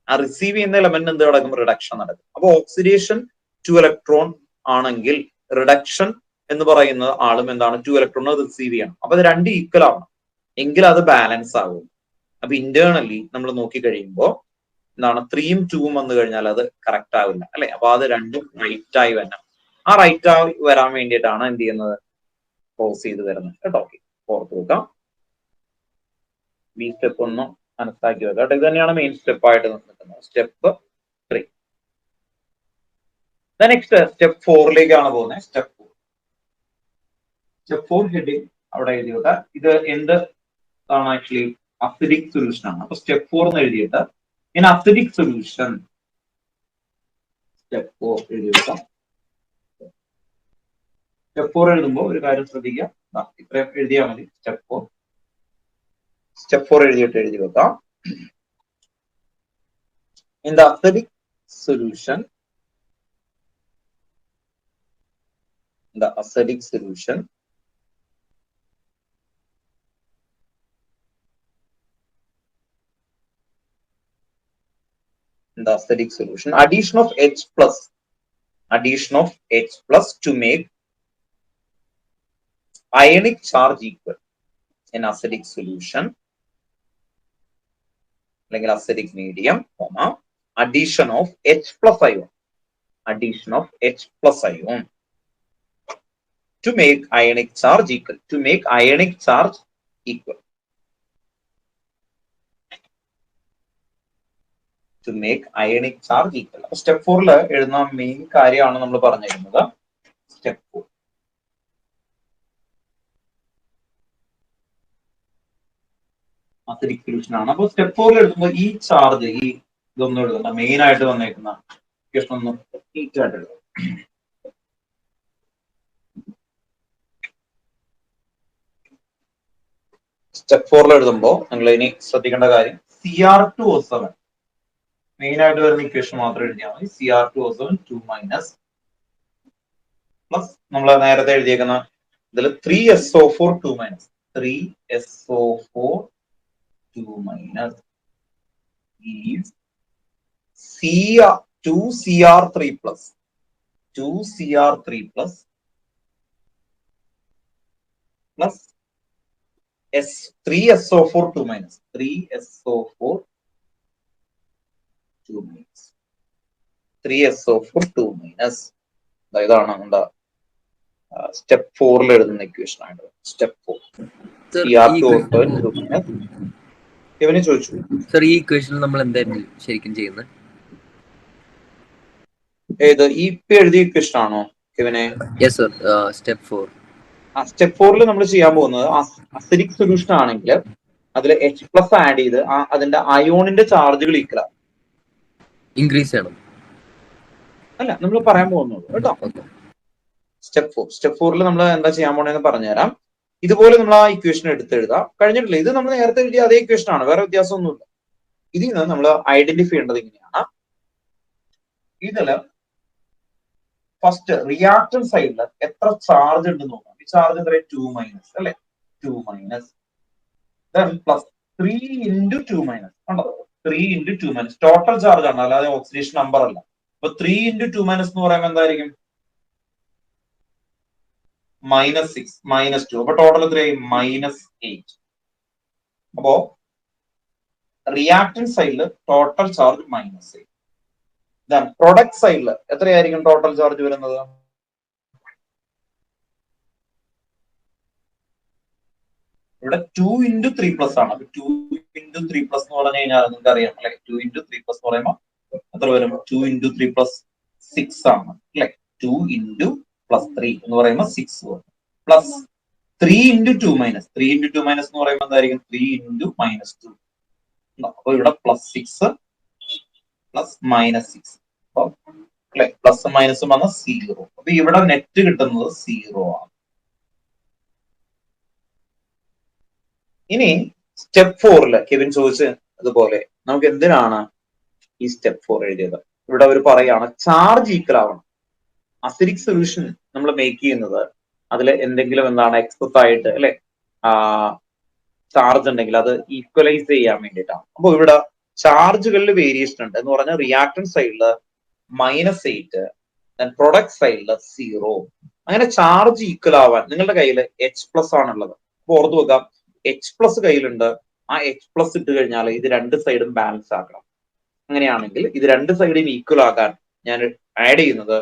ആ റിസീവ് ചെയ്യുന്ന എലമെന്റ് എന്ത് നടക്കും? റിഡക്ഷൻ നടക്കും. അപ്പൊ ഓക്സിഡേഷൻ 2 ഇലക്ട്രോൺ ആണെങ്കിൽ റിഡക്ഷൻ എന്ന് പറയുന്ന ആളും എന്താണ്? 2 ഇലക്ട്രോൺ റിസീവ് ചെയ്യണം. അപ്പൊ അത് 2 ഈക്വൽ ആവണം, എങ്കിൽ അത് ബാലൻസ് ആകും. അപ്പൊ ഇന്റേണലി നമ്മൾ നോക്കി കഴിയുമ്പോൾ എന്താണ്? 3ഉം 2ഉം വന്നു കഴിഞ്ഞാൽ അത് കറക്റ്റ് ആവില്ല അല്ലെ. അപ്പൊ അത് രണ്ടും റൈറ്റ് ആയി വരണം. ആ റൈറ്റ് ആയി വരാൻ വേണ്ടിയിട്ടാണ് എന്ത് ചെയ്യുന്നത്? ക്ലോസ് ചെയ്ത് വരുന്നത് കേട്ടോ. ഓർത്ത് വെക്കാം. ഈ സ്റ്റെപ്പ് ഒന്ന് മനസ്സിലാക്കി വെക്കാം കേട്ടോ. ഇത് തന്നെയാണ് മെയിൻ സ്റ്റെപ്പ് ആയിട്ട് നിൽക്കുന്നത്, സ്റ്റെപ്പ് 3. നെക്സ്റ്റ് സ്റ്റെപ്പ് 4ലേക്കാണ് പോകുന്നത്. സ്റ്റെപ്പ് 4 ഹെഡിങ് അവിടെ എഴുതി വെക്കാം. ഇത് എന്ത് ആണ്? ആക്ച്വലി അസിഡിക് സൊല്യൂഷൻ ആണ്. അപ്പൊ സ്റ്റെപ്പ് 4 എന്ന് എഴുതിയിട്ട് ഇൻ അസിഡിക് സൊല്യൂഷൻ സ്റ്റെപ്പ് 4 എഴുതി വെക്കാം. സ്റ്റെപ്പ് 4 എഴുതുമ്പോൾ ഒരു കാര്യം ശ്രദ്ധിക്കുക, ഇത്രയും എഴുതിയാൽ മതി. സ്റ്റെപ്പ് 4 എഴുതിയിട്ട് എഴുതി വെക്കാം. In the acidic solution in the acidic solution. Addition of H plus to make ionic charge equal in acidic solution, like acidic medium, comma, addition of H plus ion to make ionic charge equal. അപ്പൊ step 4 എഴുതുന്ന main കാര്യമാണ് നമ്മൾ പറഞ്ഞിരുന്നത്. Step 4 acidic solution ആണ്. അപ്പൊ step 4 എഴുതുമ്പോൾ ഈ charge ഇതൊന്നും എഴുതണ്ട, മെയിൻ ആയിട്ട് വന്നേക്കുന്ന ക്വസ്റ്റൻ ഒന്ന് നീറ്റ് ആയിട്ട് എഴുതാം. സ്റ്റെപ്പ് 4 എഴുതുമ്പോൾ നിങ്ങൾ ഇനി ശ്രദ്ധിക്കേണ്ട കാര്യം Cr2O7 മെയിൻ ആയിട്ട് വരുന്ന ഇക്വേഷൻ മാത്രം എഴുതിയാൽ മതി. Cr2O7 2 മൈനസ് പ്ലസ് നമ്മൾ നേരത്തെ എഴുതിയേക്കുന്ന ഇതിൽ 3SO4 2 minus 3SO4 2 minus is 2Cr3 plus 3SO4 2 minus 3SO4 2 minus ഇതാണ് നമ്മുടെ സ്റ്റെപ്പ് 4 എഴുതുന്ന ഇക്വേഷൻ ആയിട്ട്. സ്റ്റെപ്പ് 4 ഇവനെ ചോദിച്ചു സർ, ഈ ഇക്വേഷനിൽ നമ്മൾ എന്തായിരുന്നു ശരിക്കും ചെയ്യുന്നത്? ഏത് ഈ എഴുതിയ ഇക്വേഷൻ ആണോ ഇവനെ? Yes sir, step 4. സ്റ്റെപ്പ് 4 നമ്മൾ ചെയ്യാൻ പോകുന്നത് അസിഡിക് സൊല്യൂഷൻ ആണെങ്കിൽ അതിൽ H പ്ലസ് ആഡ് ചെയ്ത് അതിന്റെ അയോണിന്റെ ചാർജുകൾ ഈക്വൽ ഇൻക്രീസ് ചെയ്യണം. അല്ല, നമ്മൾ പറയാൻ പോകുന്നത് കേട്ടോ. സ്റ്റെപ്പ് 4 നമ്മൾ എന്താ ചെയ്യാൻ പോണെന്ന് പറഞ്ഞുതരാം. ഇതുപോലെ നമ്മൾ ആ ഇക്വേഷൻ എടുത്തെഴുതാം. കഴിഞ്ഞിട്ടില്ല, ഇത് നമ്മൾ നേരത്തെ എഴുതിയ അതേ ഇക്വേഷൻ ആണ്, വേറെ വ്യത്യാസമൊന്നുമില്ല. ഇതിൽ നിന്ന് നമ്മൾ ഐഡന്റിഫൈ ചെയ്യേണ്ടത് ഇങ്ങനെയാണ്. ഇതില് ഫസ്റ്റ് റിയാക്ടൻ സൈഡിൽ എത്ര ചാർജ് ഉണ്ടെന്ന് നോക്കാം. ഈ ചാർജ് എത്ര? 2 മൈനസ് അല്ലെ, 2 മൈനസ് പ്ലസ് 3 ഇൻറ്റു 2 മൈനസ് കണ്ടോ, 3 ഇൻറ്റു 2 മൈനസ് ടോട്ടൽ ചാർജ് ആണ്, അല്ലാതെ ഓക്സിഡേഷൻ നമ്പർ അല്ല. അപ്പൊ 3 ഇൻറ്റു 2 മൈനസ് എന്ന് പറയുമ്പോൾ എന്തായിരിക്കും? -6 -2. അപ്പൊ ടോട്ടൽ എത്രയായി? -8. അപ്പോ റിയാക്ടൻ സൈഡിൽ ടോട്ടൽ ചാർജ് -8. പ്രൊഡക്റ്റ് സൈഡിൽ എത്രയായിരിക്കും ടോട്ടൽ ചാർജ് വരുന്നത്? ഇവിടെ 2 ഇൻറ്റു 3 പ്ലസ് ആണ്. 2 ഇൻറ്റു 3 പ്ലസ് എന്ന് പറഞ്ഞു കഴിഞ്ഞാൽ നിങ്ങൾക്ക് അറിയാം അല്ലെ, 2 ഇൻറ്റു 3 പ്ലസ് എന്ന് പറയുമ്പോൾ എത്ര വരും? 2 ഇൻറ്റു 3 പ്ലസ് 6 ആണ് അല്ലെ. 2 ഇൻറ്റു പ്ലസ് 3 എന്ന് പറയുമ്പോൾ 6 വരും. Plus 3 into 2 minus 3 into 2 minus എന്ന് പറയുമ്പോൾ എന്തായിരിക്കും? 3 ഇൻറ്റു -2. അപ്പൊ ഇവിടെ പ്ലസ് 6 പ്ലസ് -6 അല്ലെ, പ്ലസ് മൈനസും വന്ന 0. അപ്പൊ ഇവിടെ നെറ്റ് കിട്ടുന്നത് 0 ആണ്. ഇനി സ്റ്റെപ്പ് 4 കെവിൻ ചോദിച്ച് അതുപോലെ നമുക്ക് എന്തിനാണ് ഈ സ്റ്റെപ്പ് 4 എഴുതിയത്? ഇവിടെ അവർ പറയാണ് ചാർജ് ഈക്വൽ ആവണം. അസിഡിക് സൊല്യൂഷൻ നമ്മൾ മേക്ക് ചെയ്യുന്നത് അതിൽ എന്തെങ്കിലും എന്താണ് എക്സസ് ആയിട്ട് അല്ലെ ചാർജ് ഉണ്ടെങ്കിൽ അത് ഈക്വലൈസ് ചെയ്യാൻ വേണ്ടിയിട്ടാണ്. അപ്പൊ ഇവിടെ ചാർജുകളിൽ വേരിയേഷൻ ഉണ്ട് എന്ന് പറഞ്ഞാൽ റിയാക്ടൻ സൈഡില് -8, പ്രൊഡക്റ്റ് സൈഡില് 0. അങ്ങനെ ചാർജ് ഈക്വൽ ആവാൻ നിങ്ങളുടെ കയ്യിൽ H പ്ലസ് ആണുള്ളത്. അപ്പൊ ഓർത്ത് വെക്കാം, H പ്ലസ് കയ്യിലുണ്ട്. ആ H പ്ലസ് ഇട്ട് കഴിഞ്ഞാൽ ഇത് രണ്ട് സൈഡും ബാലൻസ് ആക്കണം. അങ്ങനെയാണെങ്കിൽ ഇത് രണ്ട് സൈഡും ഈക്വൽ ആക്കാൻ ഞാൻ ആഡ് ചെയ്യുന്നത്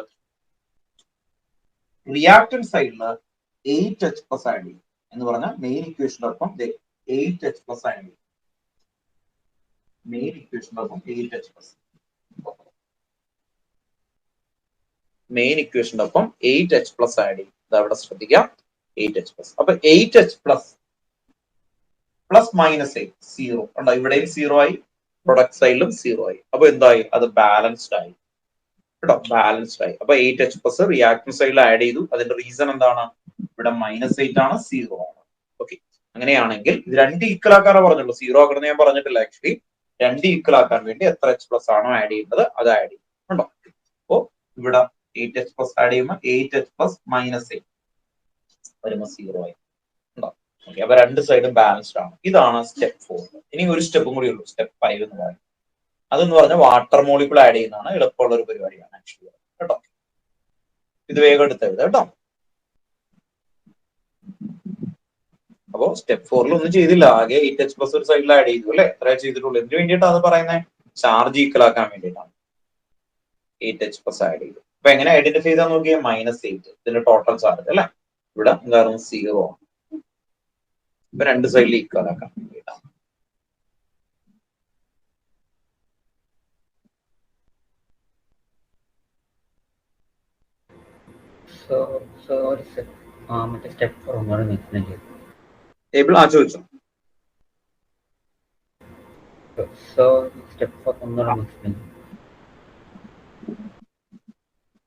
റിയാക്ടൻ സൈഡില് 8H പ്ലസ് ആഡ് ചെയ്യും എന്ന് പറഞ്ഞാൽ മെയിൻ ഇക്വേഷനൊപ്പം 8H പ്ലസ് ആഡ് ചെയ്യും. മെയിൻ ഇക്വേഷനൊപ്പം 8H പ്ലസ്, മെയിൻ ഇക്വേഷനൊപ്പം 8H പ്ലസ് ആഡ് ചെയ്യും. ഇത് അവിടെ ശ്രദ്ധിക്കാം, 8H പ്ലസ്. അപ്പൊ 8H പ്ലസ് പ്ലസ് -8 0 ഉണ്ടോ? ഇവിടെയും 0 ആയി, പ്രൊഡക്റ്റ് സൈഡിലും 0 ആയി. അപ്പൊ എന്തായി? അത് ബാലൻസ്ഡ് ആയി കേട്ടോ, ബാലൻസ്ഡ് ആയി. അപ്പൊ 8H പ്ലസ് റിയാക്ടൻ സൈഡിൽ ആഡ് ചെയ്തു. അതിന്റെ റീസൺ എന്താണ്? ഇവിടെ -8 ആണ്, 0 ആണ്. ഓക്കെ, അങ്ങനെയാണെങ്കിൽ ഇത് രണ്ട് ഈക്വൽ ആക്കാനേ പറഞ്ഞുള്ളൂ, 0 ആക്കണം ഞാൻ പറഞ്ഞിട്ടില്ല. ആക്ച്വലി രണ്ട് ഈക്വൽ ആക്കാൻ വേണ്ടി എത്ര H പ്ലസ് ആണോ ആഡ് ചെയ്യുന്നത് അത് ആഡ് ചെയ്യും ഉണ്ടോ. അപ്പോ ഇവിടെ 8H പ്ലസ് ആഡ് ചെയ്യുമ്പോൾ 8H പ്ലസ് -8 വരുമ്പോൾ 0 ആയി ഉണ്ടോ. ഓക്കെ, അപ്പൊ രണ്ട് സൈഡും ബാലൻസ്ഡ് ആണ്. ഇതാണ് സ്റ്റെപ്പ് 4. ഇനി ഒരു സ്റ്റെപ്പും കൂടി ഉള്ളൂ, സ്റ്റെപ്പ് 5 എന്ന് പറയും. അതെന്ന് പറഞ്ഞാൽ വാട്ടർ മോളിക്യൂൾ ആഡ് ചെയ്യുന്നതാണ്, എളുപ്പമുള്ള ഒരു പരിപാടിയാണ് ആക്ച്വലി കേട്ടോ. ഇത് വേഗം എടുത്ത് എഴുതാം കേട്ടോ. അപ്പോ സ്റ്റെപ്പ് 4 ഒന്നും ചെയ്തില്ല, ആകെ 8H+ ഒരു സൈഡിൽ ആഡ് ചെയ്തു അല്ലെ, എത്ര ചെയ്തിട്ടുള്ളൂ. എന്തിനു വേണ്ടിയിട്ടാണ് അത് പറയുന്നത്? ചാർജ് ഈക്വൽ ആക്കാൻ വേണ്ടിയിട്ടാണ് 8H+ ആഡ് ചെയ്തു. അപ്പൊ എങ്ങനെ ഐഡന്റിഫൈ ചെയ്താൽ നോക്കിയാൽ -8 ഇതിന്റെ ടോട്ടൽ ചാർജ് അല്ലെ, ഇവിടെ എന്തായിരുന്നു 0 ആണ്. ഇപ്പൊ രണ്ട് സൈഡിൽ ഈക്വൽ ആക്കാൻ വേണ്ടിയിട്ടാണ്. ടേബിൾ ചോദിച്ചു.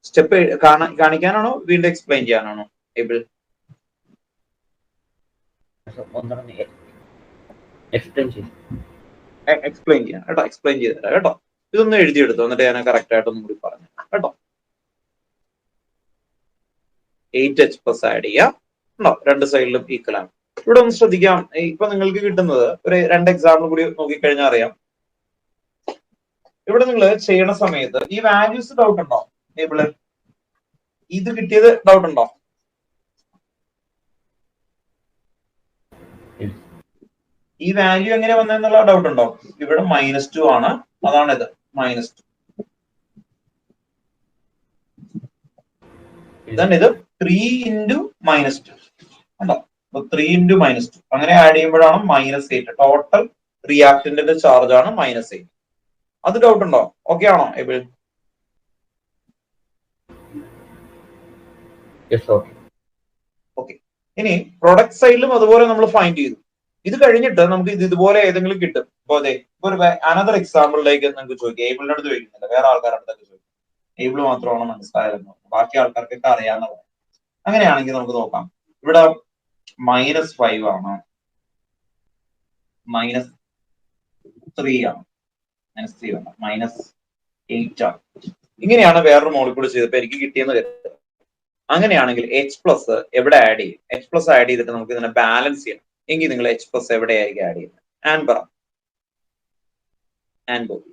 സ്റ്റെപ്പ് കാണിക്കാനാണോ വീണ്ടും എക്സ്പ്ലെയിൻ ചെയ്യാനാണോ ടേബിൾ? എക്സ്പ്ലെയിൻ ചെയ്യാം കേട്ടോ, എക്സ്പ്ലെയിൻ ചെയ്ത് തരാം കേട്ടോ. ഇതൊന്ന് എഴുതിയെടുത്തു, എന്നിട്ട് ഞാൻ കറക്റ്റ് ആയിട്ടൊന്നും കൂടി പറഞ്ഞു കേട്ടോ. 8H+ ആഡ് ചെയ്യാം ഉണ്ടോ, രണ്ട് സൈഡിലും ഈക്വൽ ആണ്. ഇവിടെ ഒന്ന് ശ്രദ്ധിക്കാം, ഇപ്പൊ നിങ്ങൾക്ക് കിട്ടുന്നത് ഒരു 2 എക്സാമ്പിൾ കൂടി നോക്കിക്കഴിഞ്ഞാൽ അറിയാം. ഇവിടെ നിങ്ങൾ ചെയ്യണ സമയത്ത് ഈ വാല്യൂസ് ഡൗട്ട് ഉണ്ടോ ടേബിള്? ഇത് കിട്ടിയത് ഡൗട്ട് ഉണ്ടോ? ഈ വാല്യൂ എങ്ങനെ വന്നെന്നുള്ള ഡൗട്ട് ഉണ്ടോ? ഇവിടെ -2 ആണ്, അതാണിത് -2. ഇത് 3 × -2 ഉണ്ടോ, 3 × -2 അങ്ങനെ ആഡ് ചെയ്യുമ്പോഴാണ് -8. ടോട്ടൽ റിയാക്ടന്റിന്റെ ചാർജ് ആണ് -8. അത് ഡൗട്ട് ഉണ്ടോ? ഓക്കെ ആണോ എബിൾ? ഓക്കെ. ഇനി പ്രൊഡക്റ്റ് സൈഡിലും അതുപോലെ നമ്മൾ ഫൈൻഡ് ചെയ്തു. ഇത് കഴിഞ്ഞിട്ട് നമുക്ക് ഇതുപോലെ ഏതെങ്കിലും കിട്ടും. ഇപ്പൊ അതെ ഇപ്പൊ ഒരു അനദർ എക്സാമ്പിളിലേക്ക് നിങ്ങൾക്ക് ചോദിക്കാം. ഏബിളിന്റെ അടുത്ത് ചോദിക്കുന്നില്ല, വേറെ ആൾക്കാരുടെ അടുത്തൊക്കെ ചോദിക്കും. ഏബിൾ മാത്രമാണ് മനസ്സിലായിരുന്നു, ബാക്കി ആൾക്കാർക്കൊക്കെ അറിയാവുന്നതാണ്. അങ്ങനെയാണെങ്കിൽ നമുക്ക് നോക്കാം. ഇവിടെ -5 ആണ്, -3 ആണ്, -3 ആണ്, -8 ആണ്. ഇങ്ങനെയാണ് വേറൊരു മോളിക്യൂൾ ചെയ്തപ്പോൾ എനിക്ക് കിട്ടിയെന്ന് കരുതുക. അങ്ങനെയാണെങ്കിൽ H+ എവിടെ ആഡ് ചെയ്യും? H+ ആഡ് ചെയ്തിട്ട് നമുക്ക് ഇതിനെ ബാലൻസ് ചെയ്യണം. എങ്കിൽ നിങ്ങൾ H+ എവിടെയായിരിക്കും ആഡ് ചെയ്യുന്നത്? ആൻഡ് പറ. ആൻഡ് ബോബി.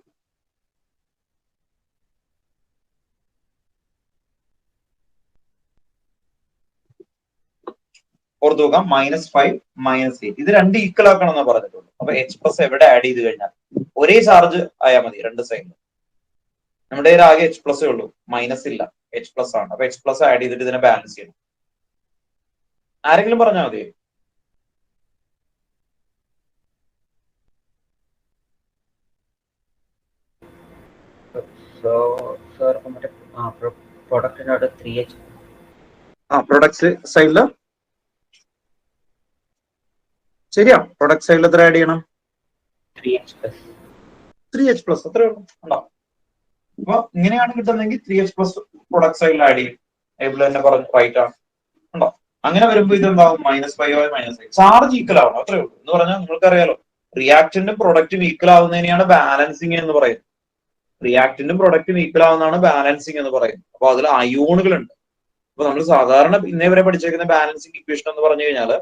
ഓർത്ത് നോക്കാം, -5 -8 ഇത് രണ്ട് ഈക്വൽ ആക്കണം എന്ന് പറഞ്ഞിട്ടുണ്ട്. അപ്പൊ H+ എവിടെ ആഡ് ചെയ്ത് കഴിഞ്ഞാൽ ഒരേ ചാർജ് ആയാൽ മതി രണ്ട് സൈഡിലും. നമ്മുടെ ആകെ H+ ഉള്ളൂ, മൈനസ് ഇല്ല, H+ ആണ്. അപ്പൊ H+ ആഡ് ചെയ്തിട്ട് ഇതിനെ ബാലൻസ് ചെയ്യണം. ആരെങ്കിലും പറഞ്ഞാൽ മതി. പ്രൊഡക്റ്റ് സൈഡില് ശരിയാ, പ്രൊഡക്റ്റ് സൈഡിൽ എത്ര ആഡ് ചെയ്യണം? 3H+, അത്രേ ഉള്ളൂ. ഉണ്ടോ? അപ്പൊ ഇങ്ങനെയാണ് കിട്ടുന്നതെങ്കിൽ 3H+ പ്രൊഡക്റ്റ് സൈഡിൽ ആഡ് ചെയ്യും. ടേബിൾ തന്നെ പറഞ്ഞു റൈറ്റ് ആണ്. ഉണ്ടോ? അങ്ങനെ വരുമ്പോൾ ഇത് എന്താവും? -5 -8. ചാർജ് ഈക്വൽ ആവണം, അത്രേ ഉള്ളൂ. എന്ന് പറഞ്ഞാൽ നിങ്ങൾക്കറിയാലോ, റിയാക്ടന്റും പ്രൊഡക്റ്റും ഈക്വൽ ആവുന്നതിനെയാണ് ബാലൻസിങ് എന്ന് പറയുന്നത്. റിയാക്ടന്റും പ്രൊഡക്റ്റും ഈക്വൽ ആവുന്നതാണ് ബാലൻസിങ് എന്ന് പറയുന്നത്. അപ്പൊ അതിൽ അയോണുകൾ ഉണ്ട്. അപ്പൊ നമ്മൾ സാധാരണ ഇന്നേ വരെ പഠിച്ചേക്കുന്ന ബാലൻസിങ് ഇക്വേഷൻ എന്ന് പറഞ്ഞു കഴിഞ്ഞാൽ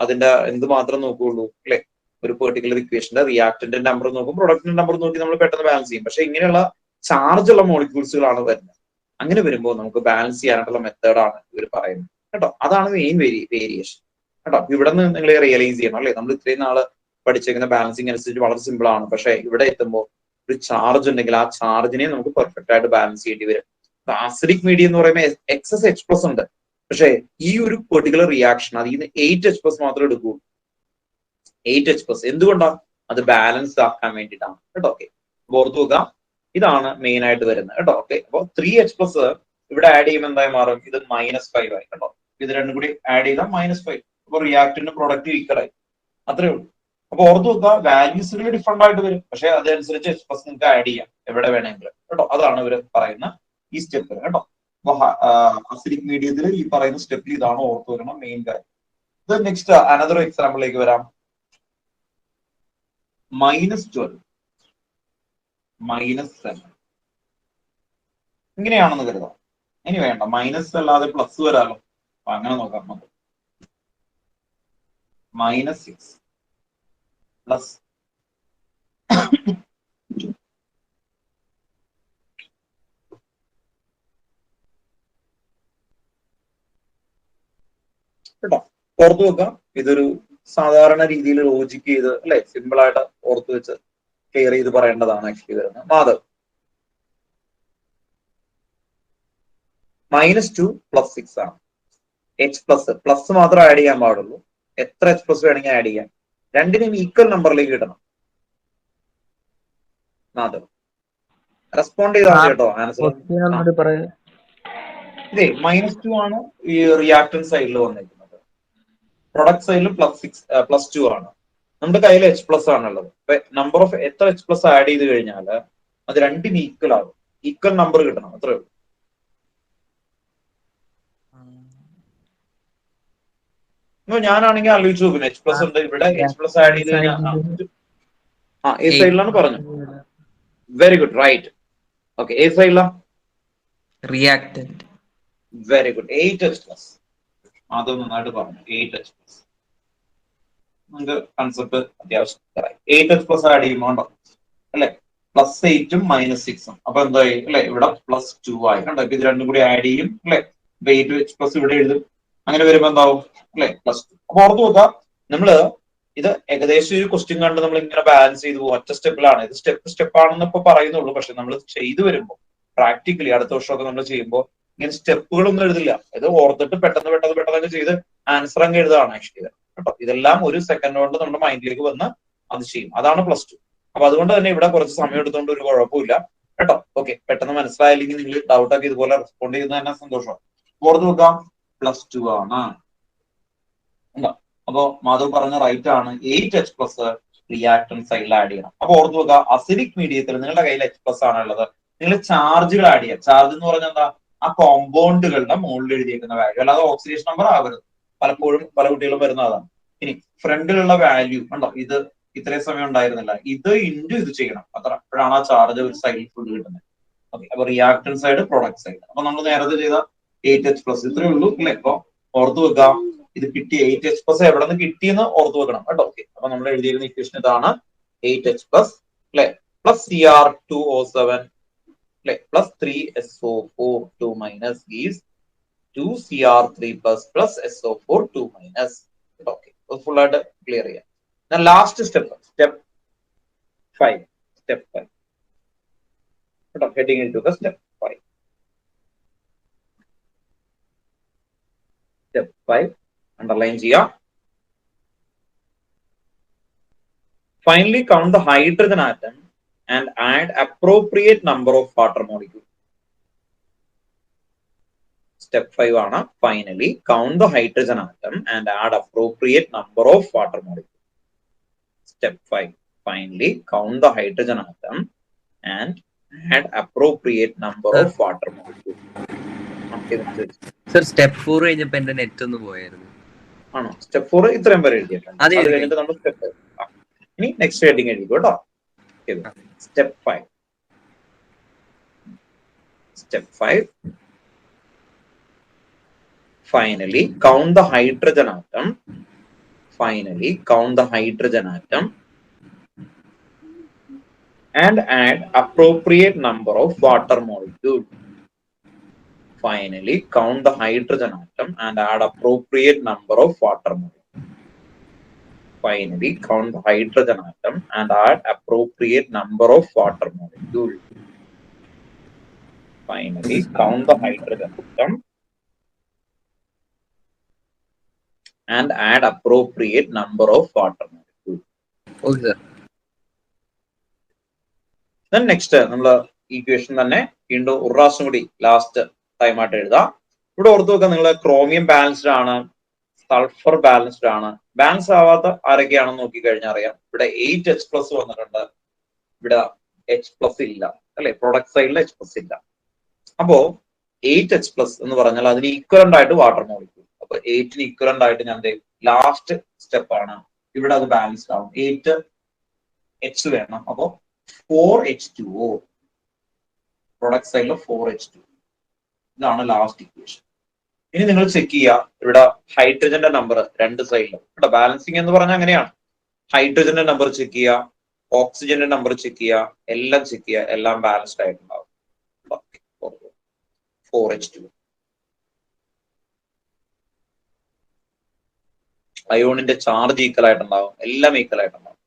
അതിന്റെ എന്ത് മാത്രം നോക്കുകയുള്ളൂ അല്ലെ, ഒരു പെർട്ടിക്കുലർ ഇക്വേഷന്റെ റിയാക്ടന്റിന്റെ നമ്പർ നോക്കും, പ്രൊഡക്റ്റിന്റെ നമ്പർ നോക്കി നമ്മൾ പെട്ടെന്ന് ബാലൻസ് ചെയ്യും. പക്ഷെ ഇങ്ങനെയുള്ള ചാർജ് ഉള്ള മോളിക്യൂൾസുകളാണ് വരുന്നത്. അങ്ങനെ വരുമ്പോൾ നമുക്ക് ബാലൻസ് ചെയ്യാനായിട്ടുള്ള മെത്തേഡാണ് ഇവർ പറയുന്നത് കേട്ടോ. അതാണ് മെയിൻ വേരിയേഷൻ കേട്ടോ. ഇവിടെ നിന്ന് നിങ്ങൾ റിയലൈസ് ചെയ്യണം അല്ലെ, നമ്മൾ ഇത്രയും നാള് പഠിച്ചേക്കുന്ന ബാലൻസിങ് അനുസരിച്ച് വളരെ സിമ്പിൾ ആണ്. പക്ഷെ ഇവിടെ എത്തുമ്പോൾ ഒരു ചാർജ് ഉണ്ടെങ്കിൽ ആ ചാർജിനെ നമുക്ക് പെർഫെക്റ്റ് ആയിട്ട് ബാലൻസ് ചെയ്യേണ്ടി വരും. ആസിഡിക് മീഡിയം എന്ന് പറയുമ്പോൾ എക്സസ് H+ ഉണ്ട്. പക്ഷെ ഈ ഒരു പെർട്ടിക്കുലർ റിയാക്ഷൻ അതിൽ നിന്ന് 8H+ മാത്രമേ എടുക്കൂ. 8H+. എന്തുകൊണ്ടാണ്? അത് ബാലൻസ് ആക്കാൻ വേണ്ടിയിട്ടാണ് കേട്ടോ. ഓക്കെ, ഓർത്തു നോക്കാം. ഇതാണ് മെയിൻ ആയിട്ട് വരുന്നത് കേട്ടോ. ഓക്കെ, അപ്പൊ 3H+ ഇവിടെ ആഡ് ചെയ്യുമ്പോൾ എന്തായി മാറും? ഇത് -5 ആയി കേട്ടോ. ഇത് രണ്ടും കൂടി ആഡ് ചെയ്താൽ -5. അപ്പൊ റിയാക്ടന്റ് പ്രൊഡക്റ്റ് ഈക്വൽ ആയി, അത്രേ ഉള്ളൂ. അപ്പൊ ഓർത്ത് നോക്കുക, വാല്യൂസുകൾ ഡിഫറെന്റ് ആയിട്ട് വരും. പക്ഷെ അതനുസരിച്ച് H+ നിങ്ങൾക്ക് ആഡ് ചെയ്യാം എവിടെ വേണമെങ്കിലും കേട്ടോ. അതാണ് ഇവർ പറയുന്ന ഈ സ്റ്റെപ്പ് കേട്ടോ. അപ്പൊ അസിഡിക് മീഡിയത്തിൽ ഈ പറയുന്ന സ്റ്റെപ്പിൽ ഇതാണ് ഓർത്ത് വരണം മെയിൻ കാര്യം. ഇത് നെക്സ്റ്റ് അനദർ എക്സാമ്പിളിലേക്ക് വരാം. -12 -7 ഇങ്ങനെയാണെന്ന് കരുതാം. ഇനി വേണ്ട, മൈനസ് അല്ലാതെ പ്ലസ് വരാലോ. അപ്പൊ അങ്ങനെ നോക്കാം നമുക്ക്. -6 + ഓർത്തു വെക്കാം. ഇതൊരു സാധാരണ രീതിയിൽ ലോജിക്ക് ചെയ്ത് അല്ലെ സിമ്പിൾ ആയിട്ട് ഓർത്തു വെച്ച് ക്ലിയർ ചെയ്ത് പറയേണ്ടതാണ് ആക്ച്വലി വരുന്നത്. മാധവ് -2 + 6 ആണ്. h പ്ലസ് മാത്രം ആഡ് ചെയ്യാൻ പാടുള്ളൂ. എത്ര h പ്ലസ് വേണമെങ്കിൽ ആഡ് ചെയ്യാം. രണ്ടിനും ഈക്വൽ നമ്പറിലേക്ക് കിട്ടണം. മാധവ് റെസ്പോണ്ട് ചെയ്താൽ മതി കേട്ടോ. ആൻസർ ഇതേ -2 ആണ് ഈ റിയാക്ടൻസ് സൈഡിൽ വന്നിരിക്കുന്നത്. പ്രൊഡക്റ്റ് സൈഡിൽ +2 ആണ്. നമ്മുടെ കയ്യിൽ h+ ആണുള്ളത്. നമ്പർ ഓഫ് എത്ര h+ ആഡ് ചെയ്ത് കഴിഞ്ഞാൽ അത് രണ്ടിനും ഈക്വൽ ആകും. ഈക്വൽ നമ്പർ കിട്ടണം, അത്രേ ഉള്ളൂ. ഞാനാണെങ്കിൽ ആലോചിച്ച് നോക്കും, h+ ഉണ്ട് ഇവിടെ, h+ ആഡ് ചെയ്ത് കഴിഞ്ഞാൽ ഏ സൈഡിലാണ് പറഞ്ഞു. Very good, right. ഓക്കെ, ഏ സൈഡിലാണ് റിയാക്ടന്റ്. Very good, 8H+. അതും നന്നായിട്ട് പറഞ്ഞു, 8H+. നമുക്ക് കൺസെപ്റ്റ് അത്യാവശ്യം 8H+ ആഡ് ചെയ്യുമ്പോൾ ഉണ്ടോ അല്ലെ, +8 ഉം -6 അപ്പൊ എന്തായി അല്ലെ, ഇവിടെ +2 ആയി കണ്ടോ. ഇപ്പൊ ഇത് രണ്ടും കൂടി ആഡ് ചെയ്യും അല്ലെ, 8H+ ഇവിടെ എഴുതും. അങ്ങനെ വരുമ്പോ എന്താവും അല്ലെ, +2. അപ്പൊ ഓർത്ത് നോക്കാം, നമ്മള് ഇത് ഏകദേശം ഒരു ക്വസ്റ്റ്യൻ കണ്ട് നമ്മൾ ഇങ്ങനെ ബാലൻസ് ചെയ്ത് പോകും. ഒറ്റ സ്റ്റെപ്പിലാണ് ഇത്, സ്റ്റെപ്പ് ആണെന്ന് ഇപ്പൊ പറയുന്നുള്ളൂ. പക്ഷെ നമ്മൾ ചെയ്തു വരുമ്പോൾ പ്രാക്ടിക്കലി അടുത്ത വർഷമൊക്കെ നമ്മൾ ചെയ്യുമ്പോൾ ഇങ്ങനെ സ്റ്റെപ്പുകളൊന്നും എഴുതില്ല. ഇത് ഓർത്തിട്ട് പെട്ടെന്ന് ചെയ്ത് ആൻസർ അങ്ങ് എഴുതാണ് ആക്ച്വലി കേട്ടോ. ഇതെല്ലാം ഒരു സെക്കൻഡ് കൊണ്ട് നമ്മുടെ മൈൻഡിലേക്ക് വന്ന് അത് ചെയ്യും. അതാണ് +2. അപ്പൊ അതുകൊണ്ട് തന്നെ ഇവിടെ കുറച്ച് സമയം എടുത്തുകൊണ്ട് ഒരു കുഴപ്പമില്ല കേട്ടോ. ഓക്കെ, പെട്ടെന്ന് മനസ്സിലായില്ലെങ്കിൽ നിങ്ങൾ ഡൗട്ടൊക്കെ ഇതുപോലെ റെസ്പോണ്ട് ചെയ്യുന്നത് തന്നെ സന്തോഷമാണ്. ഓർത്ത് നോക്കാം, +2 ആണ്. അപ്പൊ മാധവ് പറഞ്ഞ റൈറ്റ് ആണ്. 8H+ റിയാക്ടൻസ് സൈഡിൽ ആഡ് ചെയ്യണം. അപ്പൊ ഓർത്ത് നോക്കുക, അസിഡിക് മീഡിയത്തിൽ നിങ്ങളുടെ കയ്യിൽ H+ ആണുള്ളത്. നിങ്ങൾ ചാർജുകൾ ആഡ് ചെയ്യുക. ചാർജ് എന്ന് പറഞ്ഞാൽ എന്താ, ആ കോമ്പൗണ്ടുകളുടെ മുകളിൽ എഴുതിയേക്കുന്ന വാല്യൂ, അല്ലാതെ ഓക്സിഡേഷൻ നമ്പർ ആവരുത്. പലപ്പോഴും പല കുട്ടികളും വരുന്ന അതാണ്. ഇനി ഫ്രണ്ടിലുള്ള വാല്യൂ ഉണ്ടോ, ഇത് ഇത്രയും സമയം ഉണ്ടായിരുന്നില്ല, ഇത് ഇൻറ്റു ഇത് ചെയ്യണം. അപ്പോഴാണ് ആ ചാർജ് ഒരു സൈഡിൽ ഫുൾ കിട്ടുന്നത്. ഓക്കെ, അപ്പൊ റിയാക്ടൻ സൈഡ്, പ്രൊഡക്റ്റ് സൈഡ്. അപ്പൊ നമ്മൾ നേരത്തെ ചെയ്ത 8H+, ഇത്രയേ ഉള്ളൂ അല്ലെ. ഇപ്പൊ ഓർത്ത് വെക്കാം, ഇത് കിട്ടി 8H+ എവിടെ നിന്ന് കിട്ടിയെന്ന് ഓർത്ത് വെക്കണം കേട്ടോ. ഓക്കെ, അപ്പൊ നമ്മൾ എഴുതിയിരുന്ന ഇക്വേഷൻ ഇതാണ്, 8H+ അല്ലെ +Cr2O7 അല്ലെ +3SO4 2- gives 2Cr3+ +SO4 2-. Okay, full ആയിട്ട് ക്ലിയർ ചെയ്യാം. ലാസ്റ്റ് സ്റ്റെപ്പ് 5 കേട്ടോ. ഹെഡിങ് ഇൻടു സ്റ്റെപ്പ് 5 അണ്ടർലൈൻ ചെയ്യാം. Finally count the hydrogen atom and add appropriate number of water molecule. Step 5 ആണ്. Finally count the hydrogen atom and add appropriate number of water molecule. Step 5. Finally count the hydrogen atom and add appropriate number of water molecule. Sir step 4 കഴിഞ്ഞപ്പോ എന്റെ net ഒന്ന് പോയായിരുന്നു. ആണോ? Step 4 ഇത്രയും വരെ എഴുതിയിട്ടുണ്ട്. അത് കഴിഞ്ഞിട്ട് നമ്മൾ സ്റ്റെപ്പ് ഇനി നെക്സ്റ്റ് ഹെഡിങ് എഴുതിക്കോ കേട്ടോ. Step 5. Step 5. Finally count the hydrogen atom. Finally count the hydrogen atom and add appropriate number of water molecule. Finally count the hydrogen atom and add appropriate number of water molecule. Finally count the hydrogen atom and add appropriate number of water molecule. Finally count the hydrogen atom and add appropriate number of water molecule. Okay sir. Then next നമ്മൾ equation തന്നെ വീണ്ടും ഒരു പ്രാവശ്യം കൂടി last time ആയിട്ട് എഴുതാം. ഇവിടെ ഓർത്ത് വെക്കാം, നിങ്ങൾ ക്രോമിയം ബാലൻസ്ഡ് ആണ്, സൾഫർ ബാലൻസ്ഡ് ആണ്. ബാലൻസ് ആവാത്ത ആരൊക്കെയാണെന്ന് നോക്കിക്കഴിഞ്ഞാൽ അറിയാം. ഇവിടെ 8H+ വന്നിട്ടുണ്ട്, ഇവിടെ H+ ഇല്ല അല്ലെ, പ്രൊഡക്റ്റ് സൈഡിൽ H+ ഇല്ല. അപ്പോ 8H+ എന്ന് പറഞ്ഞാൽ അതിന് ഈക്വലന്റ് ആയിട്ട് വാട്ടർ മോളിക്യൂൾ. അപ്പൊ 8ന് ഈക്വലന്റ് ആയിട്ട് ഞാൻ ലാസ്റ്റ് സ്റ്റെപ്പ് ആണ്, ഇവിടെ അത് ബാലൻസ്ഡ് ആവും. 8H വേണം, അപ്പോ 4H2O, പ്രൊഡക്റ്റ് സൈഡിൽ 4H2. ഇതാണ് ലാസ്റ്റ് ഇക്വേഷൻ. ഇനി നിങ്ങൾ ചെക്ക് ചെയ്യുക, ഇവിടെ ഹൈഡ്രജന്റെ നമ്പർ രണ്ട് സൈഡിലും. ഇവിടെ ബാലൻസിങ് എന്ന് പറഞ്ഞാൽ അങ്ങനെയാണ്. ഹൈഡ്രജന്റെ നമ്പർ ചെക്ക് ചെയ്യുക, ഓക്സിജന്റെ നമ്പർ ചെക്ക് ചെയ്യുക, എല്ലാം ചെക്ക് ചെയ്യുക, എല്ലാം ബാലൻസ്ഡ് ആയിട്ടുണ്ടാവും. 4H2. അയോണിന്റെ ചാർജ് ഈക്വൽ ആയിട്ടുണ്ടാവും, എല്ലാം ഈക്വൽ ആയിട്ടുണ്ടാവും.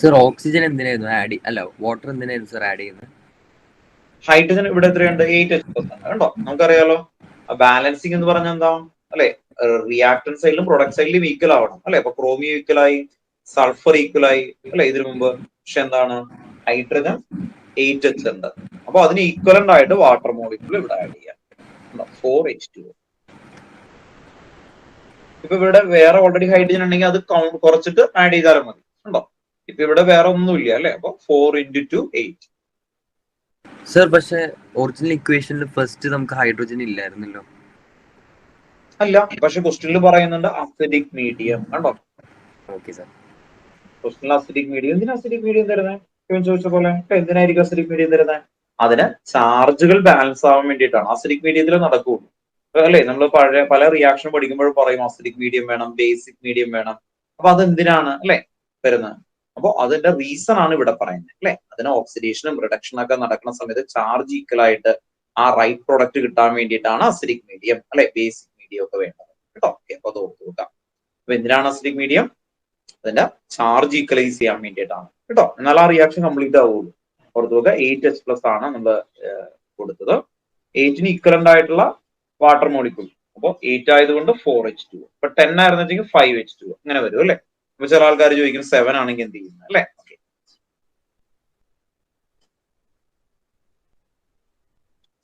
സർ ഓക്സിജൻ എന്തിനായിരുന്നു ആഡ് അല്ല വാട്ടർ എന്തിനായിരുന്നു സർ ആഡ് ചെയ്യുന്നത്? ഹൈഡ്രജൻ ഇവിടെ എത്രയുണ്ട്? 8H+ ഉണ്ട്. കണ്ടോ, നമുക്കറിയാലോ ബാലൻസിങ് എന്ന് പറഞ്ഞാൽ എന്താ അല്ലെ, റിയാക്ടൻ സൈഡിലും പ്രൊഡക്ട് സൈഡിലും ഈക്വൽ ആവണം അല്ലെ. അപ്പൊ ക്രോമിയം ഈക്വൽ ആയി, സൾഫർ ഈക്വൽ ആയി അല്ലെ ഇതിനു മുമ്പ്. പക്ഷെ എന്താണ്, ഹൈഡ്രജൻ 8H ഉണ്ട്. അപ്പൊ അതിന് ഈക്വലന്റ് ആയിട്ട് വാട്ടർ മോളിക്യൂൾ ഇവിടെ ആഡ് ചെയ്യാം, 4H2O. ഇപ്പൊ ഇവിടെ വേറെ ഓൾറെഡി ഹൈഡ്രജൻ ഉണ്ടെങ്കിൽ അത് കുറച്ചിട്ട് ആഡ് ചെയ്താലും മതി. ഉണ്ടോ, ഇപ്പൊ ഇവിടെ വേറെ ഒന്നുമില്ല അല്ലെ. അപ്പൊ 4 × 2 8. സർ പക്ഷെ ഒറിജിനൽ ഇക്വേഷനിൽ ഫസ്റ്റ് നമുക്ക് ഹൈഡ്രോജൻ ഇല്ലായിരുന്നല്ലോ. അല്ല, പക്ഷെ ക്വസ്റ്റ്യനിൽ പറയുന്നുണ്ട് അസിഡിക് മീഡിയം. കണ്ടോ, ഓക്കെ സർ. ക്വസ്റ്റ്യനിൽ അസിഡിക് മീഡിയം. എന്തിനാ അസിഡിക് മീഡിയം തരുന്നത്? ഇവൻ ചോദിച്ച പോലെ എന്തിനായിരിക്കും അസിഡിക് മീഡിയം തരുന്നത്? അതിന് ചാർജുകൾ ബാലൻസ് ആവാൻ വേണ്ടിയിട്ടാണ്. അസിഡിക് മീഡിയത്തിൽ നടക്കുള്ളൂ അല്ലെ. നമ്മൾ പല റിയാക്ഷൻ പഠിക്കുമ്പോഴും പറയും അസിഡിക് മീഡിയം വേണം, ബേസിക് മീഡിയം വേണം. അപ്പൊ അതെന്തിനാണ് അല്ലെ വരുന്നത്? അപ്പൊ അതിന്റെ റീസൺ ആണ് ഇവിടെ പറയുന്നത് അല്ലെ. അതിന് ഓക്സിഡേഷനും റിഡക്ഷനും ഒക്കെ നടക്കുന്ന സമയത്ത് ചാർജ് ഈക്വൽ ആയിട്ട് ആ റൈറ്റ് പ്രൊഡക്റ്റ് കിട്ടാൻ വേണ്ടിയിട്ടാണ് അസിഡിക് മീഡിയം അല്ലെ, ബേസിക് മീഡിയം ഒക്കെ വേണ്ടത് കേട്ടോ. അപ്പൊ അത് ഓർത്ത് നോക്കാം. അപ്പൊ എന്തിനാണ് അസിഡിക് മീഡിയം? അതിന്റെ ചാർജ് ഈക്വലൈസ് ചെയ്യാൻ വേണ്ടിയിട്ടാണ് കേട്ടോ. എന്നാൽ ആ റിയാക്ഷൻ കംപ്ലീറ്റ് ആവുള്ളൂ. ഓർത്ത് നോക്കുക, 8H+ ആണ് നമ്മൾ കൊടുത്തത്. 8ന് ഈക്വലന്റ് ആയിട്ടുള്ള വാട്ടർ മോളിക്യൂൾ. അപ്പൊ 8 ആയതുകൊണ്ട് 4H2O. ഇപ്പൊ 10 ആയിരുന്നെങ്കിൽ 5H2O അങ്ങനെ വരും അല്ലെ. അപ്പൊ ചില ആൾക്കാർ ചോദിക്കും 7 ആണെങ്കിൽ എന്ത് ചെയ്യുന്നത് അല്ലെ.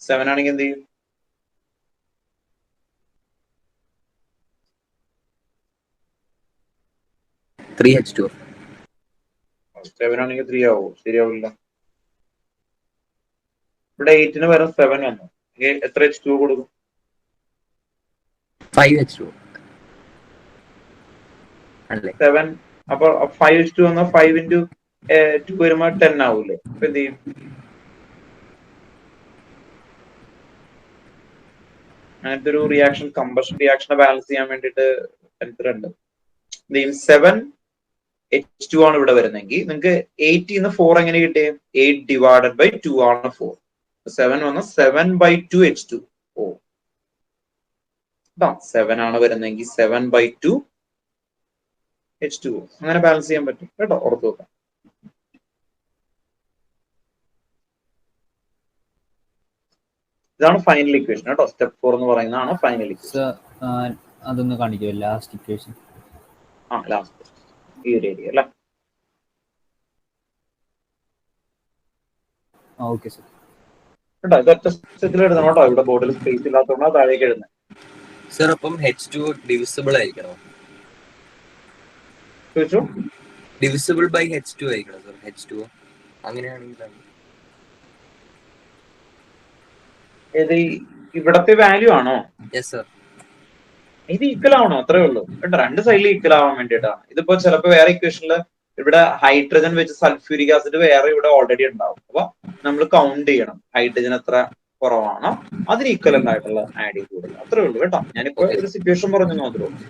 7 ആണെങ്കിൽ എന്ത് ചെയ്യും? H2O. 7 ആണെങ്കിൽ 3 ആവോ? ശരിയാവില്ല. ഇവിടെ 8ന് പകരം 7 വന്നു. എത്ര H2O കൊടുക്കും? 5H2O അല്ലേ. 7. അപ്പൊ 5H2 വന്നാൽ 5 × 2 വരുമ്പോ 10 ആവൂലേ. അപ്പൊ എന്ത് ചെയ്യും? അങ്ങനത്തെ ഒരു റിയാക്ഷൻ, കമ്പഷൻ റിയാക്ഷനെ ബാലൻസ് ചെയ്യാൻ വേണ്ടിയിട്ട് ഉണ്ട്. 7H2 ആണ് ഇവിടെ വരുന്നെങ്കിൽ നിങ്ങൾക്ക് 8 ന്ന് 4 എങ്ങനെ കിട്ടിയേ? 8/2 ആണ് 4. 7 വന്ന 7/2 H2O. 7 ആണ് വരുന്നെങ്കിൽ 7/2 H2O. അങ്ങനെ ബാലൻസ് ചെയ്യാൻ പറ്റും കേട്ടോ, ഓർത്ത് നോക്കാം. ഇതാണ് ഫൈനൽ ഇക്വേഷൻ കേട്ടോ. സ്റ്റെപ്പ് 4 എന്ന് പറയുന്നതാണ് ഫൈനൽ ഇക്വേഷൻ. അതൊന്ന് കാണിക്കുമോ ലാസ്റ്റ് ഇക്വേഷൻ? ലാസ്റ്റ് ഈ ഒരു ഏരിയ അല്ലേ. Okay sir. കേട്ടോ, ഇതൊറ്റ സ്റ്റെപ്പിൽ എഴുതണം കേട്ടോ. ഇവിടെ ബോർഡിൽ സ്പേസ് ഇല്ലാത്തതുകൊണ്ട് താഴേക്ക് എഴുതുന്നത്. സർ അപ്പം H2O ഡിവിസിബിൾ ആയിരിക്കണോ? ചോദിച്ചു. ഡിവിസിബിൾ ബൈ H2 ആയിരിക്കണം സർ. H2O അങ്ങനെയാണെങ്കിൽ ഏത് ഇവിടത്തെ വാല്യൂ ആണോ? Yes sir. ഇത് ഈക്വൽ ആവണോ? അത്രേ ഉള്ളൂ കേട്ടോ. രണ്ട് സൈഡിൽ ഈക്വൽ ആവാൻ വേണ്ടിയിട്ടാണ്. ഇതിപ്പോ ചിലപ്പോൾ വേറെ ഇക്വേഷനിൽ ഇവിടെ ഹൈഡ്രജൻ വെച്ച് സൾഫ്യൂരിക് ആസിഡ് വേറെ ഇവിടെ ഓൾറെഡി ഉണ്ടാവും. അപ്പൊ നമ്മൾ കൗണ്ട് ചെയ്യണം ഹൈഡ്രജൻ എത്ര കുറവാണോ അതിന് ഈക്വലന്റ് ആയിട്ടുള്ള ആഡ് ചെയ്ത് കൊടുക്കുക. അത്രേ ഉള്ളൂ കേട്ടോ. ഞാനിപ്പോ ഒരു സിറ്റുവേഷൻ പറഞ്ഞു മാത്രമേ ഉള്ളൂ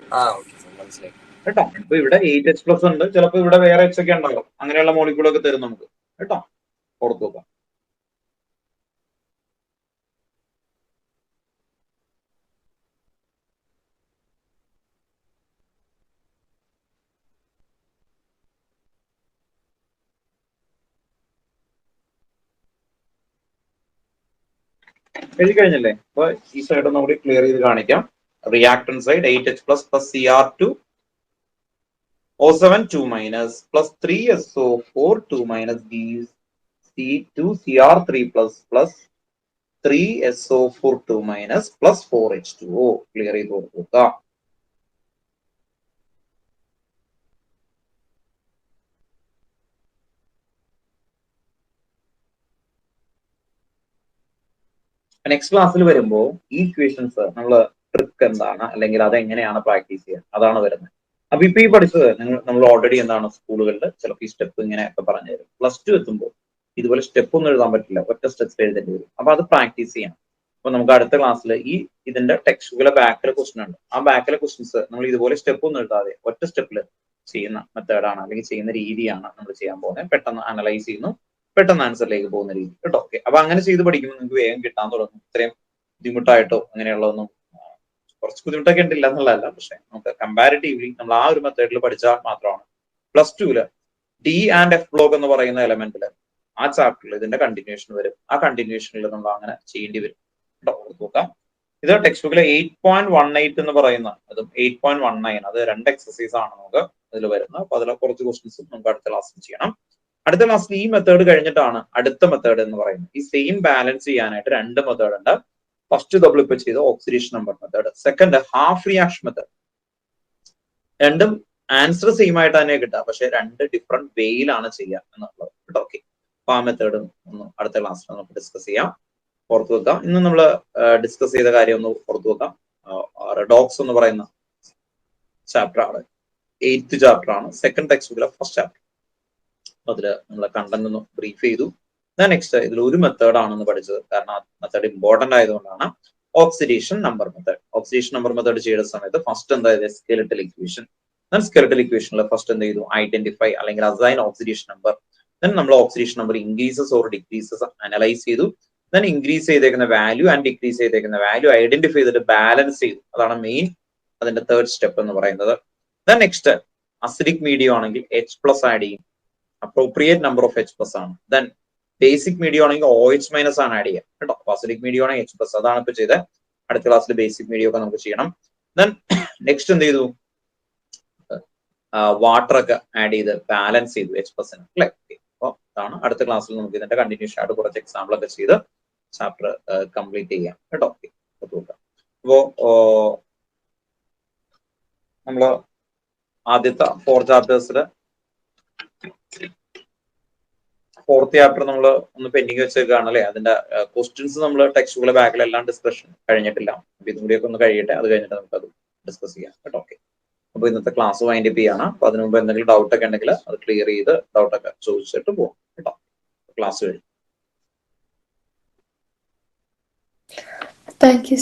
കേട്ടോ. ഇപ്പൊ ഇവിടെ 8H+ ഉണ്ട്, ചിലപ്പോ ഇവിടെ വേറെ H ഒക്കെ ഉണ്ടാകും. അങ്ങനെയുള്ള മോളിക്യൂളൊക്കെ തരും നമുക്ക് കേട്ടോ, ഓർത്ത് നോക്കാം. എഴുതി കഴിഞ്ഞല്ലേ? അപ്പൊ ഈ സൈഡ് ഒന്നുകൂടി ക്ലിയർ ചെയ്ത് കാണിക്കാം. Reactant side 8H+ + Cr2 O7 2- plus 3SO4 2- gives C2Cr3 plus 3SO4 2- plus 4H2O. Clear ചെയ്ത് കൊടുക്കുക. നെക്സ്റ്റ് ക്ലാസ്സിൽ വരുമ്പോൾ ഈ ഇക്വേഷൻസ് നമ്മൾ ട്രിക്ക് എന്താണ് അല്ലെങ്കിൽ അതെങ്ങനെയാണ് പ്രാക്ടീസ് ചെയ്യുക അതാണ് വരുന്നത്. അപ്പൊ ഇപ്പൊ ഈ പഠിച്ചത് നമ്മൾ ഓൾറെഡി എന്താണ് സ്കൂളുകളിൽ ചിലപ്പോൾ ഈ സ്റ്റെപ്പ് ഇങ്ങനെയൊക്കെ പറഞ്ഞു തരും. +2 എത്തുമ്പോൾ ഇതുപോലെ സ്റ്റെപ്പ് ഒന്നും എഴുതാൻ പറ്റില്ല, ഒറ്റ സ്റ്റെപ്പ് എഴുതേണ്ടി വരും. അപ്പൊ അത് പ്രാക്ടീസ് ചെയ്യണം. അപ്പൊ നമുക്ക് അടുത്ത ക്ലാസ്സിൽ ഇതിന്റെ ടെക്സ്റ്റ് ബുക്കിലെ ബാക്കിലെ ക്വസ്റ്റൻ ഉണ്ട്. ആ ബാക്കിലെ ക്വസ്റ്റൻസ് നമ്മൾ ഇതുപോലെ സ്റ്റെപ്പ് ഒന്നും എഴുതാതെ ഒറ്റ സ്റ്റെപ്പിൽ ചെയ്യുന്ന മെത്തേഡാണ് അല്ലെങ്കിൽ ചെയ്യുന്ന രീതിയാണ് നമ്മൾ ചെയ്യാൻ പോകുന്നത്. പെട്ടെന്ന് അനലൈസ് ചെയ്യുന്നു, പെട്ടെന്ന് ആൻസറിലേക്ക് പോകുന്ന രീതി കേട്ടോ. ഓക്കെ, അപ്പൊ അങ്ങനെ ചെയ്ത് പഠിക്കുമ്പോൾ നിങ്ങൾക്ക് വേഗം കിട്ടാൻ തുടങ്ങും. ഇത്രയും ബുദ്ധിമുട്ടായിട്ടോ അങ്ങനെയുള്ളതൊന്നും കുറച്ച് ബുദ്ധിമുട്ടൊക്കെ ഉണ്ടില്ല എന്നുള്ളതല്ല, പക്ഷെ നമുക്ക് കമ്പാരിറ്റീവ്ലി നമ്മൾ ആ ഒരു മെത്തേഡിൽ പഠിച്ചാൽ മാത്രമാണ് +2 ഡി ആൻഡ് എഫ് ബ്ലോക്ക് എന്ന് പറയുന്ന എലമെന്റിൽ ആ ചാപ്റ്ററിൽ ഇതിന്റെ കണ്ടിന്യൂഷൻ വരും. ആ കണ്ടിന്യൂഷനിൽ നമ്മൾ അങ്ങനെ ചെയ്യേണ്ടി വരും. നോക്കാം, ഇത് ടെക്സ്റ്റ് ബുക്കിലെ 8.18 എന്ന് പറയുന്ന അതും 8.19 അത് 2 എക്സസൈസ് ആണ് നമുക്ക് ഇതിൽ വരുന്നത്. അപ്പൊ അതിലെ കുറച്ച് ക്വസ്റ്റ്യൻസും നമുക്ക് അടുത്ത ക്ലാസ്സിൽ ചെയ്യണം. അടുത്ത ക്ലാസ്സിൽ ഈ മെത്തേഡ് കഴിഞ്ഞിട്ടാണ് അടുത്ത മെത്തേഡ് എന്ന് പറയുന്നത്. ഈ സെയിം ബാലൻസ് ചെയ്യാനായിട്ട് 2 മെത്തേഡ് ഉണ്ട്. ഫസ്റ്റ് നമ്മളിപ്പോ ചെയ്ത oxidation number method, second half reaction method. രണ്ടും ആൻസർ സെയിം ആയിട്ട് തന്നെ കിട്ടുക, പക്ഷെ 2 ഡിഫറെന്റ് വേയിലാണ് ചെയ്യുക എന്നുള്ളത് കേട്ടോ. ഓക്കെ, അപ്പൊ ആ മെത്തേഡും ഒന്ന് അടുത്ത ക്ലാസ്സിൽ നമുക്ക് ഡിസ്കസ് ചെയ്യാം. ഓർത്തു വെക്കാം, ഇന്ന് നമ്മൾ ഡിസ്കസ് ചെയ്ത കാര്യം ഒന്ന് ഓർത്തു വെക്കാം. റെഡോക്സ് എന്ന് പറയുന്ന ചാപ്റ്റർ ആണ്, 8th ചാപ്റ്റർ ആണ്, സെക്കൻഡ് ടെക്സ്റ്റ് ബുക്കിലെ ഫസ്റ്റ് ചാപ്റ്റർ. അതില് നമ്മൾ കണ്ടന്റ് ഒന്ന് ബ്രീഫ് ചെയ്തു. നെക്സ്റ്റ് ഇതിൽ ഒരു മെത്തേഡ് ആണെന്ന് പഠിച്ചത്, കാരണം ആ മെത്തേഡ് ഇമ്പോർട്ടന്റ് ആയതുകൊണ്ടാണ്. Oxidation number method. Oxidation number method ചെയ്ത സമയത്ത് ഫസ്റ്റ് എന്താ ചെയ്തത്, സ്കെലറ്റൽ ഇക്വേഷൻ. സ്കെലറ്റൽ ഇക്വേഷനിൽ ഫസ്റ്റ് എന്ത് ചെയ്തു, ഐഡന്റിഫൈ അല്ലെങ്കിൽ അസൈൻ ഓക്സിഡേഷൻ നമ്പർ. നമ്മൾ oxidation number increases or decreases analyse ചെയ്തു. ഇൻക്രീസ് ചെയ്തേക്കുന്ന വാല്യൂ ആൻഡ് ഡിക്രീസ് ചെയ്തേക്കുന്ന വാല്യൂ ഐഡന്റിഫൈ ചെയ്തിട്ട് ബാലൻസ് ചെയ്തു. അതാണ് മെയിൻ അതിന്റെ തേർഡ് സ്റ്റെപ്പ് എന്ന് പറയുന്നത്. നെക്സ്റ്റ് അസിഡിക് മീഡിയം ആണെങ്കിൽ H+ ആഡ് ചെയ്യും, അപ്രോപ്രിയേറ്റ് നമ്പർ ഓഫ് H+ ആണ്. ദെൻ ബേസിക് മീഡിയം ആണെങ്കിൽ OH- ആണ് ആഡ് ചെയ്യുക കേട്ടോ. അസിഡിക് മീഡിയം ആണെങ്കിൽ H+, അതാണ് ഇപ്പൊ ചെയ്തത്. അടുത്ത ക്ലാസ്സിൽ ബേസിക് മീഡിയം ഒക്കെ നമുക്ക് ചെയ്യണം. ദെൻ നെക്സ്റ്റ് എന്ത് ചെയ്തു, വാട്ടർ ഒക്കെ ആഡ് ചെയ്ത് ബാലൻസ് ചെയ്തു H+ അല്ലെ. അപ്പോൾ അതാണ് അടുത്ത ക്ലാസ്സിൽ നമുക്ക് ഇതിന്റെ കണ്ടിന്യൂഷൻ ആയിട്ട് കുറച്ച് എക്സാമ്പിൾ ഒക്കെ ചെയ്ത് ചാപ്റ്റർ കംപ്ലീറ്റ് ചെയ്യാം കേട്ടോ. അപ്പോ നമ്മള് ആദ്യത്തെ 4 ചാപ്റ്റേഴ്സില് 4th ചാപ്റ്റർ നമ്മൾ ഒന്ന് പെൻഡിങ് വെച്ചേക്കാണ് അല്ലെ. അതിന്റെ ക്വസ്റ്റ്യൻസ് നമ്മൾ ടെക്സ്റ്റ് ബുക്കിലെ ബാക്കിലെല്ലാം ഡിസ്കഷൻ കഴിഞ്ഞിട്ടില്ല. അപ്പൊ ഇതും കൂടിയൊക്കെ ഒന്ന് കഴിയട്ടെ, അത് കഴിഞ്ഞിട്ട് നമുക്ക് അത് ഡിസ്കസ് ചെയ്യാം കേട്ടോ. ഓക്കെ, അപ്പൊ ഇന്നത്തെ ക്ലാസ് വൈൻഡ് അപ്പ് ചെയ്യാണ്. അപ്പൊ അതിനു മുമ്പ് എന്തെങ്കിലും ഡൗട്ട് ഒക്കെ ഉണ്ടെങ്കിൽ അത് ക്ലിയർ ചെയ്ത് ഡൗട്ടൊക്കെ ചോദിച്ചിട്ട് പോകും കേട്ടോ. ക്ലാസ് കഴിഞ്ഞു. Thank you.